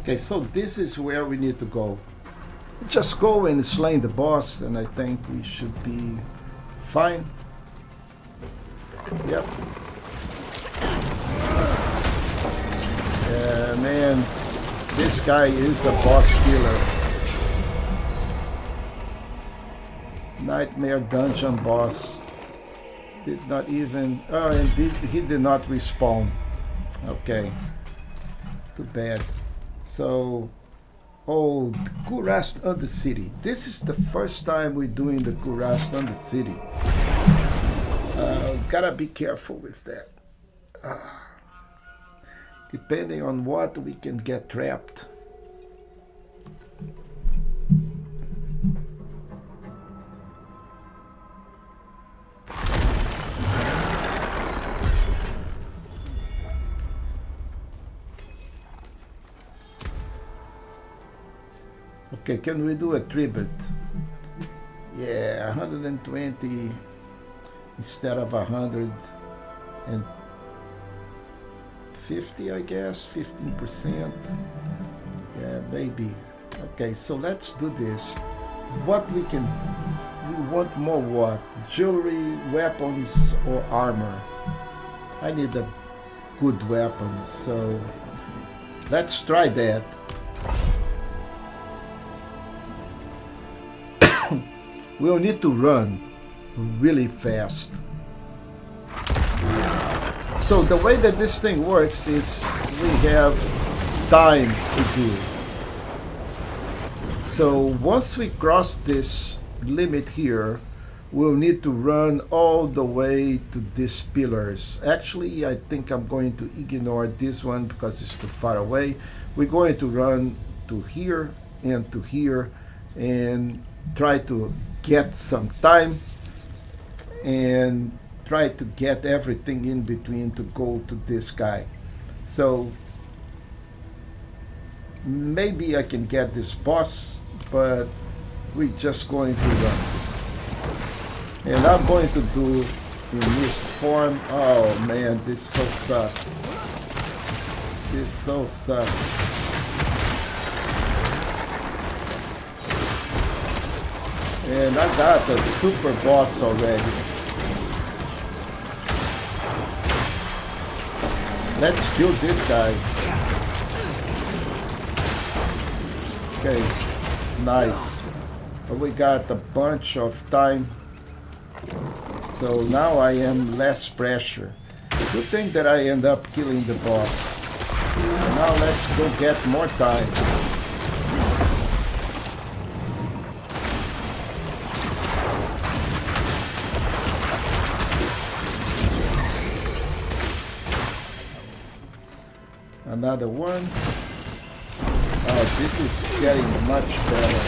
Okay, so this is where we need to go. Just go and slay the boss, and I think we should be fine. Yep. Yeah, man, this guy is a boss killer. Nightmare dungeon boss. Did not even... Oh, and he did not respawn. Okay. Too bad. So... Oh, the Kurast Undercity. This is the first time we're doing the Kurast Undercity. Gotta be careful with that. Depending on what, we can get trapped. Okay, can we do a tribute? Yeah, 120 instead of 150, I guess, 15%. Yeah, maybe. Okay, so let's do this. What we want more what? Jewelry, weapons, or armor? I need a good weapon, so let's try that. We'll need to run really fast. So the way that this thing works is we have time to do. So once we cross this limit here, we'll need to run all the way to these pillars. Actually, I think I'm going to ignore this one because it's too far away. We're going to run to here and to here and try to get some time and try to get everything in between to go to this guy. So maybe I can get this boss, but we're just going to run. And I'm going to do in mist form. Oh man, this so suck. This so suck. And I got the super boss already. Let's kill this guy. Okay, nice. But we got a bunch of time. So now I am less pressure. Good thing that I end up killing the boss. So now let's go get more time. Another one. Oh, this is getting much better.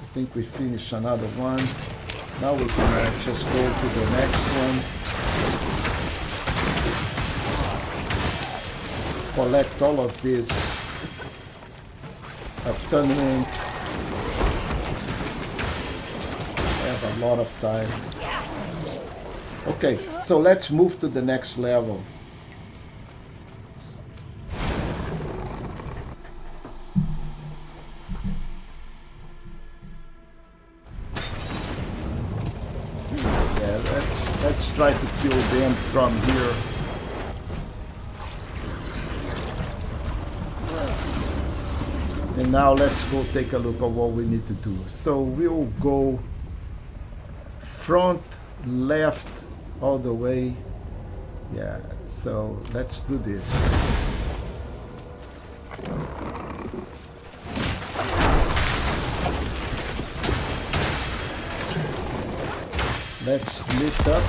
I think we finished another one. Now we can just go to the next one. Collect all of this attunement. Have a lot of time. Okay, so let's move to the next level. Yeah, let's try to kill them from here. And now let's go take a look at what we need to do. So we'll go front, left, all the way. Yeah, so let's do this. Let's split up.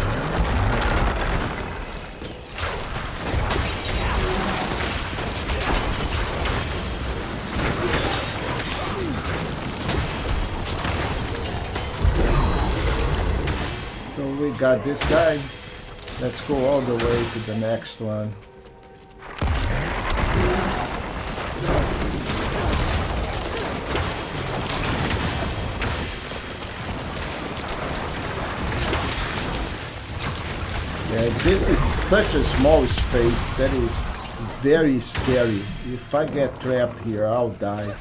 So we got this guy. Let's go all the way to the next one. Yeah, this is such a small space that is very scary. If I get trapped here, I'll die.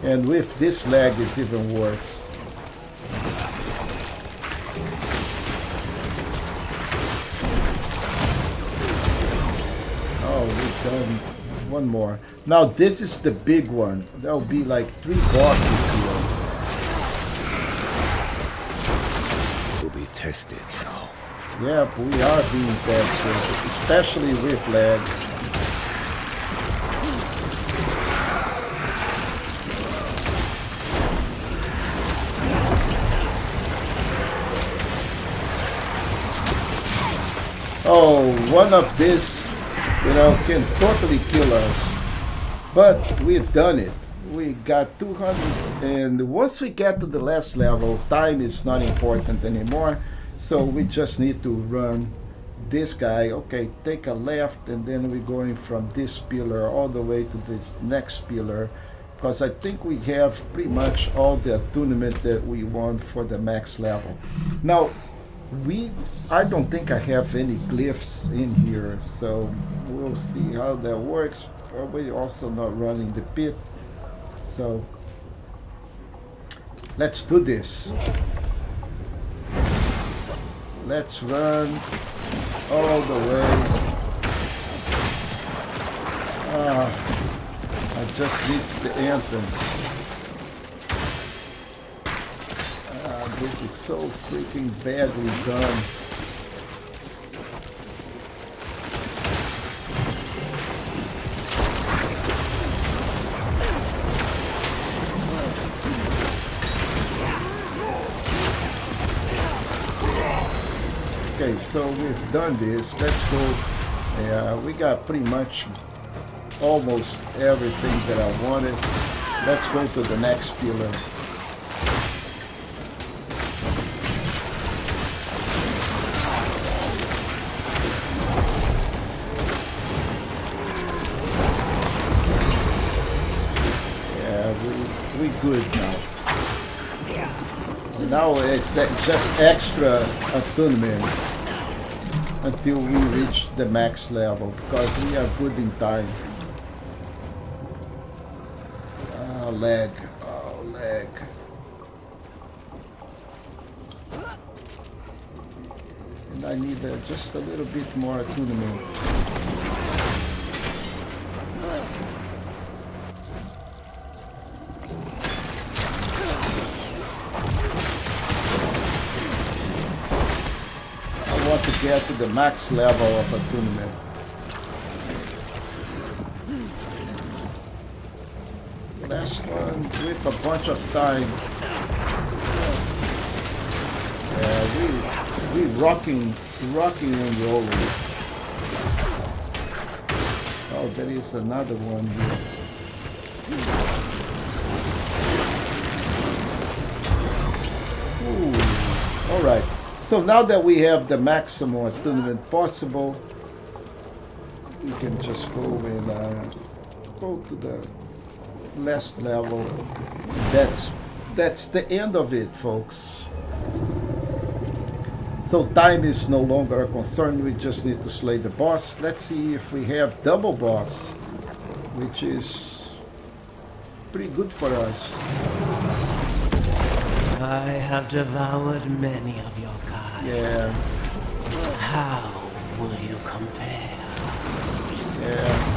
And with this lag, it's even worse. Oh, we've done one more. Now this is the big one. There'll be like 3 bosses here. Will be tested now. Yeah, we are being tested, especially with lag. Oh, one of this, can totally kill us. But we've done it. We got 200, and once we get to the last level, time is not important anymore. So we just need to run this guy. Okay, take a left, and then we're going from this pillar all the way to this next pillar. Because I think we have pretty much all the attunement that we want for the max level. Now, I don't think I have any glyphs in here, so we'll see how that works. Probably also not running the pit. So let's do this. Let's run all the way. I just reached the entrance. This is so freaking badly done. Okay, so we've done this. Let's go. Yeah, we got pretty much almost everything that I wanted. Let's go to the next pillar. We good now. Now it's just extra attunement until we reach the max level, because we are good in time. Oh, lag. Oh, lag. And I need just a little bit more attunement. To get to the max level of attunement. Last one with a bunch of time. Yeah, we rocking and rolling. Oh, there is another one here. Ooh, all right. So now that we have the maximum attunement possible, we can just go and go to the last level. That's the end of it, folks. So time is no longer a concern. We just need to slay the boss. Let's see if we have double boss, which is pretty good for us. I have devoured many of your kind. Yeah. How will you compare? Yeah.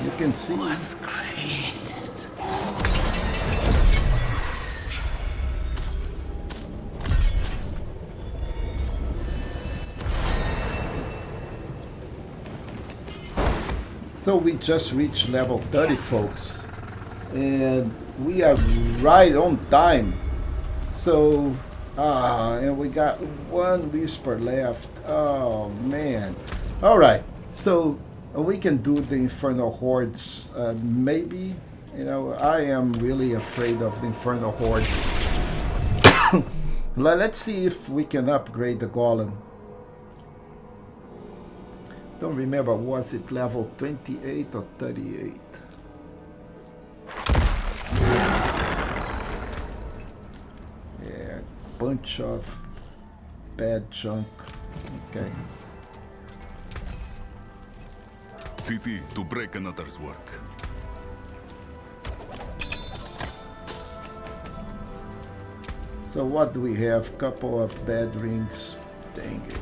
You can see. Was created. So we just reached level 30, folks. And we are right on time. So, and we got one whisper left. Oh, man. All right. So we can do the Infernal Hordes. Maybe, I am really afraid of the Infernal Hordes. Let's see if we can upgrade the Golem. Don't remember, was it level 28 or 38? Yeah, bunch of bad junk. Okay. Pity to break another's work. So what do we have? Couple of bad rings. Dang it.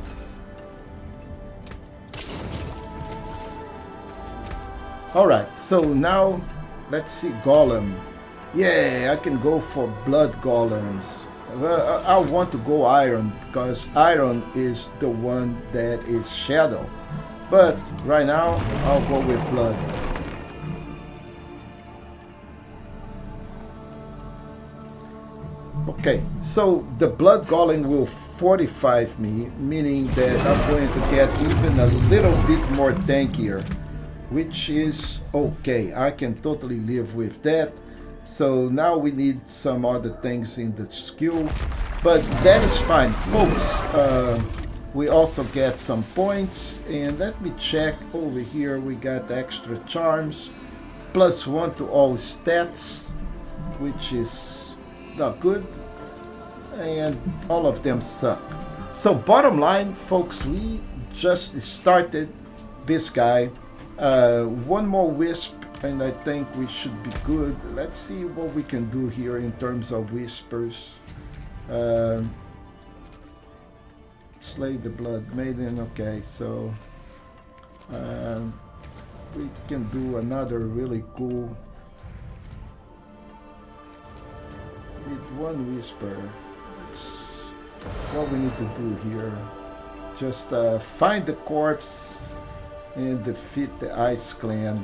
Alright, so now let's see Golem. Yeah, I can go for blood golems. Well, I want to go iron because iron is the one that is shadow. But right now, I'll go with blood. Okay, so the blood golem will fortify me, meaning that I'm going to get even a little bit more tankier, which is okay. I can totally live with that. So now we need some other things in the skill, but that is fine, folks. We also get some points, and let me check over here. We got extra charms, +1 to all stats, which is not good, and all of them suck. So bottom line, folks, we just started this guy. One more wisp and I think we should be good. Let's see what we can do here in terms of whispers. Slay the blood maiden. Okay, so we can do another really cool with one whisper. That's what we need to do here. Just find the corpse and defeat the Ice Clan.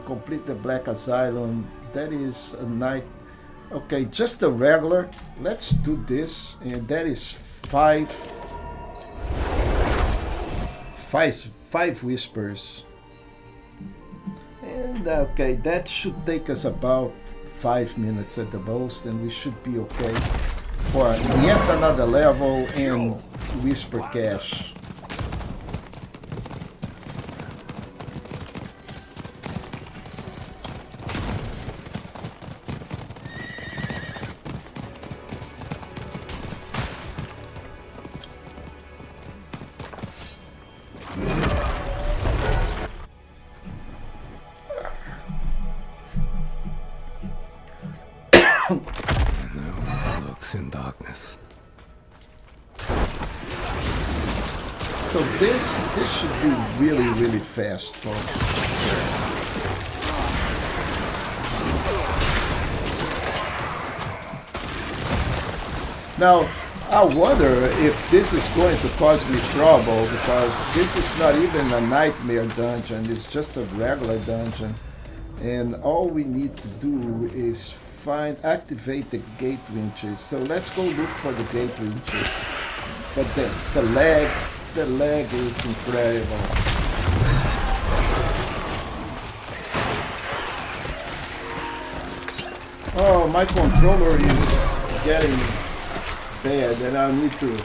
Complete the Black Asylum. That is a night. Okay, just a regular. Let's do this, and that is five whispers. And okay, that should take us about 5 minutes at the most, and we should be okay for yet another level and whisper cache. In darkness. So this should be really fast, folks. Now I wonder if this is going to cause me trouble, because this is not even a nightmare dungeon, it's just a regular dungeon, and all we need to do is activate the gate winches. So let's go look for the gate winches. But the lag is incredible. Oh, my controller is getting bad, and I need to.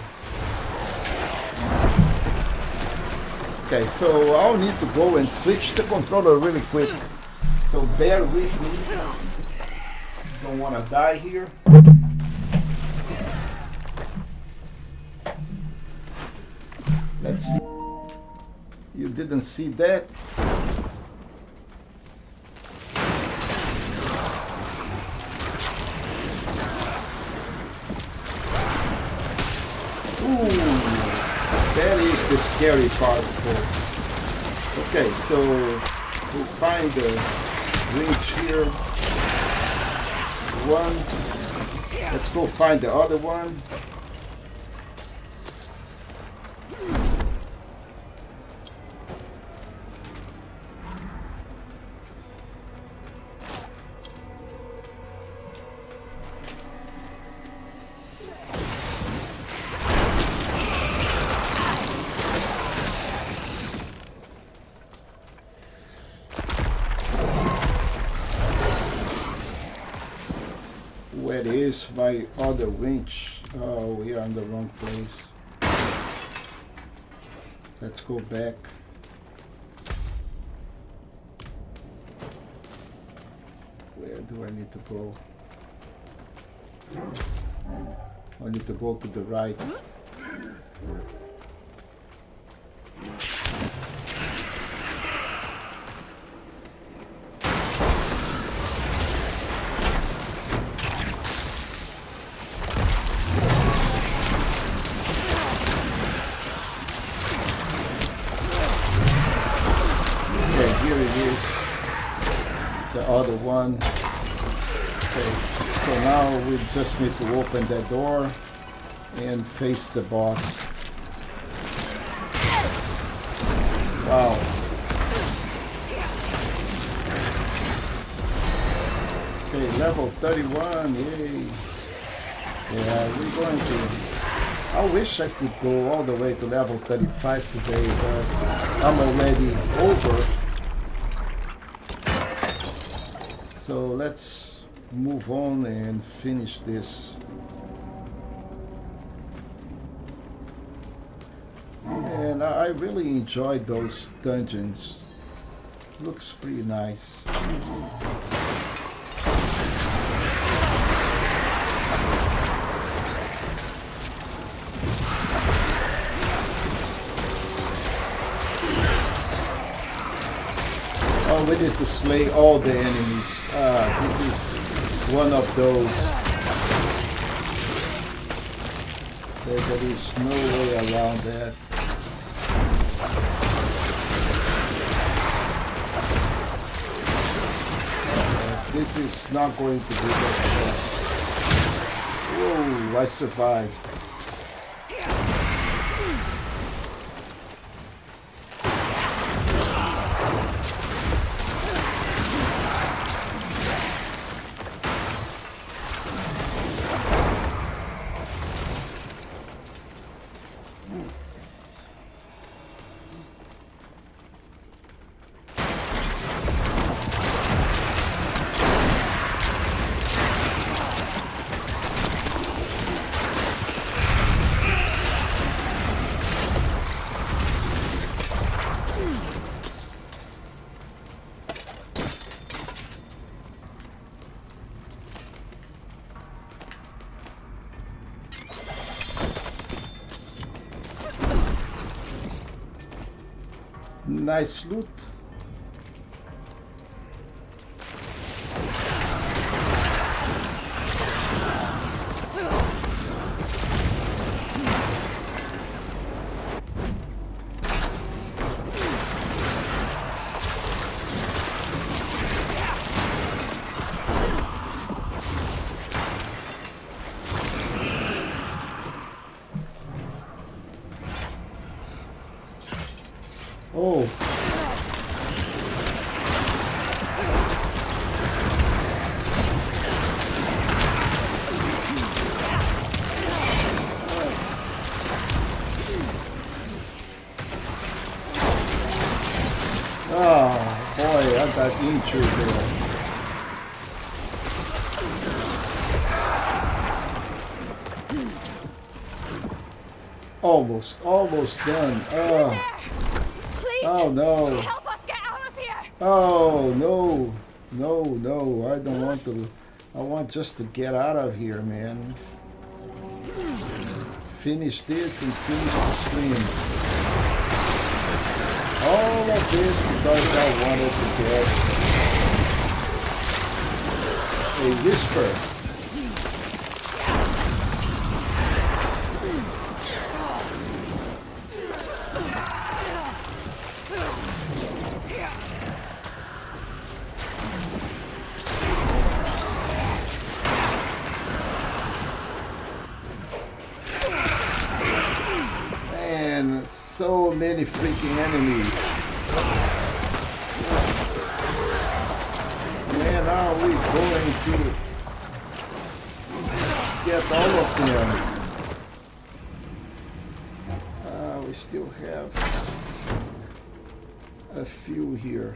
Okay, so I'll need to go and switch the controller really quick. So bear with me. Don't want to die here. Let's see. You didn't see that? Ooh, that is the scary part, folks. Okay, so we find the winch here. One. Let's go find the other one. Where is my other winch? Oh, we are in the wrong place. Let's go back. Where do I need to go? I need to go to the right. another one. Okay, so now we just need to open that door and face the boss. Wow. Okay, level 31, yay. Yeah, we're going to... I wish I could go all the way to level 35 today, but I'm already over. So let's move on and finish this. And I really enjoyed those dungeons. Looks pretty nice. Oh, we need to slay all the enemies. This is one of those. There is no way around that. This is not going to be that fast. Whoa, I survived. Nice loot. Oh. Oh boy, I got injured there. Almost done. Oh no. Help us get out of here. Oh no. No, I don't want to. I want just to get out of here, man. Finish this and finish the stream. All of this because I wanted to get a whisper. So many freaking enemies. When are we going to get all of them? We still have a few here.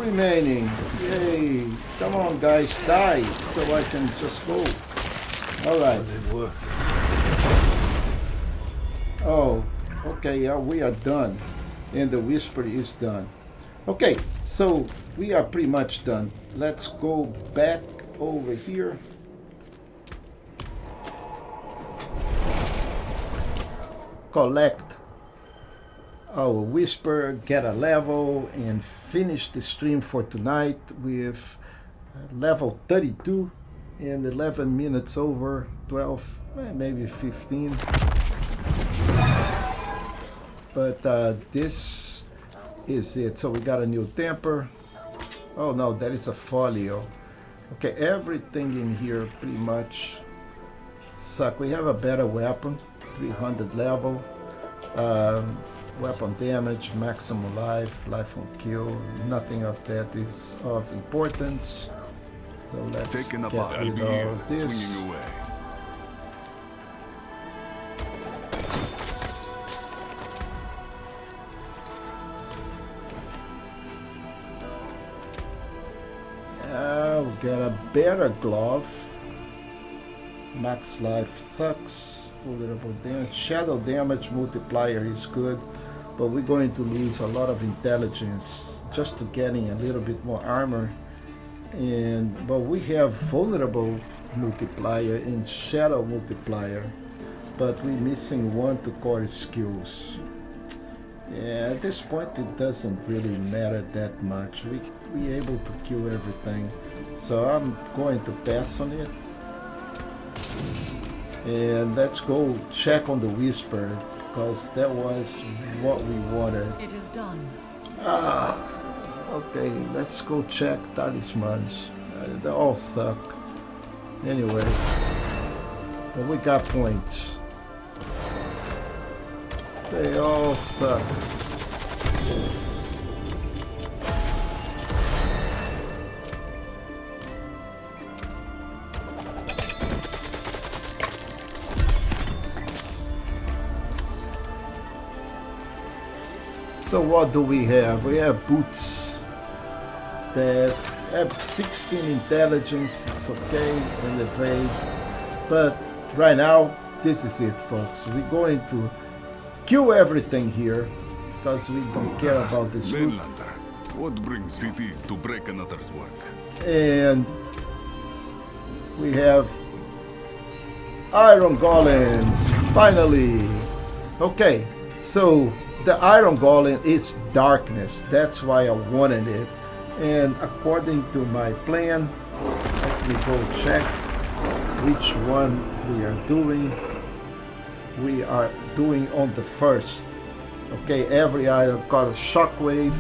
Remaining. Yay. Come on guys, die so I can just go. Alright. Oh, okay, yeah, we are done. And the whisper is done. Okay, so we are pretty much done. Let's go back over here. Collect our Whisper, get a level, and finish the stream for tonight with level 32 and 11 minutes over, 12, maybe 15. But this is it. So we got a new temper. Oh no, that is a folio. Okay, everything in here pretty much suck. We have a better weapon, 300 level. Weapon damage, maximum life, life on kill. Nothing of that is of importance. So let's Taking get up rid of this. swinging away. We got a better glove. Max life sucks. Vulnerable damage. Shadow damage multiplier is good, but we're going to lose a lot of intelligence just to getting a little bit more armor. But we have vulnerable multiplier and shadow multiplier, but we're missing 1 to core skills. Yeah, at this point it doesn't really matter that much. We able to kill everything, so I'm going to pass on it. And let's go check on the Whisper, because that was what we wanted. It is done. Okay, let's go check talismans. They all suck. Anyway, but we got points. They all suck. So what do we have? We have boots that have 16 intelligence. It's okay, and evade. But right now, this is it, folks. We're going to kill everything here because we don't care about this loot. Mainlander, what brings VT to break another's work? And we have iron golems, finally. Okay, so the iron golem is darkness. That's why I wanted it. And according to my plan, let me go check which one we are doing. We are doing on the first. Okay, every item got a shockwave.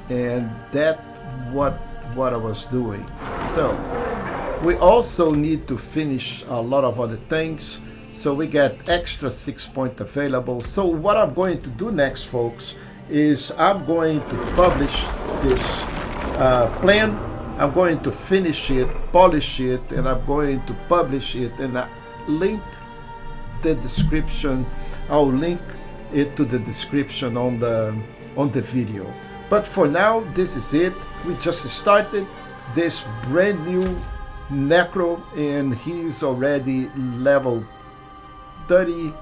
And that what I was doing. So we also need to finish a lot of other things, so we get extra 6 points available. So what I'm going to do next, folks, is I'm going to publish this plan. I'm going to finish it, polish it, and I'm going to publish it, and I link the description. I'll link it to the description on the video. But for now, this is it. We just started this brand new Necro, and he's already level 30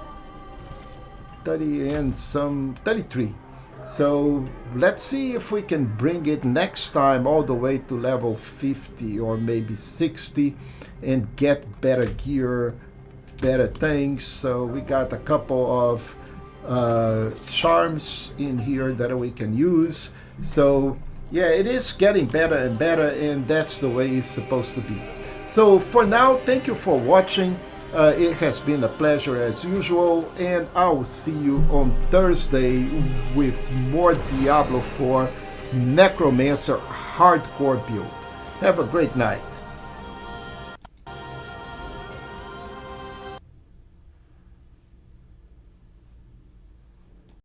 and some 33. So let's see if we can bring it next time all the way to level 50 or maybe 60 and get better gear, better things. So we got a couple of charms in here that we can use. So yeah, it is getting better and better, and that's the way it's supposed to be. So for now, thank you for watching. It has been a pleasure as usual, and I'll see you on Thursday with more Diablo 4 Necromancer hardcore build. Have a great night.